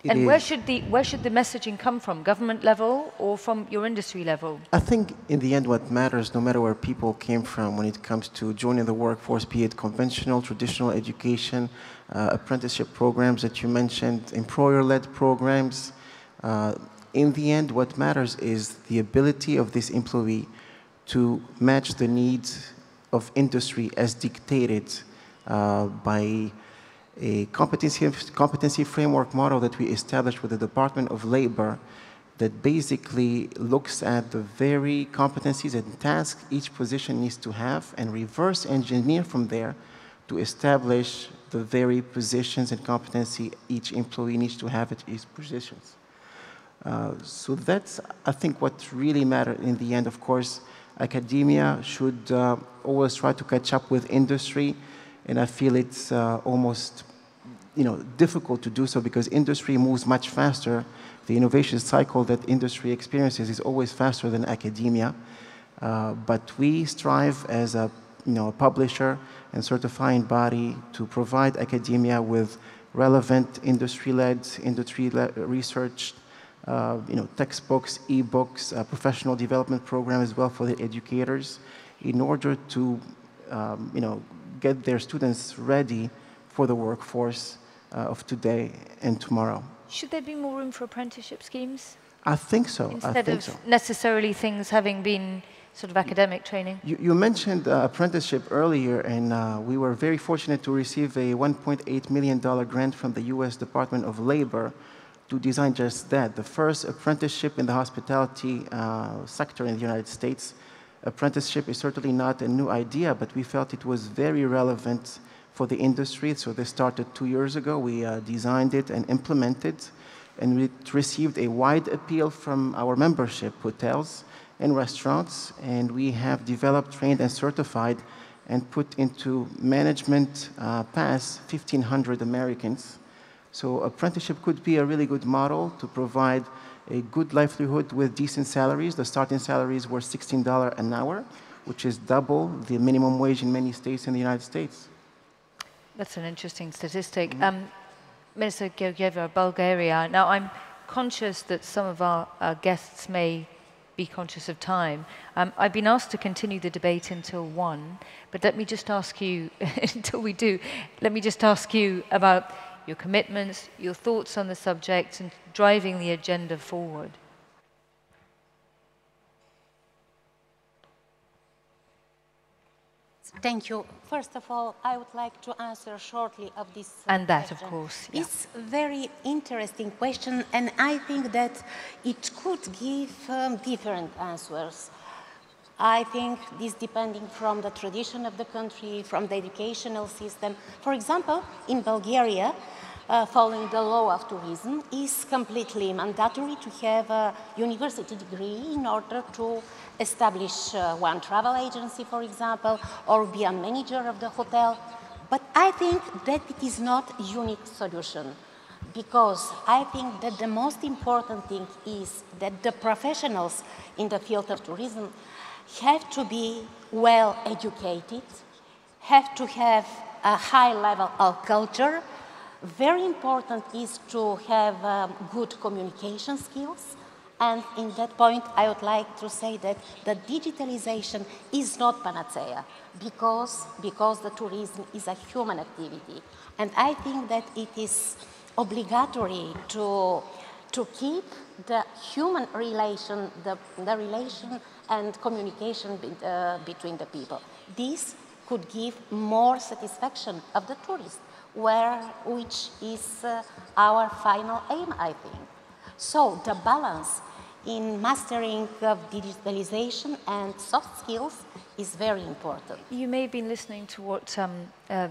And where should the messaging come from? Government level or from your industry level? I think in the end what matters, no matter where people came from when it comes to joining the workforce, be it conventional, traditional education, apprenticeship programs that you mentioned, employer-led programs, in the end what matters is the ability of this employee to match the needs of industry as dictated by a competency framework model that we established with the Department of Labor that basically looks at the very competencies and tasks each position needs to have and reverse engineer from there to establish the very positions and competency each employee needs to have at each positions. So that's, I think, what really matters in the end. Of course, academia should always try to catch up with industry, and I feel it's almost difficult to do so because industry moves much faster. The innovation cycle that industry experiences is always faster than academia. But we strive as a publisher and certifying body to provide academia with relevant industry-led research, textbooks, e-books, professional development program as well for the educators in order to get their students ready for the workforce of today and tomorrow. Should there be more room for apprenticeship schemes? I think so. Instead of necessarily things having been sort of academic training? You mentioned apprenticeship earlier, and we were very fortunate to receive a $1.8 million grant from the U.S. Department of Labor to design just that, the first apprenticeship in the hospitality sector in the United States. Apprenticeship is certainly not a new idea, but we felt it was very relevant for the industry. So this started 2 years ago. We designed it and implemented, and it received a wide appeal from our membership hotels and restaurants, and we have developed, trained, and certified and put into management pass 1,500 Americans. So apprenticeship could be a really good model to provide a good livelihood with decent salaries. The starting salaries were $16 an hour, which is double the minimum wage in many states in the United States. That's an interesting statistic. Minister Georgieva, Bulgaria. Now, I'm conscious that some of our guests may be conscious of time. I've been asked to continue the debate until 1, but let me just ask you, until we do, let me just ask you about your commitments, your thoughts on the subject, and driving the agenda forward. Thank you. First of all, I would like to answer shortly of this and that, question. Of course. Yeah. It's a very interesting question, and I think that it could give different answers. I think this depending from the tradition of the country, from the educational system. For example, in Bulgaria, following the law of tourism, is completely mandatory to have a university degree in order to establish one travel agency, for example, or be a manager of the hotel. But I think that it is not a unique solution, because I think that the most important thing is that the professionals in the field of tourism have to be well educated, have to have a high level of culture. Very important is to have good communication skills. And in that point, I would like to say that the digitalization is not panacea, because the tourism is a human activity. And I think that it is obligatory to keep the human relation, the relation and communication between the people. This could give more satisfaction of the tourist, which is our final aim, I think. So the balance in mastering of digitalization and soft skills is very important. You may have been listening to what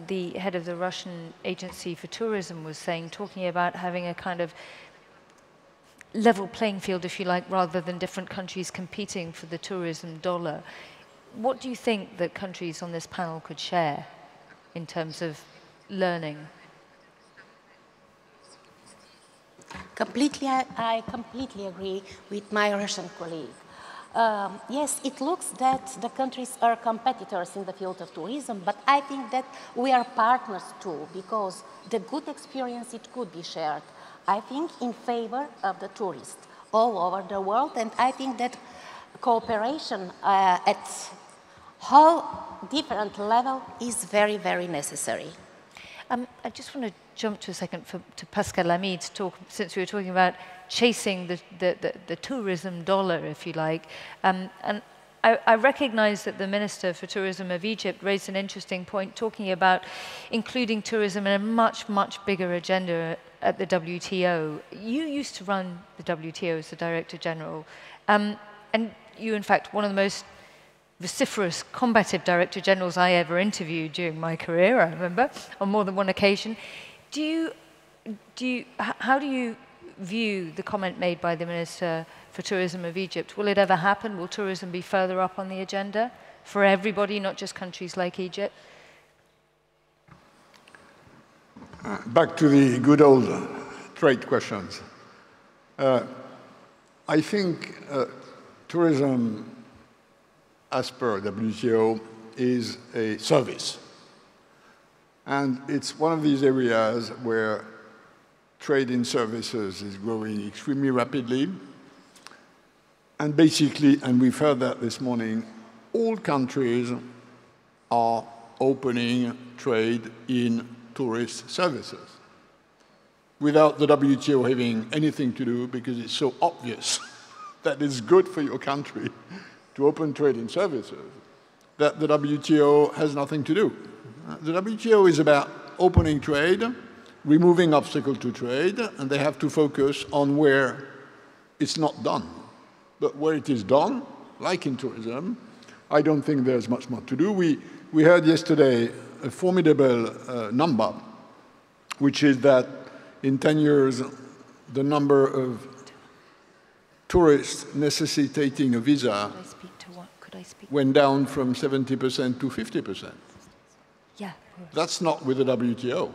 the head of the Russian Agency for Tourism was saying, talking about having a kind of level playing field, if you like, rather than different countries competing for the tourism dollar. What do you think that countries on this panel could share in terms of learning? I completely agree with my Russian colleague. Yes, it looks that the countries are competitors in the field of tourism, but I think that we are partners too, because the good experience, it could be shared. I think in favor of the tourists all over the world, and I think that cooperation at all different level is very, very necessary. I just want to jump to a second to Pascal Lamy to talk, since we were talking about chasing the tourism dollar, if you like. And I recognize that the Minister for Tourism of Egypt raised an interesting point, talking about including tourism in a much, much bigger agenda at the WTO. You used to run the WTO as the Director General, and you, in fact, one of the most vociferous, combative Director Generals I ever interviewed during my career, I remember, on more than one occasion. How do you view the comment made by the Minister for Tourism of Egypt? Will it ever happen? Will tourism be further up on the agenda for everybody, not just countries like Egypt? Back to the good old trade questions. I think tourism, as per WTO, is a service. And it's one of these areas where trade in services is growing extremely rapidly. And basically, and we've heard that this morning, all countries are opening trade in tourist services without the WTO having anything to do, because it's so obvious that it's good for your country to open trade in services, that the WTO has nothing to do. The WTO is about opening trade, removing obstacles to trade, and they have to focus on where it's not done. But where it is done, like in tourism, I don't think there's much more to do. We heard yesterday a formidable number, which is that in 10 years, the number of tourists necessitating a visa went down from 70% to 50%. Yeah. That's not with the WTO.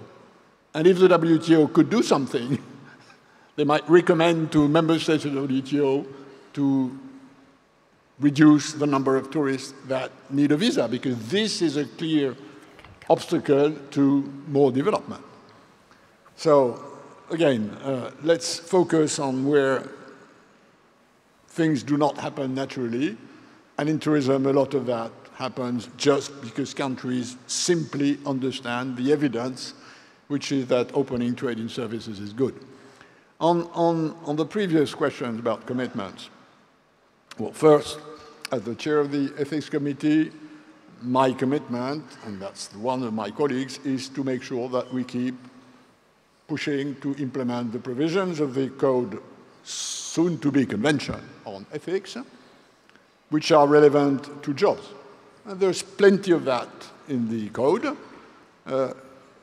And if the WTO could do something, they might recommend to member states of the WTO to reduce the number of tourists that need a visa, because this is a clear obstacle to more development. So, again, let's focus on where things do not happen naturally. And in tourism, a lot of that happens just because countries simply understand the evidence, which is that opening trade in services is good. On the previous questions about commitments, well, first, as the chair of the Ethics Committee, my commitment, and that's one of my colleagues, is to make sure that we keep pushing to implement the provisions of the Code, soon-to-be Convention on Ethics, which are relevant to jobs. And there's plenty of that in the Code.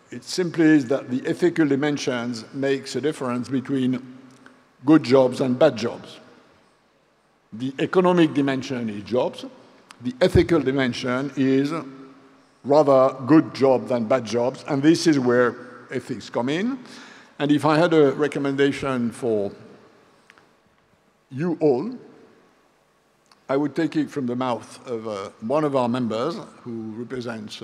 It simply is that the ethical dimensions makes a difference between good jobs and bad jobs. The economic dimension is jobs. The ethical dimension is rather good jobs than bad jobs, and this is where ethics come in. And if I had a recommendation for you all, I would take it from the mouth of one of our members who represents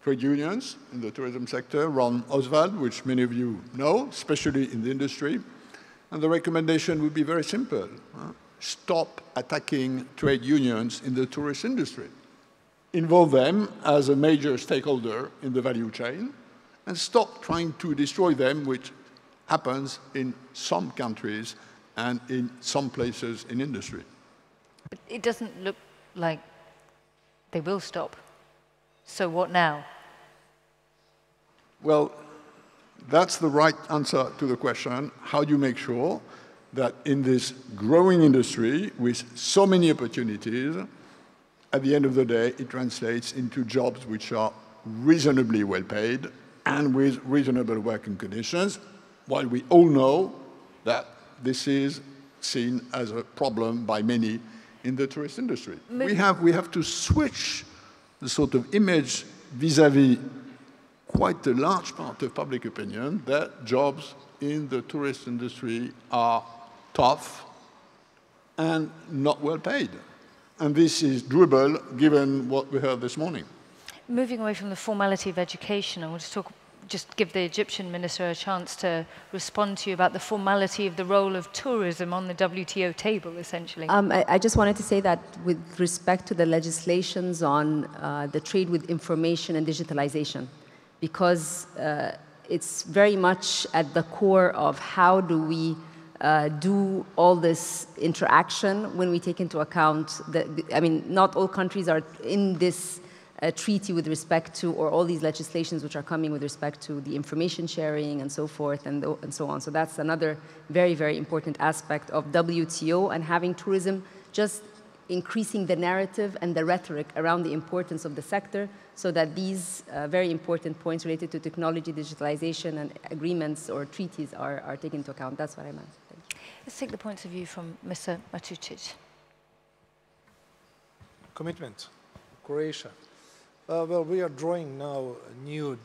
trade unions in the tourism sector, Ron Oswald, which many of you know, especially in the industry. And the recommendation would be very simple. Stop attacking trade unions in the tourist industry. Involve them as a major stakeholder in the value chain, and stop trying to destroy them, which happens in some countries and in some places in industry. But it doesn't look like they will stop. So what now? Well, that's the right answer to the question. How do you make sure that in this growing industry with so many opportunities, at the end of the day, it translates into jobs which are reasonably well paid and with reasonable working conditions, while we all know that this is seen as a problem by many in the tourist industry. We have to switch the sort of image vis-à-vis quite a large part of public opinion that jobs in the tourist industry are tough and not well paid. And this is doable given what we heard this morning. Moving away from the formality of education, I want to just give the Egyptian minister a chance to respond to you about the formality of the role of tourism on the WTO table, essentially. I just wanted to say that with respect to the legislations on the trade with information and digitalization, because it's very much at the core of how do we do all this interaction when we take into account that, I mean, not all countries are in this treaty with respect to, or all these legislations which are coming with respect to the information sharing and so forth and so on. So that's another very, very important aspect of WTO, and having tourism just increasing the narrative and the rhetoric around the importance of the sector so that these very important points related to technology, digitalization, and agreements or treaties are taken into account. That's what I meant. Let's take the points of view from Mr. Matucic. Commitment, Croatia. Well, we are drawing now a new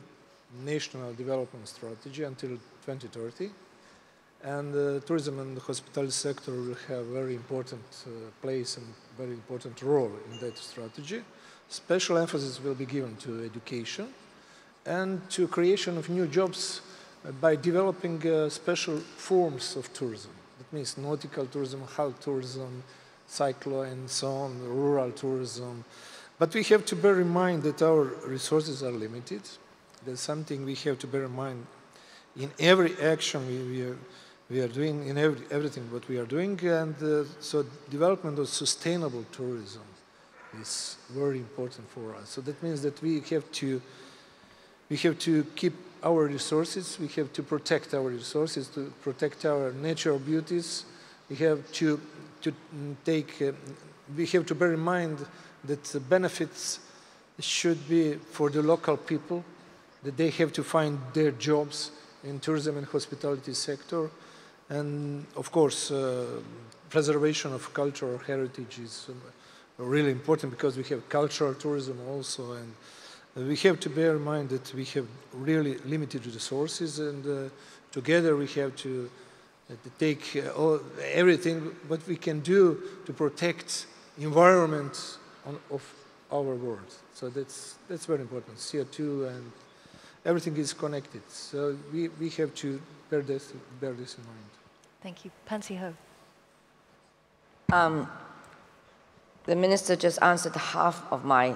national development strategy until 2030. And the tourism and the hospitality sector will have a very important place and very important role in that strategy. Special emphasis will be given to education and to creation of new jobs by developing special forms of tourism. That means nautical tourism, health tourism, cyclo and so on, rural tourism. But we have to bear in mind that our resources are limited. That's something we have to bear in mind in every action we are doing, in everything what we are doing. And so development of sustainable tourism is very important for us. So that means that we have to keep our resources, we have to protect our resources, to protect our natural beauties. We have to bear in mind that the benefits should be for the local people, that they have to find their jobs in tourism and hospitality sector. And of course, preservation of cultural heritage is really important because we have cultural tourism also, and we have to bear in mind that we have really limited resources, and together we have to take everything what we can do to protect environment of our world. So that's very important. CO2 and everything is connected. So we have to bear this in mind. Thank you. Pansy Ho. The minister just answered half of my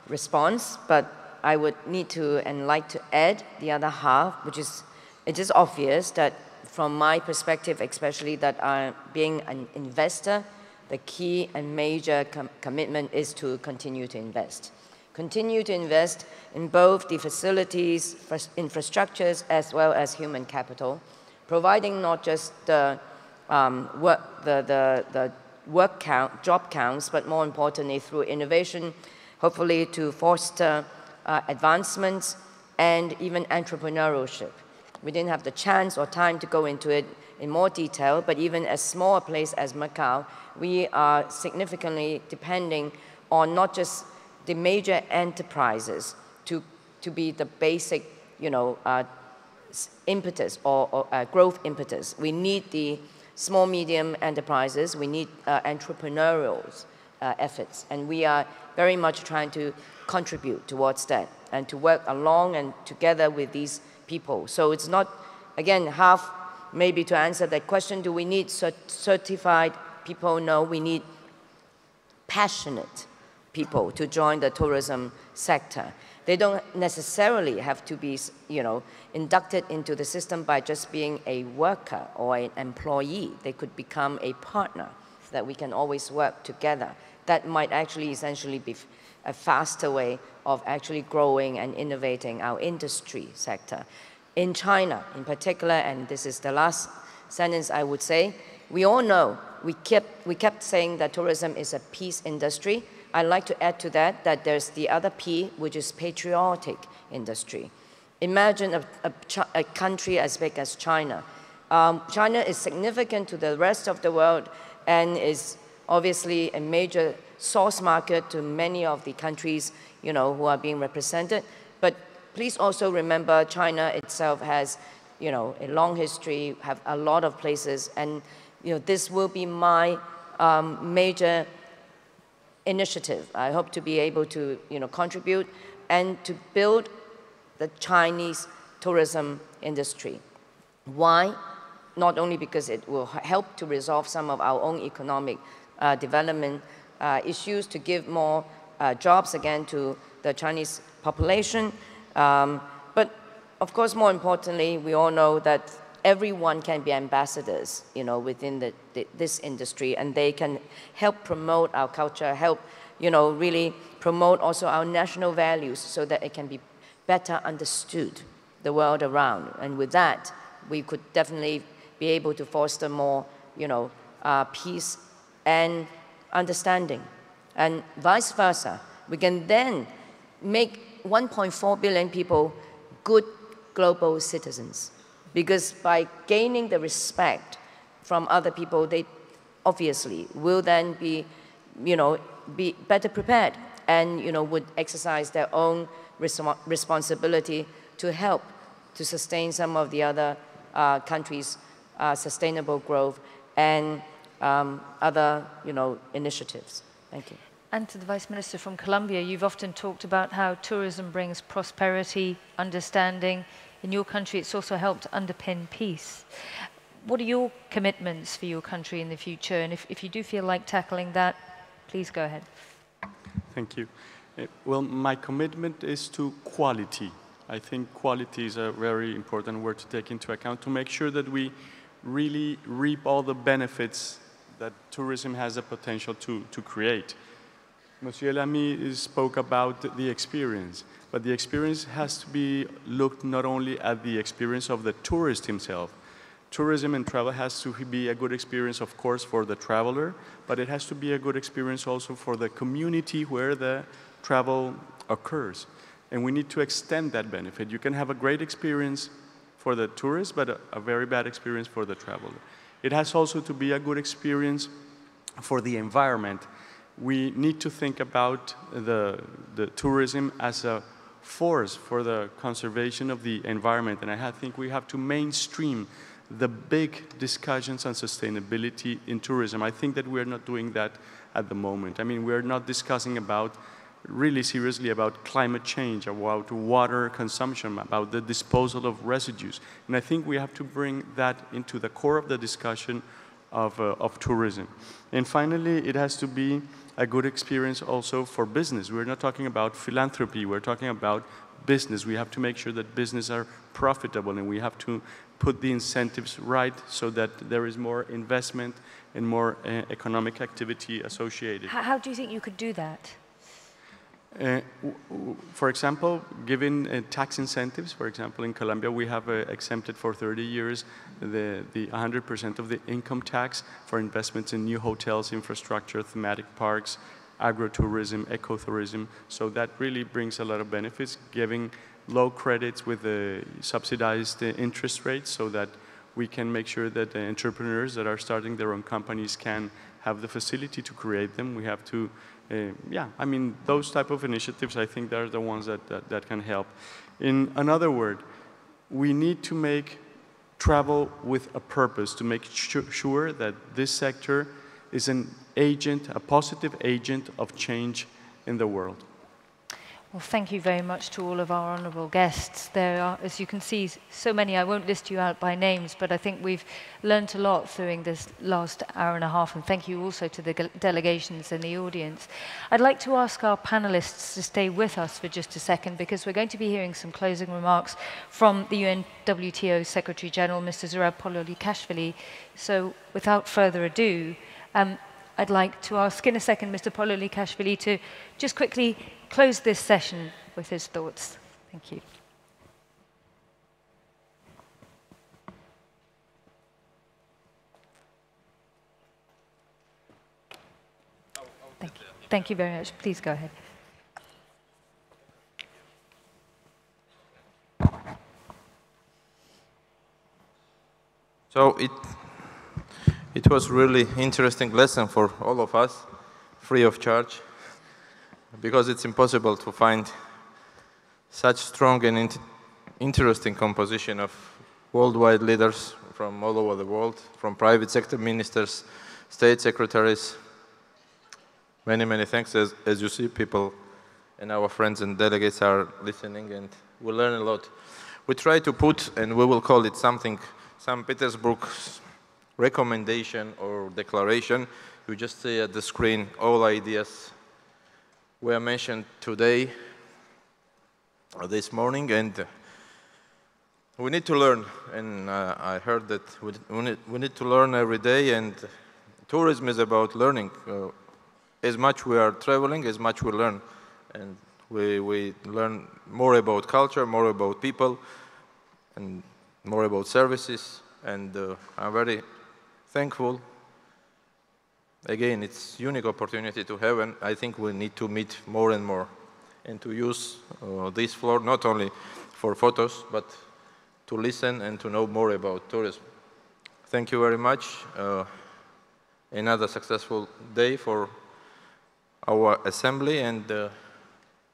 response, but I would need to and like to add the other half, which is, it is obvious that from my perspective, especially that being an investor, the key and major commitment is to continue to invest. Continue to invest in both the facilities, infrastructures, as well as human capital, providing not just the job counts, but more importantly through innovation, hopefully to foster advancements and even entrepreneurship. We didn't have the chance or time to go into it in more detail, but even a small place as Macau, we are significantly depending on not just the major enterprises to be the basic, impetus or growth impetus. We need the small, medium enterprises. We need entrepreneurial efforts, and we are very much trying to contribute towards that and to work along and together with these people. So it's not, again, half maybe to answer that question, do we need certified people? No, we need passionate people to join the tourism sector. They don't necessarily have to be, inducted into the system by just being a worker or an employee. They could become a partner so that we can always work together. That might actually essentially be a faster way of actually growing and innovating our industry sector. In China, in particular, and this is the last sentence I would say, we all know, we kept saying that tourism is a peace industry. I'd like to add to that that there's the other P, which is patriotic industry. Imagine a country as big as China. China is significant to the rest of the world and is obviously a major source market to many of the countries, who are being represented. But please also remember China itself has, a long history, have a lot of places, and this will be my major initiative. I hope to be able to contribute and to build the Chinese tourism industry. Why? Not only because it will help to resolve some of our own economic development issues, to give more jobs again to the Chinese population, but of course more importantly, we all know that everyone can be ambassadors, within this industry, and they can help promote our culture, help, really promote also our national values so that it can be better understood the world around. And with that, we could definitely be able to foster more, peace and understanding. And vice versa, we can then make 1.4 billion people good global citizens. Because by gaining the respect from other people, they obviously will then be, be better prepared and, would exercise their own responsibility to help to sustain some of the other countries' sustainable growth and other, initiatives. Thank you. And to the Vice Minister from Colombia, you've often talked about how tourism brings prosperity, understanding. In your country, it's also helped underpin peace. What are your commitments for your country in the future? And if you do feel like tackling that, please go ahead. Thank you. Well, my commitment is to quality. I think quality is a very important word to take into account to make sure that we really reap all the benefits that tourism has the potential to create. Monsieur Lamy spoke about the experience, but the experience has to be looked not only at the experience of the tourist himself. Tourism and travel has to be a good experience, of course, for the traveler, but it has to be a good experience also for the community where the travel occurs. And we need to extend that benefit. You can have a great experience for the tourist, but a very bad experience for the traveler. It has also to be a good experience for the environment. We need to think about the tourism as a force for the conservation of the environment. And I think we have to mainstream the big discussions on sustainability in tourism. I think that we're not doing that at the moment. I mean, we're not discussing about really seriously about climate change, about water consumption, about the disposal of residues. And I think we have to bring that into the core of the discussion of tourism. And finally, it has to be a good experience also for business. We're not talking about philanthropy, we're talking about business. We have to make sure that business are profitable, and we have to put the incentives right so that there is more investment and more economic activity associated. How do you think you could do that? For example, giving tax incentives. For example, in Colombia, we have exempted for 30 years the 100% of the income tax for investments in new hotels, infrastructure, thematic parks, agrotourism, ecotourism. So that really brings a lot of benefits, giving low credits with subsidized interest rates so that we can make sure that the entrepreneurs that are starting their own companies can have the facility to create them. We have to I mean, those type of initiatives, I think they're the ones that can help. In another word, we need to make travel with a purpose, to make sure that this sector is an agent, a positive agent of change in the world. Well, thank you very much to all of our honourable guests. There are, as you can see, so many. I won't list you out by names, but I think we've learnt a lot during this last hour and a half, and thank you also to the delegations and the audience. I'd like to ask our panellists to stay with us for just a second, because we're going to be hearing some closing remarks from the UNWTO Secretary General, Mr. Zurab Pololikashvili. So without further ado, I'd like to ask in a second Mr. Pololikashvili to just quickly close this session with his thoughts. Thank you. Thank you very much. Please go ahead. So it was really interesting lesson for all of us, free of charge, because it's impossible to find such strong and interesting composition of worldwide leaders from all over the world, from private sector ministers, state secretaries. Many, many thanks. As you see, people and our friends and delegates are listening, and we learn a lot. We try to put, and we will call it something, St. Petersburg's recommendation or declaration. You just see at the screen all ideas were mentioned today, this morning, and we need to learn. And I heard that we need to learn every day, and tourism is about learning. As much we are traveling, as much we learn. And we learn more about culture, more about people, and more about services. And I'm very thankful again, it's a unique opportunity to have, and I think we need to meet more and more and to use this floor not only for photos, but to listen and to know more about tourism. Thank you very much. Another successful day for our assembly, and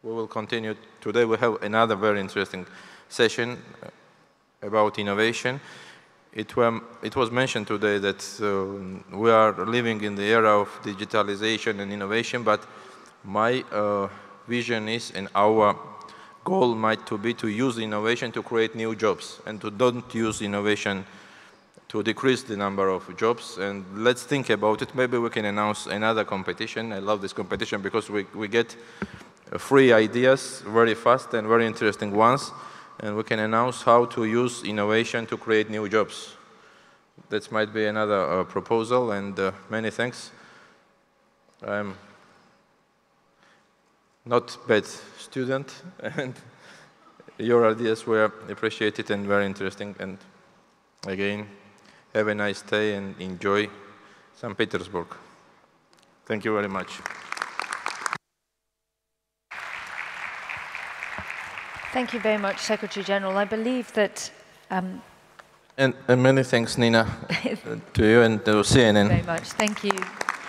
we will continue. Today we have another very interesting session about innovation. It was mentioned today that we are living in the era of digitalization and innovation, but my vision is, and our goal might to be, to use innovation to create new jobs and to don't use innovation to decrease the number of jobs. And let's think about it. Maybe we can announce another competition. I love this competition because we get free ideas very fast and very interesting ones, and we can announce how to use innovation to create new jobs. That might be another proposal, and many thanks. I'm not bad student, and your ideas were appreciated and very interesting. And again, have a nice day and enjoy St. Petersburg. Thank you very much. Thank you very much, Secretary General. I believe that... And many thanks, Nina, to you and to CNN. Very much, thank you.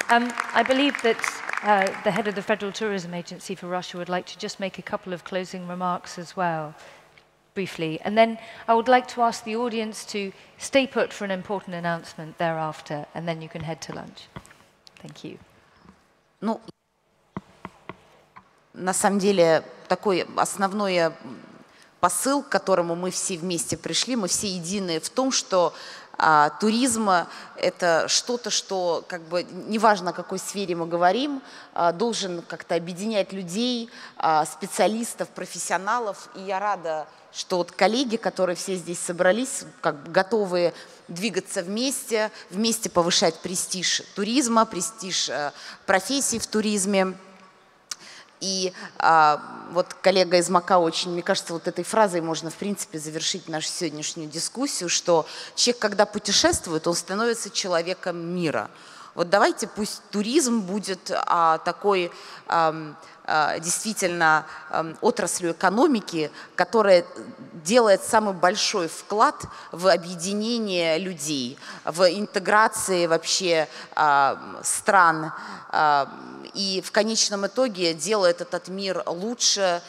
I believe that the head of the Federal Tourism Agency for Russia would like to just make a couple of closing remarks as well, briefly. And then I would like to ask the audience to stay put for an important announcement thereafter, and then you can head to lunch. Thank you. Ну, на самом деле, такой основной посыл, к которому мы все вместе пришли, мы все едины в том, что туризм – это что-то, что, как бы, неважно, о какой сфере мы говорим, должен как-то объединять людей, специалистов, профессионалов. И я рада, что вот коллеги, которые все здесь собрались, готовы двигаться вместе, вместе повышать престиж туризма, престиж профессий в туризме. И вот коллега из Макао очень, мне кажется, вот этой фразой можно, в принципе, завершить нашу сегодняшнюю дискуссию, что человек, когда путешествует, он становится человеком мира. Вот давайте пусть туризм будет такой действительно отраслью экономики, которая делает самый большой вклад в объединение людей, в интеграции вообще стран, и в конечном итоге делает этот мир лучше,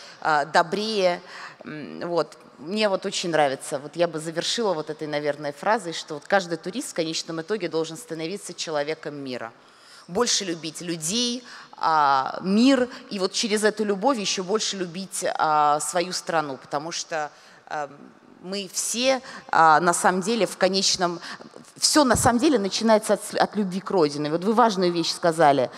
добрее. Вот. Мне вот очень нравится, вот я бы завершила вот этой, наверное, фразой, что вот каждый турист в конечном итоге должен становиться человеком мира. Больше любить людей, мир, и вот через эту любовь еще больше любить свою страну, потому что мы все на самом деле в конечном... Все на самом деле начинается от любви к родине. Вот вы важную вещь сказали.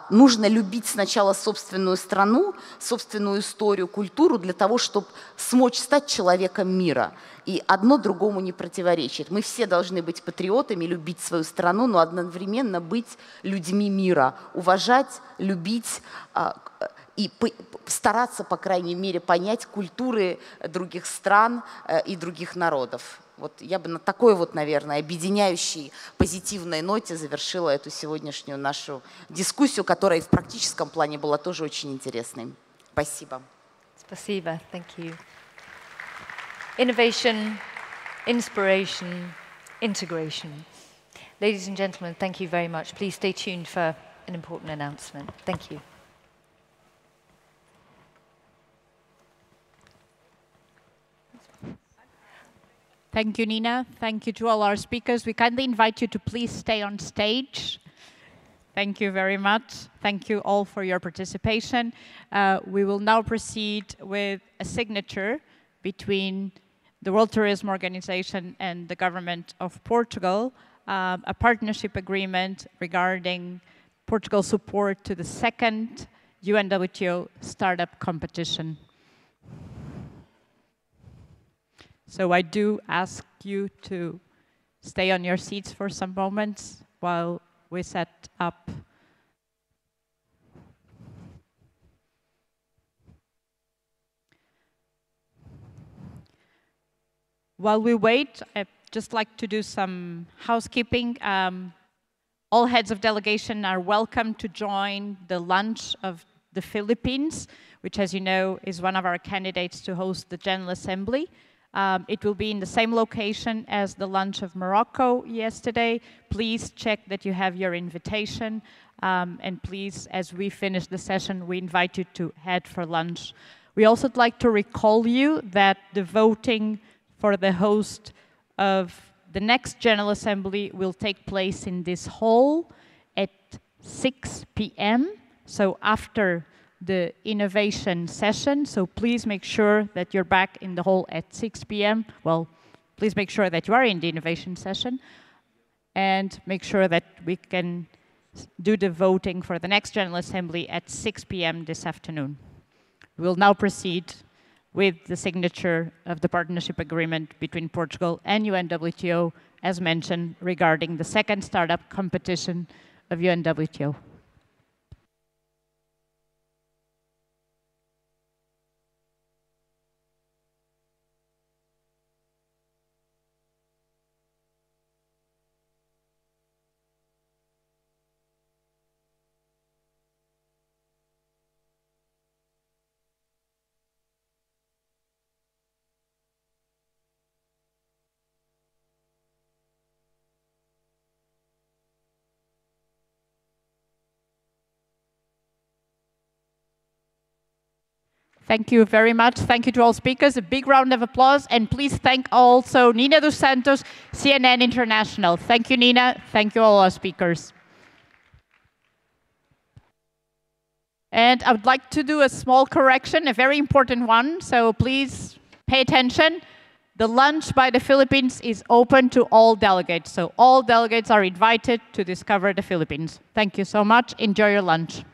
Нужно любить сначала собственную страну, собственную историю, культуру для того, чтобы смочь стать человеком мира. И одно другому не противоречит. Мы все должны быть патриотами, любить свою страну, но одновременно быть людьми мира, уважать, любить и стараться, по крайней мере, понять культуры других стран и других народов. Вот я бы на такой вот, наверное, объединяющей позитивной ноте завершила эту сегодняшнюю нашу дискуссию, которая в практическом плане была тоже очень интересной. Спасибо. Спасибо. Thank you. Innovation, inspiration, integration. Ladies and gentlemen, thank you very much. Please stay tuned for an important announcement. Thank you. Thank you, Nina. Thank you to all our speakers. We kindly invite you to please stay on stage. Thank you very much. Thank you all for your participation. We will now proceed with a signature between the World Tourism Organization and the government of Portugal, a partnership agreement regarding Portugal's support to the second UNWTO startup competition. So I do ask you to stay on your seats for some moments while we set up. While we wait, I'd just like to do some housekeeping. all heads of delegation are welcome to join the lunch of the Philippines, which, as you know, is one of our candidates to host the General Assembly. It will be in the same location as the lunch of Morocco yesterday. Please check that you have your invitation. And please, as we finish the session, we invite you to head for lunch. We also would like to recall you that the voting for the host of the next General Assembly will take place in this hall at 6 p.m., so after the innovation session. So please make sure that you're back in the hall at 6 p.m. Well, please make sure that you are in the innovation session, and make sure that we can do the voting for the next General Assembly at 6 p.m. this afternoon. We'll now proceed with the signature of the partnership agreement between Portugal and UNWTO, as mentioned, regarding the second startup competition of UNWTO. Thank you very much. Thank you to all speakers. A big round of applause. And please thank also Nina dos Santos, CNN International. Thank you, Nina. Thank you all our speakers. And I would like to do a small correction, a very important one. So please pay attention. The lunch by the Philippines is open to all delegates. So all delegates are invited to discover the Philippines. Thank you so much. Enjoy your lunch.